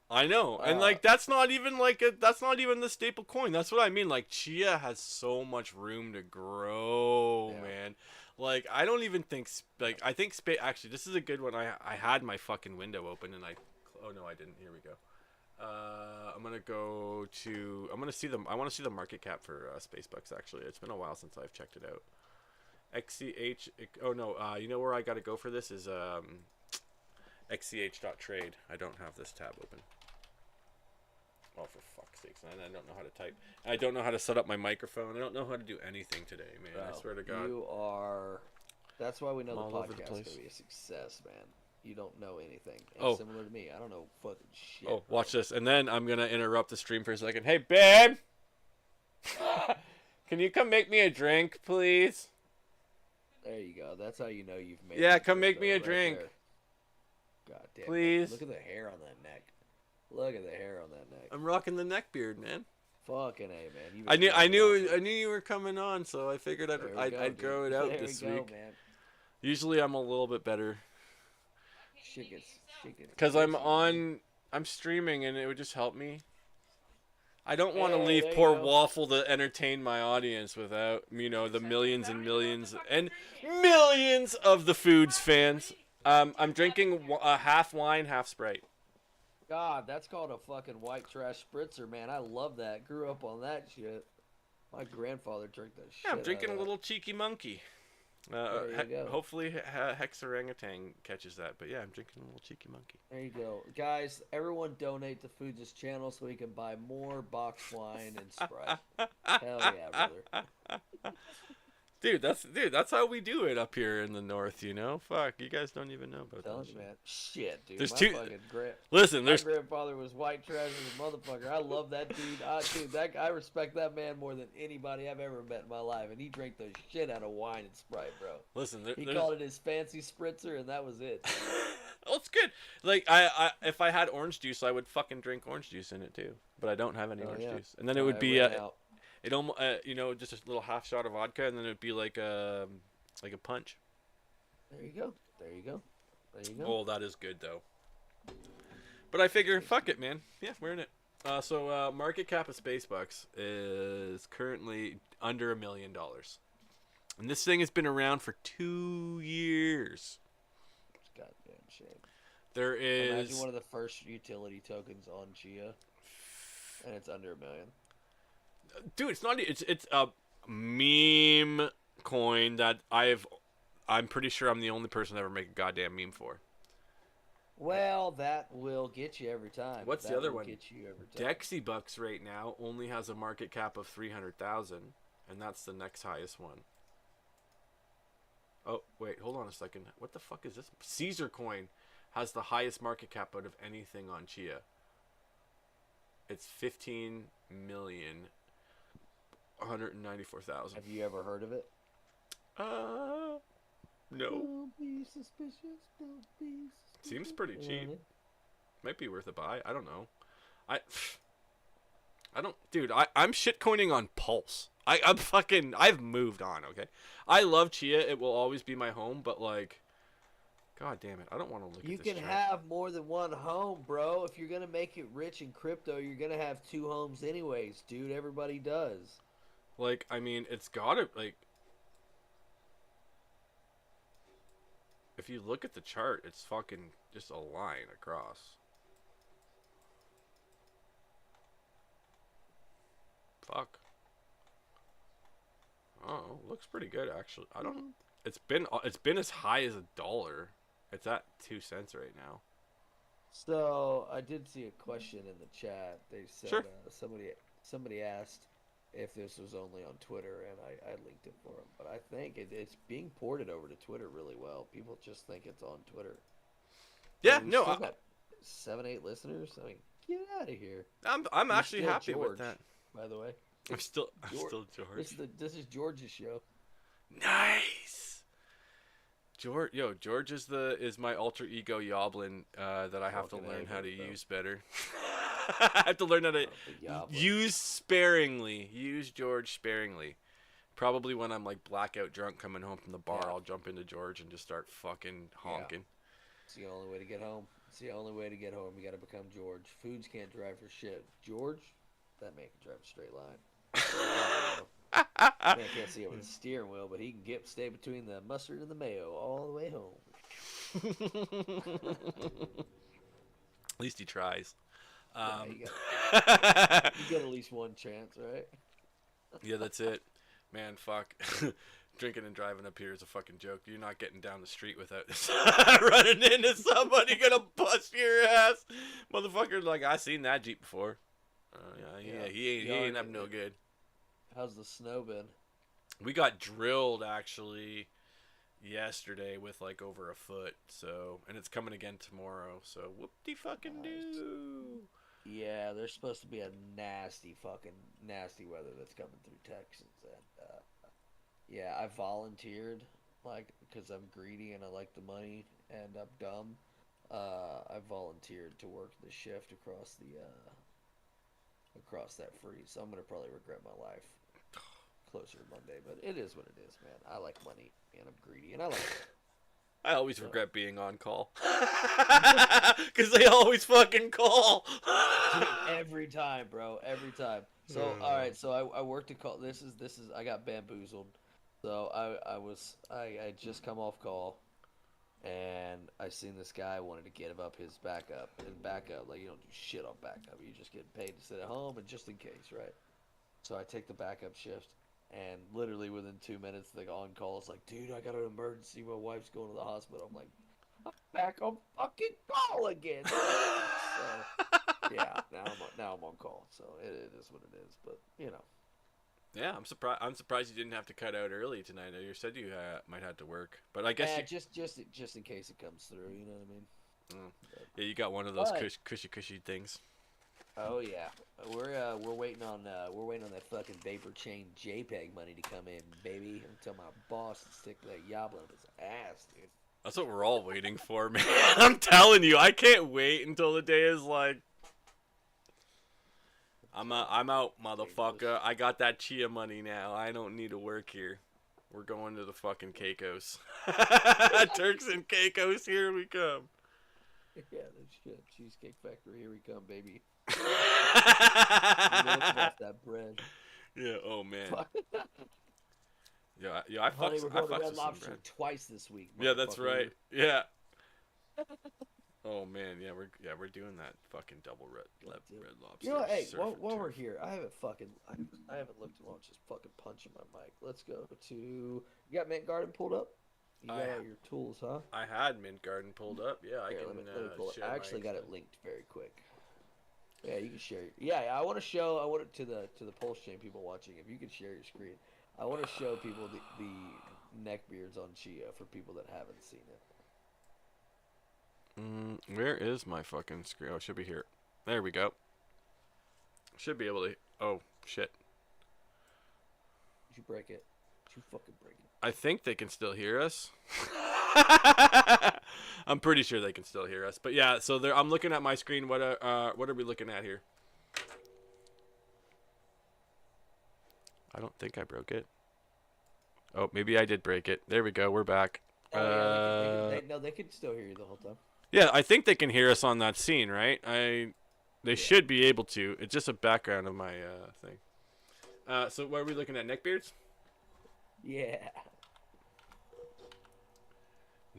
I know, and Uh, like that's not even the staple coin. That's what I mean. Like Chia has so much room to grow, yeah. man. Like I don't even think like I think space. Actually, this is a good one. I had my fucking window open and I oh no I didn't. Here we go. I'm gonna go to I'm gonna see the I want to see the market cap for SpaceBucks. Actually, it's been a while since I've checked it out. XCH. Oh no. You know where I got to go for this is xch.trade. I don't have this tab open. Oh, for fuck's sakes! I don't know how to type. I don't know how to set up my microphone. I don't know how to do anything today, man. Bro, I swear to God. you are. That's why we know the all over the podcast is place. gonna be a success, man. You don't know anything. And Oh. similar to me, I don't know fucking shit. Oh, bro. watch this, and then I'm gonna interrupt the stream for a second. Hey, babe, can you come make me a drink, please? There you go. That's how you know you've made. Yeah, it, come make though, me a right drink. there. God damn. Please. Look at the hair on that neck. Look at the hair on that neck. I'm rocking the neck beard, man. Fucking A, man. You've I been knew awesome. you were coming on, so I figured There we I'd go, I'd dude. grow it out There this we go, week. man. Usually I'm a little bit better Shit gets because crazy, man. I'm streaming and it would just help me. I don't want to Hey, leave there you poor go. Waffle to entertain my audience without, the millions and millions and millions of the Foods fans. I'm drinking half wine, half Sprite. God, that's called a fucking white trash spritzer, man. I love that. Grew up on that shit. My grandfather drank that shit. Yeah, I'm drinking out a of little cheeky monkey. There you go. Hopefully Hex Orangutan catches that. But yeah, I'm drinking a little cheeky monkey. There you go. Guys, everyone donate to Foods' channel so we can buy more boxed wine and Sprite. Hell yeah, brother. Dude, that's how we do it up here in the north, you know? Fuck, you guys don't even know about Tell that you, shit. man. Shit, dude. There's my two- fucking Listen, my there's grandfather was white trash as a motherfucker. I love that dude. I respect that man more than anybody I've ever met in my life. And he drank the shit out of wine and Sprite, bro. listen, He there's called it his fancy spritzer, and that was it. Oh, it's good. Like I if I had orange juice, I would fucking drink orange juice in it too. But I don't have any Oh, orange yeah. juice. And then it Oh, would I be ran out. it almost just a little half shot of vodka, and then it'd be like a punch. There you go. There you go. There you go. Oh, that is good though. But I figure, fuck it, man. Yeah, we're in it. So market cap of Spacebucks is currently under $1 million, and this thing has been around for 2 years. It's goddamn shame. There is Imagine one of the first utility tokens on Chia, and it's under $1 million. Dude, it's not. It's a meme coin that I'm pretty sure I'm the only person to ever make a goddamn meme for. Well, that will get you every time. What's the That other will one? Get you every time. Dexy Bucks right now only has a market cap of 300,000, and that's the next highest one. Oh wait, hold on a second. What the fuck is this? Caesar coin has the highest market cap out of anything on Chia. It's 15,194,000. Have you ever heard of it? No. Don't be suspicious. Don't be suspicious. Seems pretty You know what I cheap. mean? Might be worth a buy. I don't know. I don't, dude. I'm shitcoining on Pulse. I've moved on. Okay. I love Chia. It will always be my home. But like, god damn it, I don't want to look You at this can chart. have more than one home, bro. If you're gonna make it rich in crypto, you're gonna have 2 homes anyways, dude. Everybody does. Like, I mean, it's gotta like. If you look at the chart, it's fucking just a line across. Fuck. Oh, looks pretty good actually. I don't. It's been as high as $1. It's at 2 cents right now. So I did see a question in the chat. They said Sure. somebody asked if this was only on Twitter, and I linked it for them. But I think it's being ported over to Twitter really well. People just think it's on Twitter. Yeah, And we no, still got 7-8 listeners. I mean, get out of here. I'm You're actually still happy with George, that. by the way. I'm still George. George. This is George's show. Nice. George is my alter ego Yoblin that I have to Fucking learn how to A, bro. use better. I have to learn how to The Yoblin. use sparingly. Use George sparingly. Probably when I'm like blackout drunk coming home from the bar, Yeah. I'll jump into George and just start fucking honking. It's the only way to get home. It's the only way to get home. You got to become George. Foods can't drive for shit. George, that man can drive a straight line. Man can't see it with the steering wheel, but he can stay between the mustard and the mayo all the way home. At least he tries. Yeah, you get at least one chance, right? Yeah, that's it. Man, fuck. drinking and driving up here is a fucking joke. You're not getting down the street without running into somebody gonna bust your ass, motherfucker. Like I seen that Jeep before. Yeah, he ain't up no good. How's the snow been? We got drilled actually yesterday with like over a foot. So and it's coming again tomorrow. So whoop de fucking do. Yeah, there's supposed to be a nasty weather that's coming through Texas, and yeah, I volunteered like because I'm greedy and I like the money and I'm dumb. I volunteered to work the shift across that freeze, so I'm gonna probably regret my life closer to Monday. But it is what it is, man. I like money and I'm greedy and I like. I always regret being on call. Because they always fucking call. Dude, every time, bro. Every time. So, all right. So I worked a call. This is. I got bamboozled. So I just come off call, and I seen this guy wanted to give up his backup. And backup, like you don't do shit on backup. You just get paid to sit at home and just in case, right? So I take the backup shift. And literally within 2 minutes, the on call is like, dude, I got an emergency. My wife's going to the hospital. I'm like, I'm back on fucking call again. So, yeah, now I'm on call. So it is what it is. But you know. Yeah, I'm surprised. I'm surprised you didn't have to cut out early tonight. You said you might have to work, but I guess just in case it comes through. You know what I mean? But, yeah, you got one of those cushy things. Oh yeah, we're waiting on that fucking vapor chain JPEG money to come in, baby. Until my boss to stick that yabla in his ass, dude. That's what we're all waiting for, man. I'm telling you, I can't wait until the day is like, I'm out, motherfucker. I got that Chia money now. I don't need to work here. We're going to the fucking Caicos. Turks and Caicos, here we come. Yeah, that's shit. Cheesecake Factory, here we come, baby. That bread. Yeah. Oh man. Yeah. I fucked. Honey, we're going to Red Lobster twice this week. Yeah, that's right. Yeah. Oh man, we're doing that fucking double red lobster. You know, hey, while we're here, I haven't looked at launch. Just fucking punching my mic. Let's go to. You got Mint Garden pulled up? You got all your tools, huh? I had Mint Garden pulled up. Yeah, Here, let me pull it. I actually got it linked very quick. Yeah, you can share. I want it to the Pulse Chain people watching. If you could share your screen, I want to show people the neck beards on Chia for people that haven't seen it. Where is my fucking screen? Oh, it should be here. There we go. Should be able to. Oh shit. Did you break it? Did you fucking break it? I think they can still hear us. I'm pretty sure they can still hear us. But yeah, so I'm looking at my screen. What are we looking at here? I don't think I broke it. Oh, maybe I did break it. There we go. We're back. They can still hear you the whole time. Yeah, I think they can hear us on that scene, right? They should be able to. It's just a background of my thing. So what are we looking at? Neckbeards? Yeah.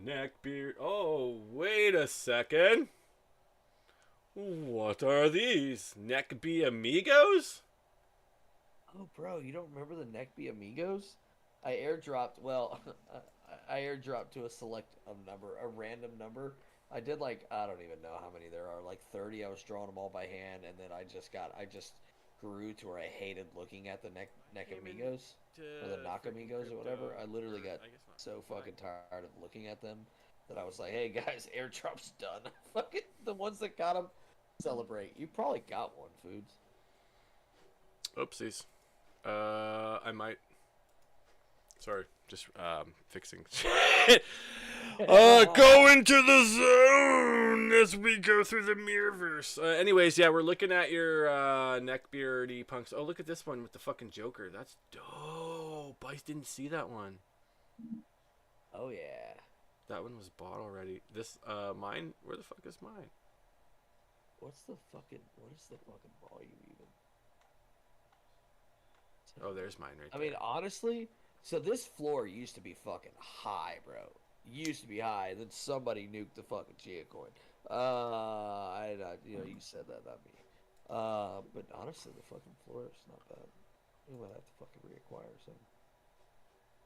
Neckbeard. Oh, wait a second. What are these? Neckbee Amigos? Oh, bro, you don't remember the Neckbee Amigos? I airdropped to a random number. I did I don't even know how many there are, like 30. I was drawing them all by hand, and then I just grew to where I hated looking at the neck amigos or the knock amigos or whatever. I literally got so fucking tired of looking at them that I was like, hey guys, airdrop's done. Fucking the ones that got them, celebrate. You probably got one, Foods. Oopsies. I might. Sorry, just fixing shit. Go into the zone as we go through the mirrorverse. Anyways, yeah, we're looking at your neckbeardy punks. Oh, look at this one with the fucking Joker. That's dope. I didn't see that one. Oh yeah. That one was bought already. This mine. Where the fuck is mine? What is the fucking volume even? Oh, there's mine right there. I mean, honestly, so this floor used to be fucking high, bro. Used to be high. Then somebody nuked the fucking Chia coin. You said that, not me. But honestly, the fucking floor is not bad. We might have to fucking reacquire some.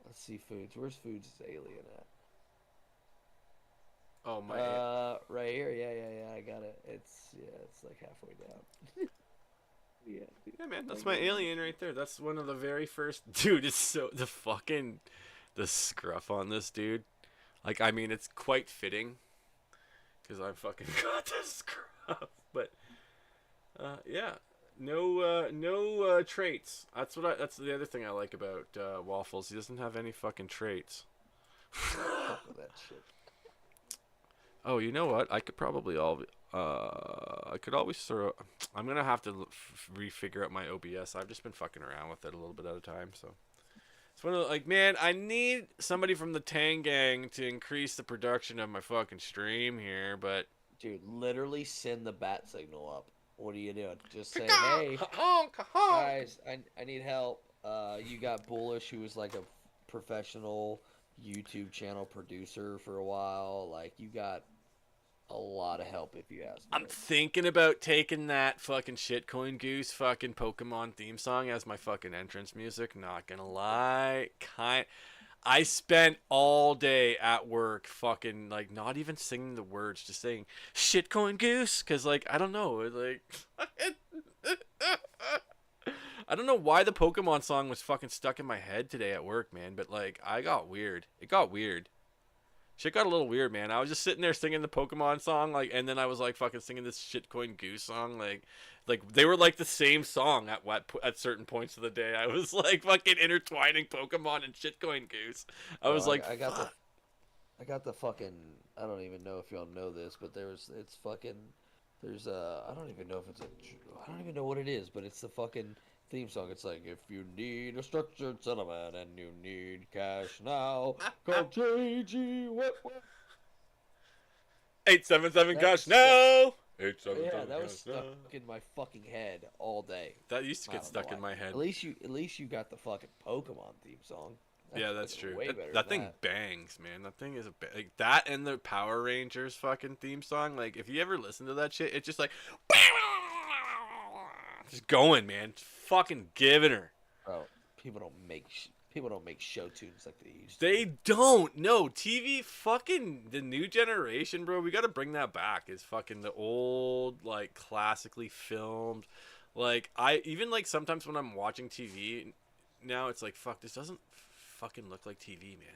Let's see foods. Where's foods is alien Oh my. at? Right here. Yeah, yeah, yeah. I got it. It's like halfway down. Yeah, dude. Yeah, man, that's Like, my alien right there. That's one of the very first. Dude, it's so the fucking the scruff on this dude. Like, I mean, it's quite fitting because I fucking got the scruff. But yeah, no traits. That's the other thing I like about Waffles. He doesn't have any fucking traits. fuck with that shit. Oh, you know what? I could probably I could always throw. I'm gonna have to refigure out my OBS. I've just been fucking around with it a little bit at a time, so it's one of the, like, man, I need somebody from the Tang Gang to increase the production of my fucking stream here, but Dude, literally send the bat signal up. What are you doing? Just say, hey, honk honk. guys, I need help. You got Bullish, who was like a professional YouTube channel producer for a while. Like, you got a lot of help if you ask me. I'm thinking about taking that fucking shitcoin goose fucking Pokemon theme song as my fucking entrance music. Not gonna lie, I spent all day at work fucking like not even singing the words, just saying shitcoin goose, cause like I don't know, like I don't know why the Pokemon song was fucking stuck in my head today at work, man. But like I got weird. It got weird. Shit got a little weird, man. I was just sitting there singing the Pokemon song, like, and then I was like fucking singing this shitcoin goose song, like they were like the same song at certain points of the day. I was like fucking intertwining Pokemon and shitcoin goose. I was Bro, like, I got the fucking. I don't even know if y'all know this, but it's fucking. There's I don't even know if it's a. I don't even know what it is, but it's the fucking theme song. It's like, if you need a structured settlement and you need cash now, call JG. What? 877 That was cash stuck. now. Yeah, 877 that was cash stuck now. in my fucking head all day. That used to I get don't know stuck why. in my head. At least you got the fucking Pokemon theme song. That's Yeah, that's fucking true. way That, better that than thing that. bangs, man. That thing is like that and the Power Rangers fucking theme song. Like, if you ever listen to that shit, it's just like just going, man. Just fucking giving her. Bro, people don't make show tunes like they used to. They don't. No, TV fucking the new generation, bro. We got to bring that back. Is fucking the old like classically filmed. Like I even like sometimes when I'm watching TV now, it's like fuck. This doesn't fucking look like TV, man.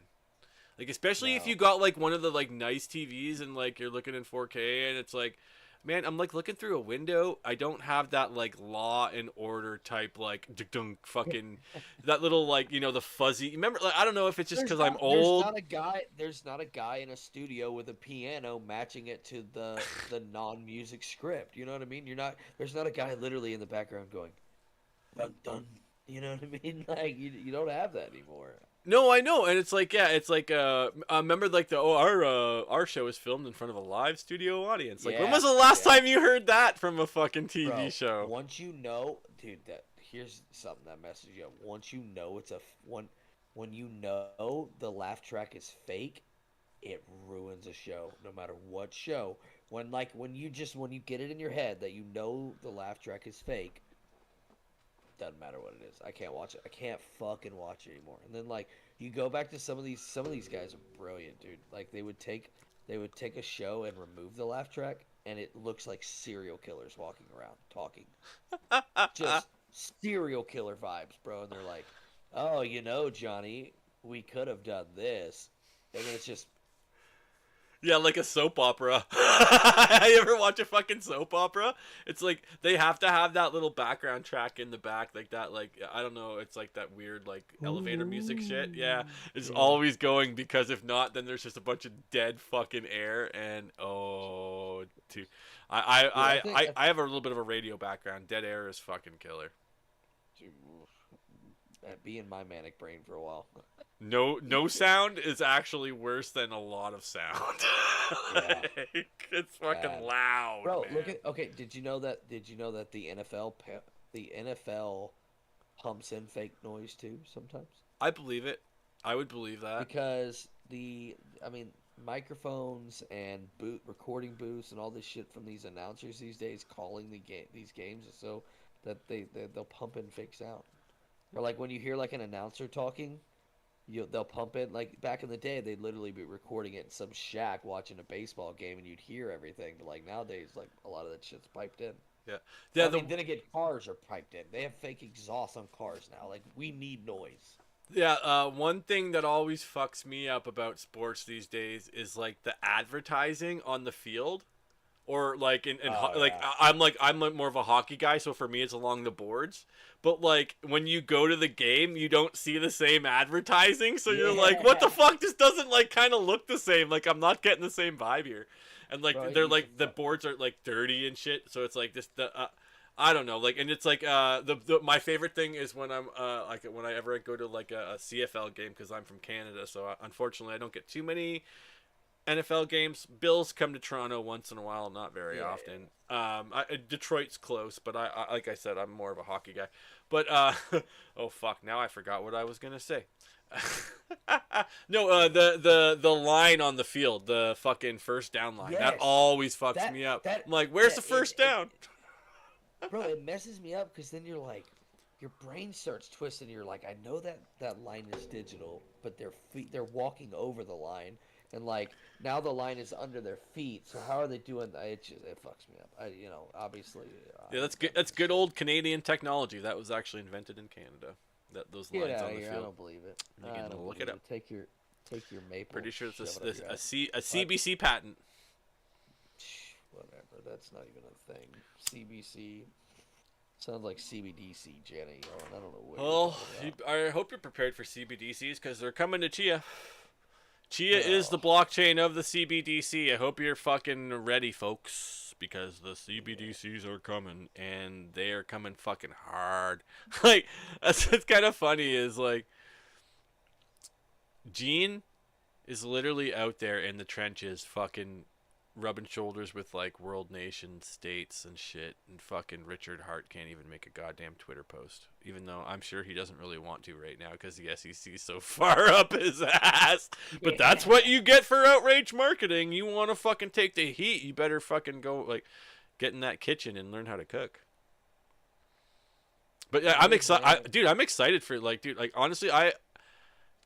Like especially if you No. got like one of the like nice TVs and like you're looking in 4K and it's like, man, I'm like looking through a window. I don't have that like Law and Order type like fucking that little like the fuzzy. Remember, like I don't know if it's just because I'm old. There's not a guy in a studio with a piano matching it to the non-music script. You know what I mean? There's not a guy literally in the background going dun dun. You know what I mean? Like you don't have that anymore. No, I know, and it's like yeah, it's like remember like our show is filmed in front of a live studio audience. Like when Yeah, was the last yeah. time you heard that from a fucking TV Bro, show? once you know, dude, that here's something that messes you up. Once you know it's when you know the laugh track is fake, it ruins a show, no matter what show. When you get it in your head that you know the laugh track is fake, doesn't matter what it is. I can't watch it. I can't fucking watch it anymore. And then like you go back to some of these guys are brilliant, dude. Like they would take a show and remove the laugh track and it looks like serial killers walking around talking. Just serial killer vibes, bro. And they're like, "Oh, you know, Johnny, we could have done this." And then it's just Yeah, like a soap opera. You ever watch a fucking soap opera? It's like they have to have that little background track in the back, like that. Like I don't know, it's like that weird like elevator music shit. Yeah, it's yeah. always going because if not, then there's just a bunch of dead fucking air and oh, dude. I I Dude, I I, I have a little bit of a radio background. Dead air is fucking killer. dude, be in my manic brain for a while. No sound is actually worse than a lot of sound. Yeah, Like, it's fucking bad. loud, Bro, man. look at okay. Did you know that the NFL pumps in fake noise too sometimes I believe it. I would believe that. because I mean microphones and recording booths and all this shit from these announcers these days calling these games so that they'll pump in fake sound. Or like when you hear like an announcer talking, they'll pump in like back in the day they'd literally be recording it in some shack watching a baseball game and you'd hear everything. But like nowadays, like a lot of that shit's piped in. Yeah. Or, Yeah, I mean, then again, cars are piped in. They have fake exhaust on cars now. Like we need noise. one thing that always fucks me up about sports these days is like the advertising on the field, or like Oh like yeah. I'm more of a hockey guy, so for me it's along the boards. But like when you go to the game, you don't see the same advertising, so you're like, what the Yeah. fuck? This doesn't like kind of look the same. Like I'm not getting the same vibe here, and Bro, like it they're used to like the boards are like dirty and shit. So it's like this the. I don't know, like, and it's like my favorite thing is when I'm like when I ever go to like a CFL game because I'm from Canada, so unfortunately I don't get too many NFL games. Bills come to Toronto once in a while, not very yeah, often. Detroit's close, but I like I said, I'm more of a hockey guy. But oh fuck, now I forgot what I was gonna say. No, the line on the field, the fucking first down line, that yes. always fucks That me up. that I'm like, where's yeah, the first down? bro, it messes me up because then you're like, your brain starts twisting. You're like, I know that that line is digital, but their feet, they're walking over the line, and like now the line is under their feet. So how are they doing that? It fucks me up. Obviously, Yeah, that's I'm good. done That's with good shit. old Canadian technology. That was actually invented in Canada. That those Get lines out on of the here! I field. don't believe it. You I can don't look believe it up. it. Take your maple, Pretty sure it's shove it up your ass. a But CBC patent. whatever. That's not even a thing. CBC sounds like CBDC, Jenny. Oh, I don't know what you're Well, talking about. I hope you're prepared for CBDCs because they're coming to Chia. Chia is the Oh, blockchain of the CBDC. I hope you're fucking ready, folks, because the yeah. CBDCs are coming and they are coming fucking hard. Like that's what's kind of funny is like Gene is literally out there in the trenches, fucking rubbing shoulders with like world nation states and shit, and fucking Richard Hart can't even make a goddamn Twitter post, even though I'm sure he doesn't really want to right now because the SEC's so far up his ass. But that's what Yeah. you get for outrage marketing. You want to fucking take the heat, you better fucking go like get in that kitchen and learn how to cook. But yeah, I'm Hey excited, man. dude. I'm excited for like, dude. Like honestly, I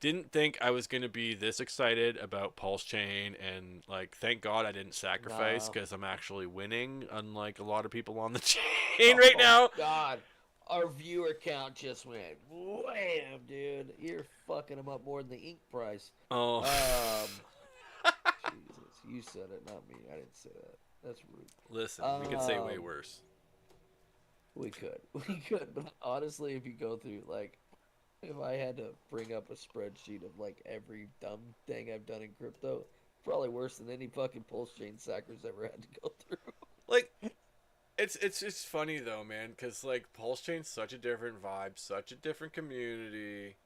didn't think I was gonna be this excited about Pulse Chain, and like, thank God I didn't sacrifice No. because I'm actually winning, unlike a lot of people on the chain right Oh now. God. Our viewer count just went wham, dude. You're fucking them up more than the ink price. Oh, Um, Jesus, you said it, not me. I didn't say that. That's rude. listen, we could say way Um, worse. we could, we could, but honestly, if you go through like, if I had to bring up a spreadsheet of like every dumb thing I've done in crypto, probably worse than any fucking pulse chain sackers ever had to go through. Like, it's funny though, man, because like Pulse Chain's such a different vibe, such a different community.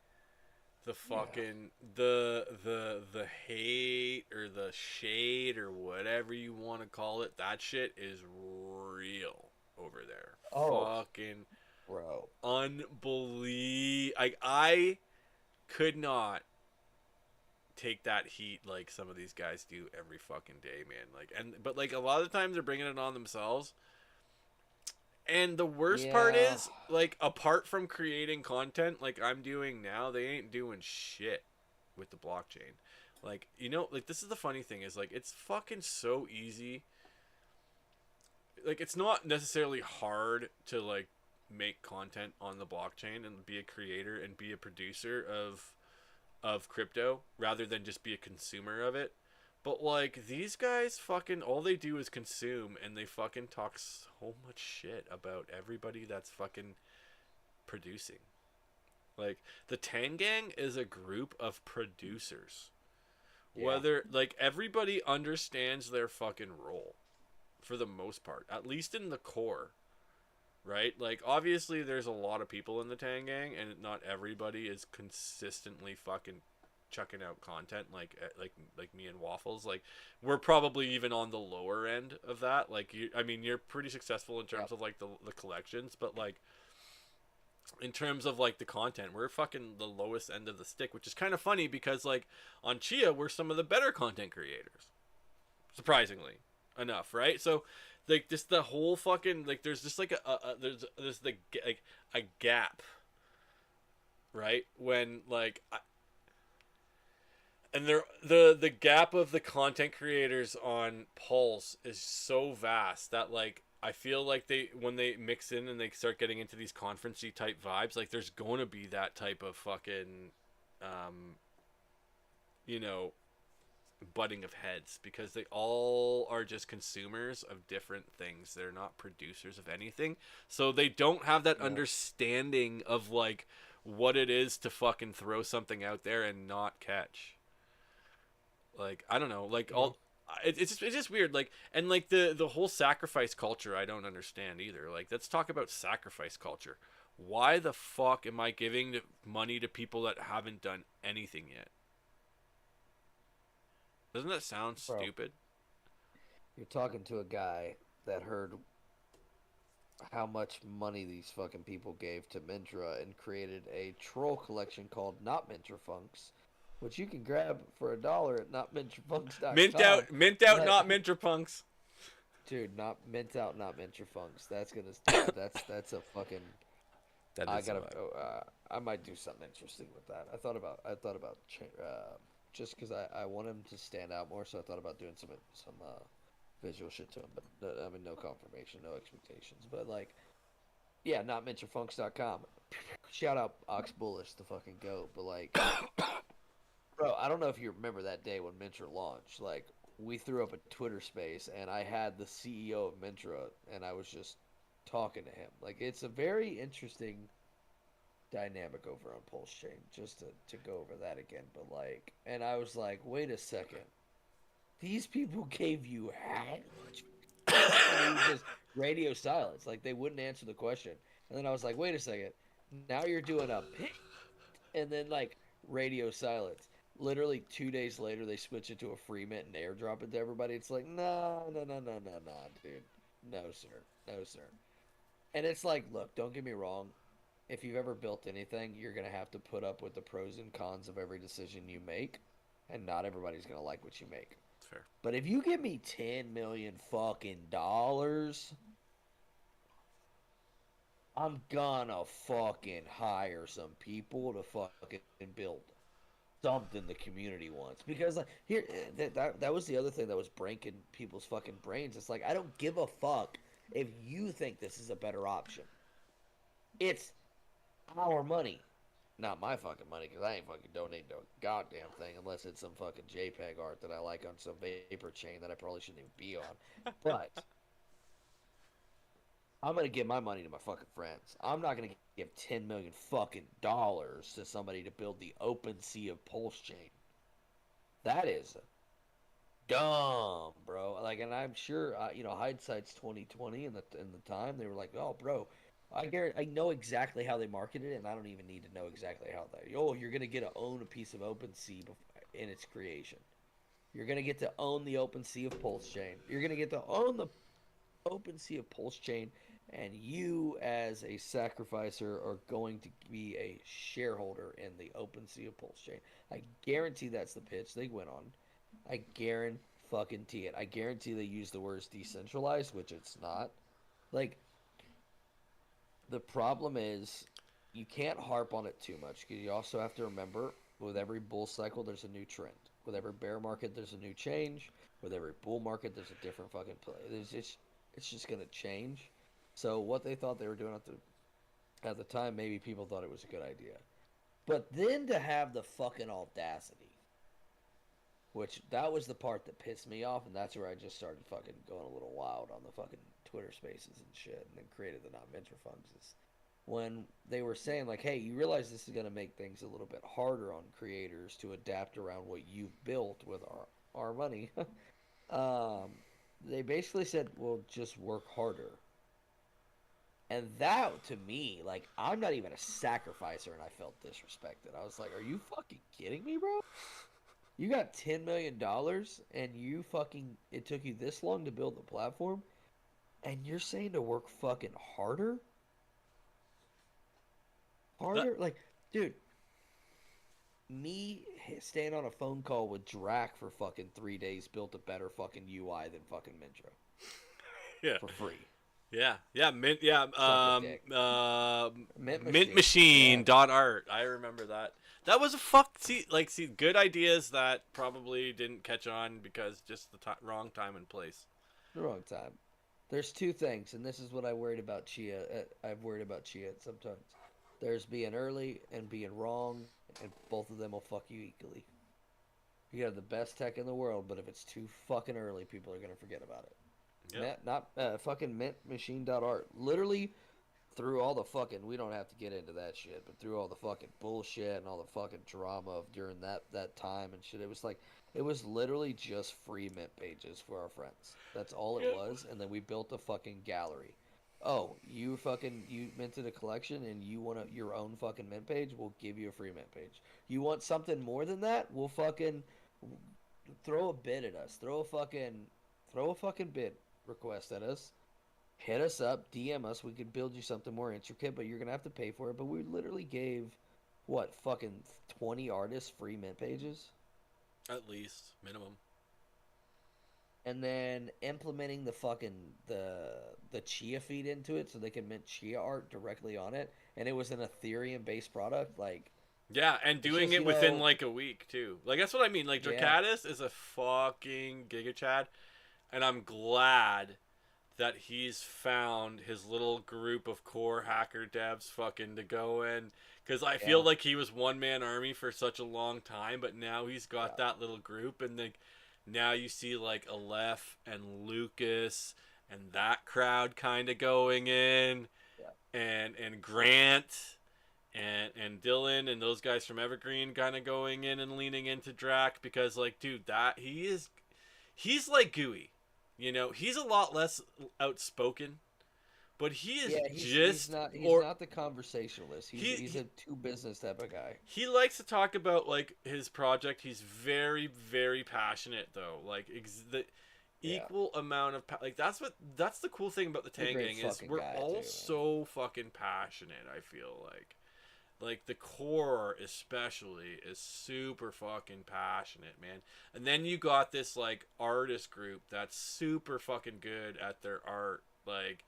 The Yeah. fucking the hate or the shade or whatever you want to call it, that shit is real over there. Oh, Fucking bro. unbelievable. I could not take that heat like some of these guys do every fucking day, man. Like, and but like a lot of the times they're bringing it on themselves. And the worst part Yeah. is, like, apart from creating content like I'm doing now, they ain't doing shit with the blockchain. Like, like, this is the funny thing is, like, it's fucking so easy. Like, it's not necessarily hard to, like, make content on the blockchain and be a creator and be a producer of crypto rather than just be a consumer of it. But like these guys fucking all they do is consume and they fucking talk so much shit about everybody that's fucking producing. Like the Tang Gang is a group of producers. Yeah. Whether like everybody understands their fucking role for the most part, at least in the core, right? Like obviously there's a lot of people in the Tang Gang and not everybody is consistently fucking chucking out content like me and Waffles. Like we're probably even on the lower end of that. Like I mean you're pretty successful in terms Yep. of like the collections, but like in terms of like the content, we're fucking the lowest end of the stick, which is kind of funny because like on Chia we're some of the better content creators, surprisingly enough, right? So like just the whole fucking like there's just like there's like a gap, right? When like And the gap of the content creators on Pulse is so vast that like I feel like they when they mix in and they start getting into these conferencey type vibes, like there's going to be that type of fucking um you know butting of heads because they all are just consumers of different things. They're not producers of anything. So they don't have that Yeah. understanding of like what it is to fucking throw something out there and not catch. Like I don't know, like Yeah. all it's just weird. Like and like the whole sacrifice culture, I don't understand either. Like let's talk about sacrifice culture. Why the fuck am I giving money to people that haven't done anything yet? Doesn't that sound Bro, stupid? you're talking to a guy that heard how much money these fucking people gave to Mintra and created a troll collection called Not Mintra Funks, which you can grab for $1 at notmintrafunks.com. Mint out, But not minterpunks. dude, not mint out, not Mintra Funks. That's gonna that's a fucking. That I is gotta. so. I might do something interesting with that. I thought about just because I want him to stand out more, so I thought about doing some visual shit to him. But I mean, no confirmation, no expectations. But like, yeah, notmentionfunks.com. Shout out Ox Bullish, the fucking goat. But like, bro, I don't know if you remember that day when Mintra launched. Like, we threw up a Twitter space, and I had the CEO of Mintra, and I was just talking to him. Like, it's a very interesting dynamic over on Pulse Chain. Just to go over that again, but like, and I was like, wait a second, these people gave you how much? And he was just radio silence. Like they wouldn't answer the question. And then I was like, wait a second. Now you're doing a pick. And then like radio silence. Literally 2 days later, they switch it to a free mint and airdrop it to everybody. It's like, no, no, no, no, no, no, dude. No, sir. No, sir. And it's like, look, don't get me wrong. If you've ever built anything, you're going to have to put up with the pros and cons of every decision you make. And not everybody's going to like what you make. Fair. But if you give me 10 million fucking dollars, I'm gonna fucking hire some people to fucking build something the community wants. Because like here, that was the other thing that was breaking people's fucking brains. It's like I don't give a fuck if you think this is a better option. It's our money, not my fucking money, because I ain't fucking donating to a goddamn thing unless it's some fucking JPEG art that I like on some vapor chain that I probably shouldn't even be on. But I'm gonna give my money to my fucking friends. I'm not gonna give 10 million fucking dollars to somebody to build the open sea of Pulse chain. That is dumb, bro. Like, and I'm sure, hindsight's 2020. In the time they were like, oh, bro, I know exactly how they marketed it, and I don't even need to know exactly how they. Oh, you're gonna get to own a piece of open sea in its creation. You're gonna get to own the open sea of Pulse chain. You're gonna get to own the open sea of Pulse chain, and you as a sacrificer are going to be a shareholder in the open sea of Pulse chain. I guarantee that's the pitch they went on. I guarantee it. I guarantee they use the words decentralized, which it's not. Like the problem is you can't harp on it too much because you also have to remember with every bull cycle there's a new trend. With every bear market there's a new change. With every bull market there's a different fucking play. It's just gonna change. So what they thought they were doing at the time, maybe people thought it was a good idea. But then to have the fucking audacity, which that was the part that pissed me off, and that's where I just started fucking going a little wild on the fucking Twitter Spaces and shit, and then created the Not Mentor Funks. Is when they were saying like, "Hey, you realize this is gonna make things a little bit harder on creators to adapt around what you've built with our money." They basically said, "Well, just work harder." And that to me, like, I'm not even a sacrificer, and I felt disrespected. I was like, "Are you fucking kidding me, bro? You got $10 million, and you fucking it took you this long to build the platform, and you're saying to work fucking harder, That, harder? Like, dude, me staying on a phone call with Drac for fucking 3 days built a better fucking UI than fucking Mintra yeah. for free. Yeah, mint, yeah, Suck a dick. Mint mint machine, machine yeah. dot art. I remember that. That was a see good ideas that probably didn't catch on because just the wrong time and place. The wrong time. There's two things, and this is what I worried about Chia. I've worried about Chia sometimes. There's being early and being wrong, and both of them will fuck you equally. You have the best tech in the world, but if it's too fucking early, people are gonna forget about it. Yep. Not fucking mint machine.art. Literally through all the fucking, we don't have to get into that shit, but through all the fucking bullshit and all the fucking drama of during that time and shit, it was like it was literally just free mint pages for our friends. That's all it Yep. was, and then we built a fucking gallery. Oh, you minted a collection and you want your own fucking mint page? We'll give you a free mint page. You want something more than that? We'll fucking throw a bid at us. Throw a fucking bid request at us. Hit us up, DM us. We could build you something more intricate, but you're gonna have to pay for it. But we literally gave what fucking 20 artists free mint pages, At least minimum. and then implementing the Chia feed into it so they can mint Chia art directly on it, and it was an Ethereum based product. Like Yeah, and it's doing just it within like a week too. Like that's what I mean. Like yeah, Dracatus is a fucking Giga Chad, and I'm glad that he's found his little group of core hacker devs fucking to go in, because I feel yeah, like he was one man army for such a long time, but now he's got yeah, that little group, and like now you see like Aleph and Lucas and that crowd kind of going in, yeah. and Grant and Dylan and those guys from Evergreen kind of going in and leaning into Drac, because like dude, that he's like Gooey. You know, he's a lot less outspoken, but he is Yeah, just he's or not the conversationalist. he, He's he a two business type of guy. he likes to talk about like his project. He's very passionate though. Like the Yeah, equal amount of like that's the cool thing about the he's a great Tangang is fucking we're guy too, all man. so fucking passionate. I feel like the core especially is super fucking passionate, man. And then you got this like artist group that's super fucking good at their art, like,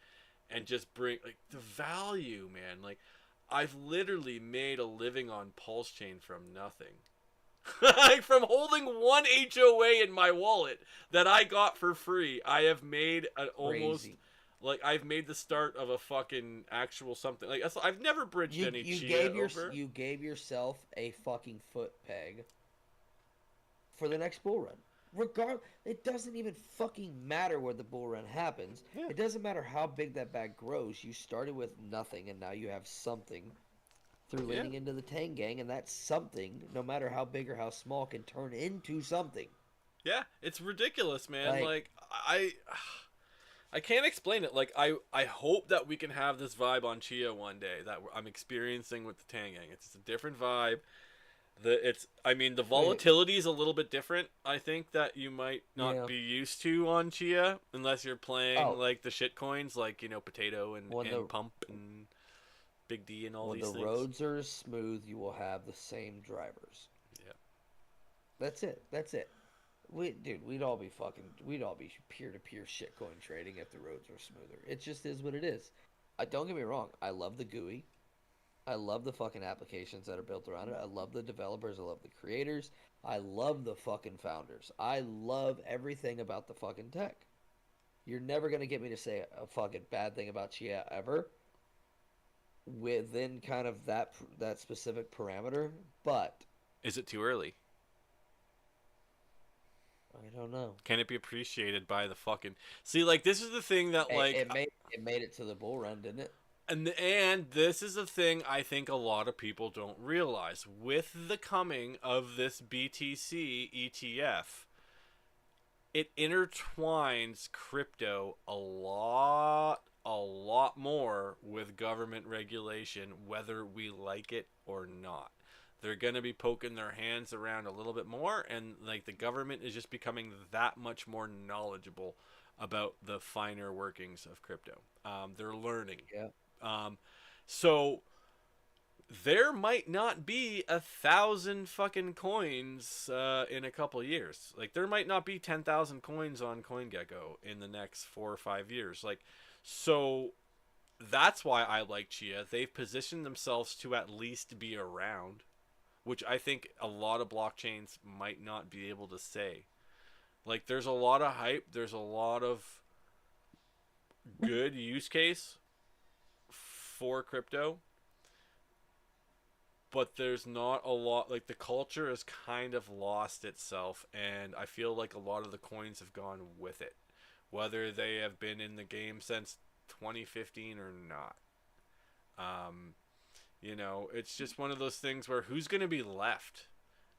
and just bring like the value, man. Like I've literally made a living on Pulse Chain from nothing. Like from holding one HOA in my wallet that I got for free, I have made an almost Crazy. like I've made the start of a fucking actual something. Like I've never bridged any Chia over. You gave yourself a fucking foot peg for the next bull run. It doesn't even fucking matter where the bull run happens. Yeah. It doesn't matter how big that bag grows. You started with nothing, and now you have something through Yeah. leaning into the Tang Gang, and that something, no matter how big or how small, can turn into something. Yeah, it's ridiculous, man. Like, Like I can't explain it. Like I hope that we can have this vibe on Chia one day that I'm experiencing with the Tangang. It's a different vibe. I mean the wait, volatility is a little bit different. I think that you might not yeah. be used to on Chia unless you're playing Oh, like the shit coins like, Potato when and Pump and Big D and all when these the things. roads are smooth, you will have the same drivers. Yeah. That's it. That's it. Dude, we'd all be peer to peer shitcoin trading if the roads were smoother. It just is what it is. I don't get me wrong. I love the GUI. I love the fucking applications that are built around it. I love the developers. I love the creators. I love the fucking founders. I love everything about the fucking tech. You're never gonna get me to say a fucking bad thing about Chia ever within kind of that specific parameter. But Is it too early? I don't know. Can it be appreciated by the fucking See, like this is the thing that Hey, like it made it to the bull run, didn't it? and this is the thing I think a lot of people don't realize with the coming of this BTC ETF. It intertwines crypto a lot more with government regulation, whether we like it or not. They're going to be poking their hands around a little bit more, and like the government is just becoming that much more knowledgeable about the finer workings of crypto. They're learning. Yeah. Um, so there might not be 1,000 fucking coins in a couple years. Like there might not be 10,000 coins on CoinGecko in the next 4 or 5 years. Like, so that's why I like Chia. They've positioned themselves to at least be around. which I think a lot of blockchains might not be able to say. Like, there's a lot of hype, there's a lot of good use case for crypto, but there's not a lot. Like, the culture has kind of lost itself, and I feel like a lot of the coins have gone with it, whether they have been in the game since 2015 or not. Um, it's just one of those things where who's going to be left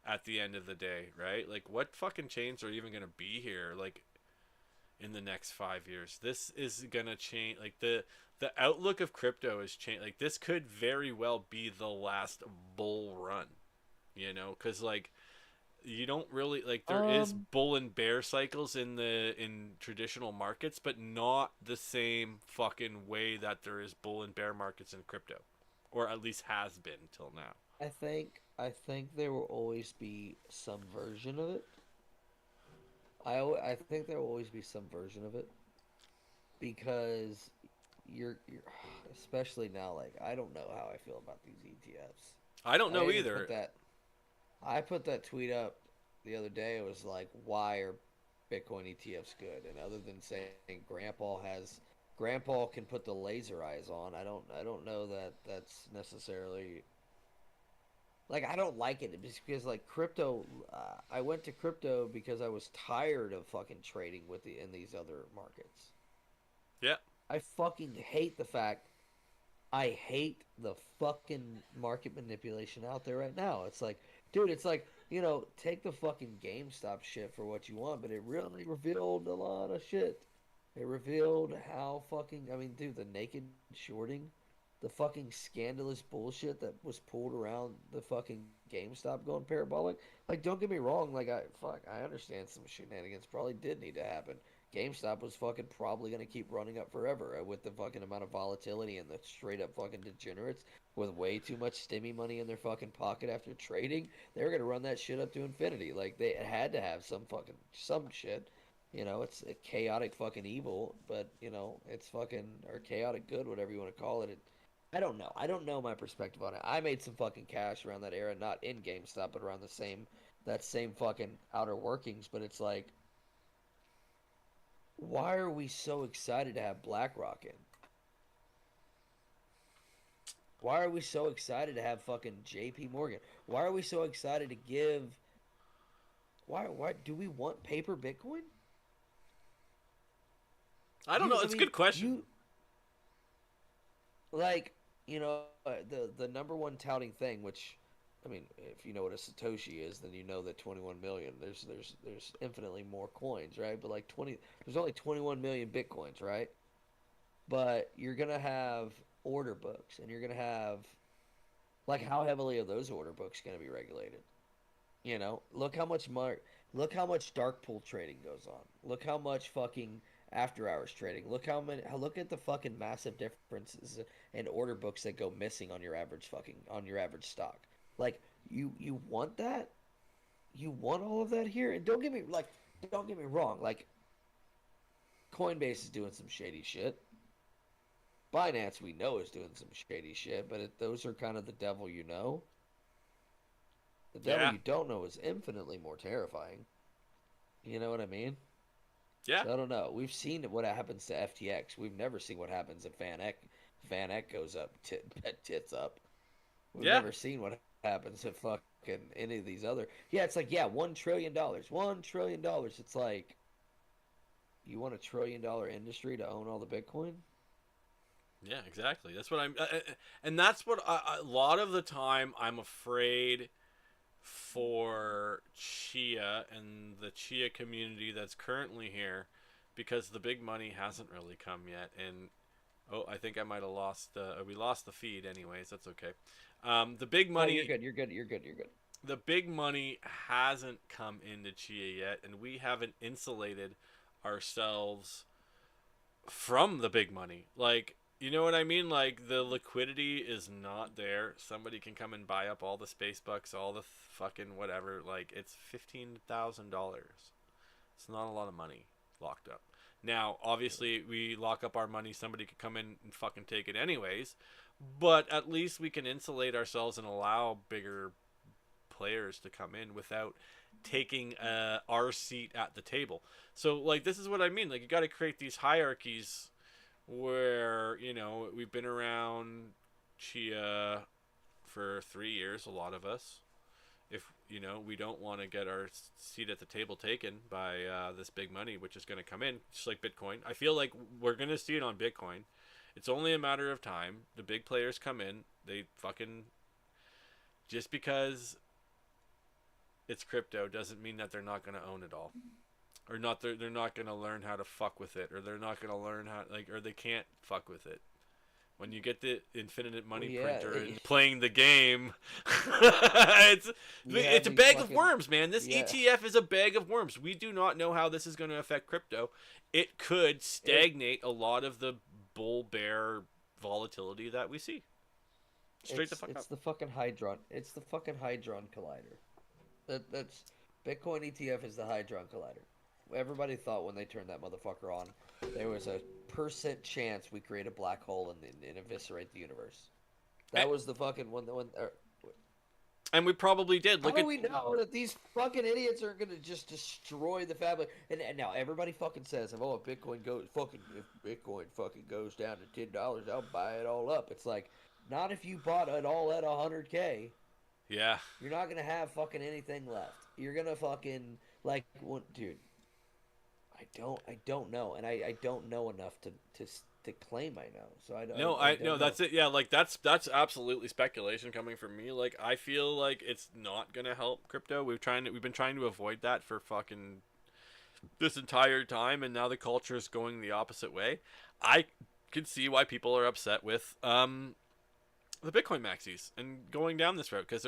at the end of the day, right? Like, what fucking chains are even going to be here, like, in the next 5 years? This is going to change. Like, the outlook of crypto is changed. Like, this could very well be the last bull run, because, like, you don't really, like, there is Um, bull and bear cycles in traditional markets, but not the same fucking way that there is bull and bear markets in crypto, or at least has been till now. I think there will always be some version of it. I think there will always be some version of it because you're especially now. Like, I don't know how I feel about these ETFs. I don't I know even put either. that I put that tweet up the other day. It was like, why are Bitcoin ETFs good? And other than saying Grandpa can put the laser eyes on, I don't know that that's necessarily like, I don't like it just because, like, crypto. I went to crypto because I was tired of fucking trading with the in these other markets. Yeah. I fucking hate the fact I hate the fucking market manipulation out there right now. It's like, dude, it's like, take the fucking GameStop shit for what you want, but it really revealed a lot of shit. It revealed how fucking, I mean, dude, the naked shorting, the fucking scandalous bullshit that was pulled around the fucking GameStop going parabolic. Like, don't get me wrong, like, I understand some shenanigans probably did need to happen. GameStop was fucking probably going to keep running up forever with the fucking amount of volatility and the straight up fucking degenerates with way too much stimmy money in their fucking pocket after trading. They were going to run that shit up to infinity. Like, they had to have some shit. It's a chaotic fucking evil, but it's fucking, or chaotic good, whatever you want to call it. I don't know. I don't know my perspective on it. I made some fucking cash around that era, not in GameStop, but around that same fucking outer workings. But it's like, why are we so excited to have BlackRock in? Why are we so excited to have fucking JP Morgan? Why are we so excited to give why do we want paper Bitcoin? I don't know. You I It's a mean, good question. you like, the number one touting thing, which, I mean, if you know what a Satoshi is, then you know that 21 million. There's infinitely more coins, right? But like 20, there's only 21 million Bitcoins, right? But you're gonna have order books, and you're gonna have, like, how heavily are those order books gonna be regulated? Look how much look how much dark pool trading goes on. Look how much fucking after hours trading. Look at the fucking massive differences in order books that go missing on your average stock. Like, you want that? You want all of that here? And don't get me wrong, like, Coinbase is doing some shady shit. Binance, we know, is doing some shady shit, but those are kind of the devil you know. The devil Yeah. you don't know is infinitely more terrifying. You know what I mean? Yeah. So I don't know. We've seen what happens to FTX. We've never seen what happens if Van Eck goes up, tits up. We've Yeah. never seen what happens if fucking any of these other. Yeah, it's like, yeah, $1 trillion, $1 trillion. It's like, you want $1 trillion industry to own all the Bitcoin? Yeah. Exactly. That's what and that's what a lot of the time I'm afraid for Chia and the Chia community that's currently here, because the big money hasn't really come yet. And oh, I think I might have lost the. We lost the feed, anyways. That's okay. The big No, you're money, good. You're good. You're good. You're good. the big money hasn't come into Chia yet, and we haven't insulated ourselves from the big money. Like, you know what I mean? Like, the liquidity is not there. Somebody can come and buy up all the space bucks, all the fucking whatever. Like, it's $15,000. It's not a lot of money locked up. Now, obviously, we lock up our money. Somebody could come in and fucking take it anyways. But at least we can insulate ourselves and allow bigger players to come in without taking our seat at the table. So like this is what I mean. Like you got to create these hierarchies where we've been around Chia for 3 years, a lot of us. If we don't want to get our seat at the table taken by this big money, which is going to come in, just like Bitcoin. I feel like we're going to see it on Bitcoin. It's only a matter of time. The big players come in. They fucking just because it's crypto doesn't mean that they're not going to own it all, or not. They're not going to learn how to fuck with it, or they're not going to learn how or they can't fuck with it. When you get the infinite money printer and playing the game, it's a bag of worms, man. This ETF is a bag of worms. We do not know how this is going to affect crypto. It could stagnate a lot of the bull bear volatility that we see. Straight the fuck up. It's the fucking Hydron. It's the fucking Hydron Collider. That's Bitcoin ETF is the Hydron Collider. Everybody thought when they turned that motherfucker on, there was a % chance we create a black hole and eviscerate the universe. That was the fucking one. And we probably did. How do we know that these fucking idiots are gonna just destroy the fabric? And now everybody fucking says, "Oh, if Bitcoin goes down to $10, I'll buy it all up." It's like, not if you bought it all at 100K. Yeah. You're not gonna have fucking anything left. You're gonna fucking dude. I don't know, and I don't know enough to claim I know. So I don't. I don't know. That's it. Yeah, like that's absolutely speculation coming from me. Like I feel like it's not gonna help crypto. We've been trying to avoid that for fucking this entire time, and now the culture is going the opposite way. I can see why people are upset with the Bitcoin maxis and going down this route because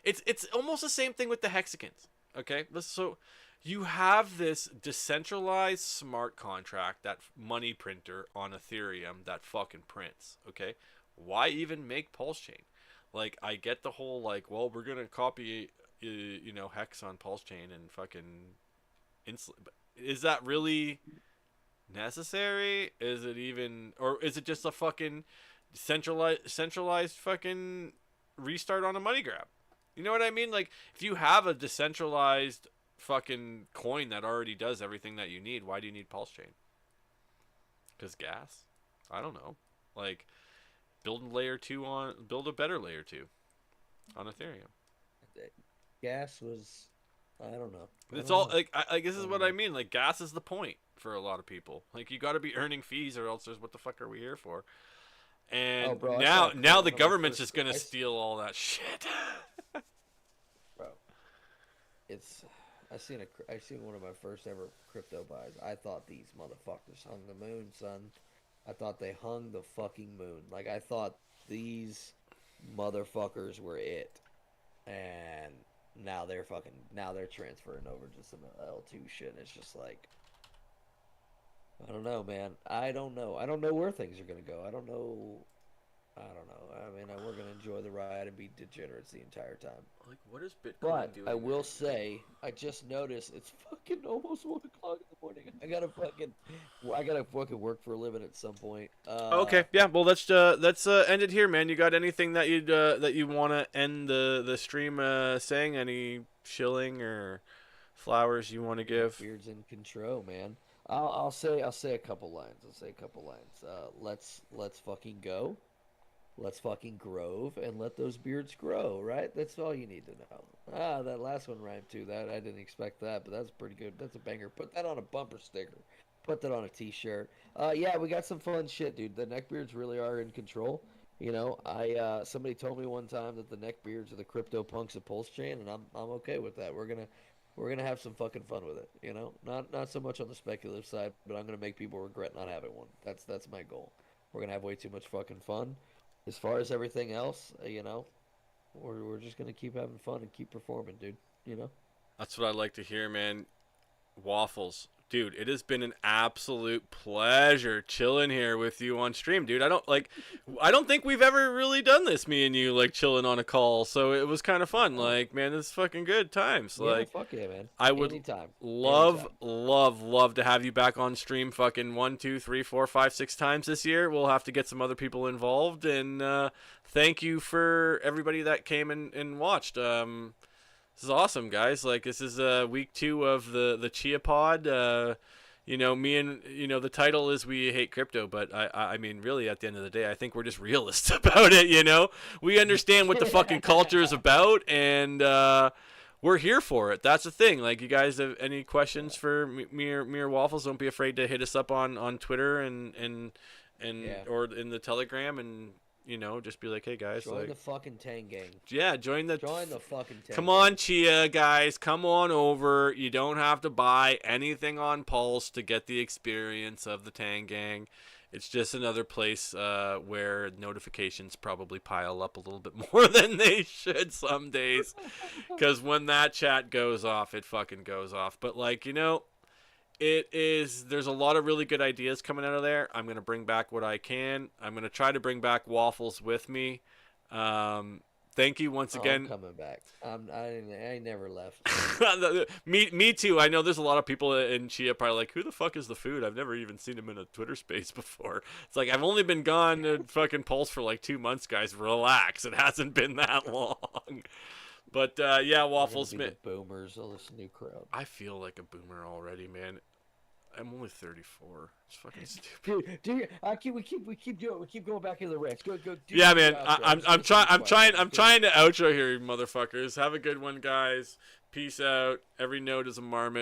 it's almost the same thing with the hexagons. Okay, so. You have this decentralized smart contract, that money printer on Ethereum that fucking prints, okay? Why even make Pulse Chain? Like, I get the whole, like, well, we're going to copy, Hex on Pulse Chain and fucking... Is that really necessary? Is it even... Or is it just a fucking centralized fucking restart on a money grab? You know what I mean? Like, if you have a decentralized... fucking coin that already does everything that you need, why do you need Pulse Chain? Because gas? I don't know. Like, build a better layer 2 on Ethereum. Gas was, I don't know. It's all like I guess this is what I mean. Like, gas is the point for a lot of people. Like, you got to be earning fees, or else there's what the fuck are we here for? And now the government's just gonna steal all that shit. Bro, I seen one of my first ever crypto buys. I thought these motherfuckers hung the moon, son. I thought they hung the fucking moon. Like, I thought these motherfuckers were it. And now they're transferring over to some L2 shit. It's just like, I don't know, man. I don't know where things are gonna go. I don't know. I mean, we're gonna enjoy the ride and be degenerates the entire time. Like, what is Bitcoin doing? But I will say, I just noticed it's fucking almost 1 o'clock in the morning. I gotta fucking work for a living at some point. Okay, yeah. Well, let's end it here, man. You got anything that you want to end the stream saying? Any shilling or flowers you want to give? Beard's in control, man. I'll say a couple lines. Let's fucking go. Let's fucking grove and let those beards grow, right? That's all you need to know. That last one rhymed too. That I didn't expect that, but that's pretty good. That's a banger. Put that on a bumper sticker. Put that on a t-shirt. Yeah, we got some fun shit, dude. The neckbeards really are in control. Somebody told me one time that the neckbeards are the crypto punks of Pulse Chain, and I'm okay with that. We're gonna have some fucking fun with it. Not so much on the speculative side, but I'm gonna make people regret not having one. That's my goal. We're gonna have way too much fucking fun. As far as everything else, we're just gonna keep having fun and keep performing, dude. That's what I like to hear, man. Waffles, dude. It has been an absolute pleasure chilling here with you on stream, dude. I don't think we've ever really done this, me and you, like chilling on a call. So it was kind of fun. Like, man, this is fucking good times. Yeah, like, fuck yeah, man. I would Anytime. love to have you back on stream. Fucking 1, 2, 3, 4, 5, 6 times this year. We'll have to get some other people involved. And thank you for everybody that came and watched. This is awesome, guys. Like, this is week 2 of the Chia Pod. Me and the title is We Hate Crypto, but I mean, really, at the end of the day, I think we're just realists about it. We understand what the fucking culture is about, and we're here for it. That's the thing. Like, you guys have any questions for me or Waffles? Don't be afraid to hit us up on Twitter and or in the Telegram, and just be like, hey guys, join the fucking Tang gang. Yeah, join the fucking Tang Come gang. on, Chia guys, come on over. You don't have to buy anything on Pulse to get the experience of the Tang gang. It's just another place where notifications probably pile up a little bit more than they should some days. Because when that chat goes off, it fucking goes off. But there's a lot of really good ideas coming out of there. I'm going to bring back what I can. I'm going to try to bring back Waffles with me. Thank you once again. I'm coming back. I never left. me too. I know there's a lot of people in Chia probably like, who the fuck is the food? I've never even seen him in a Twitter space before. It's like, I've only been gone to fucking Pulse for like 2 months, guys. Relax. It hasn't been that long. But yeah, Waffles. The boomers, all this new crowd. I feel like a boomer already, man. I'm only 34. It's fucking stupid. Dude, we keep going back into the ranks. Go. Yeah, man. I'm trying to outro here, you motherfuckers. Have a good one, guys. Peace out. Every note is a marmot.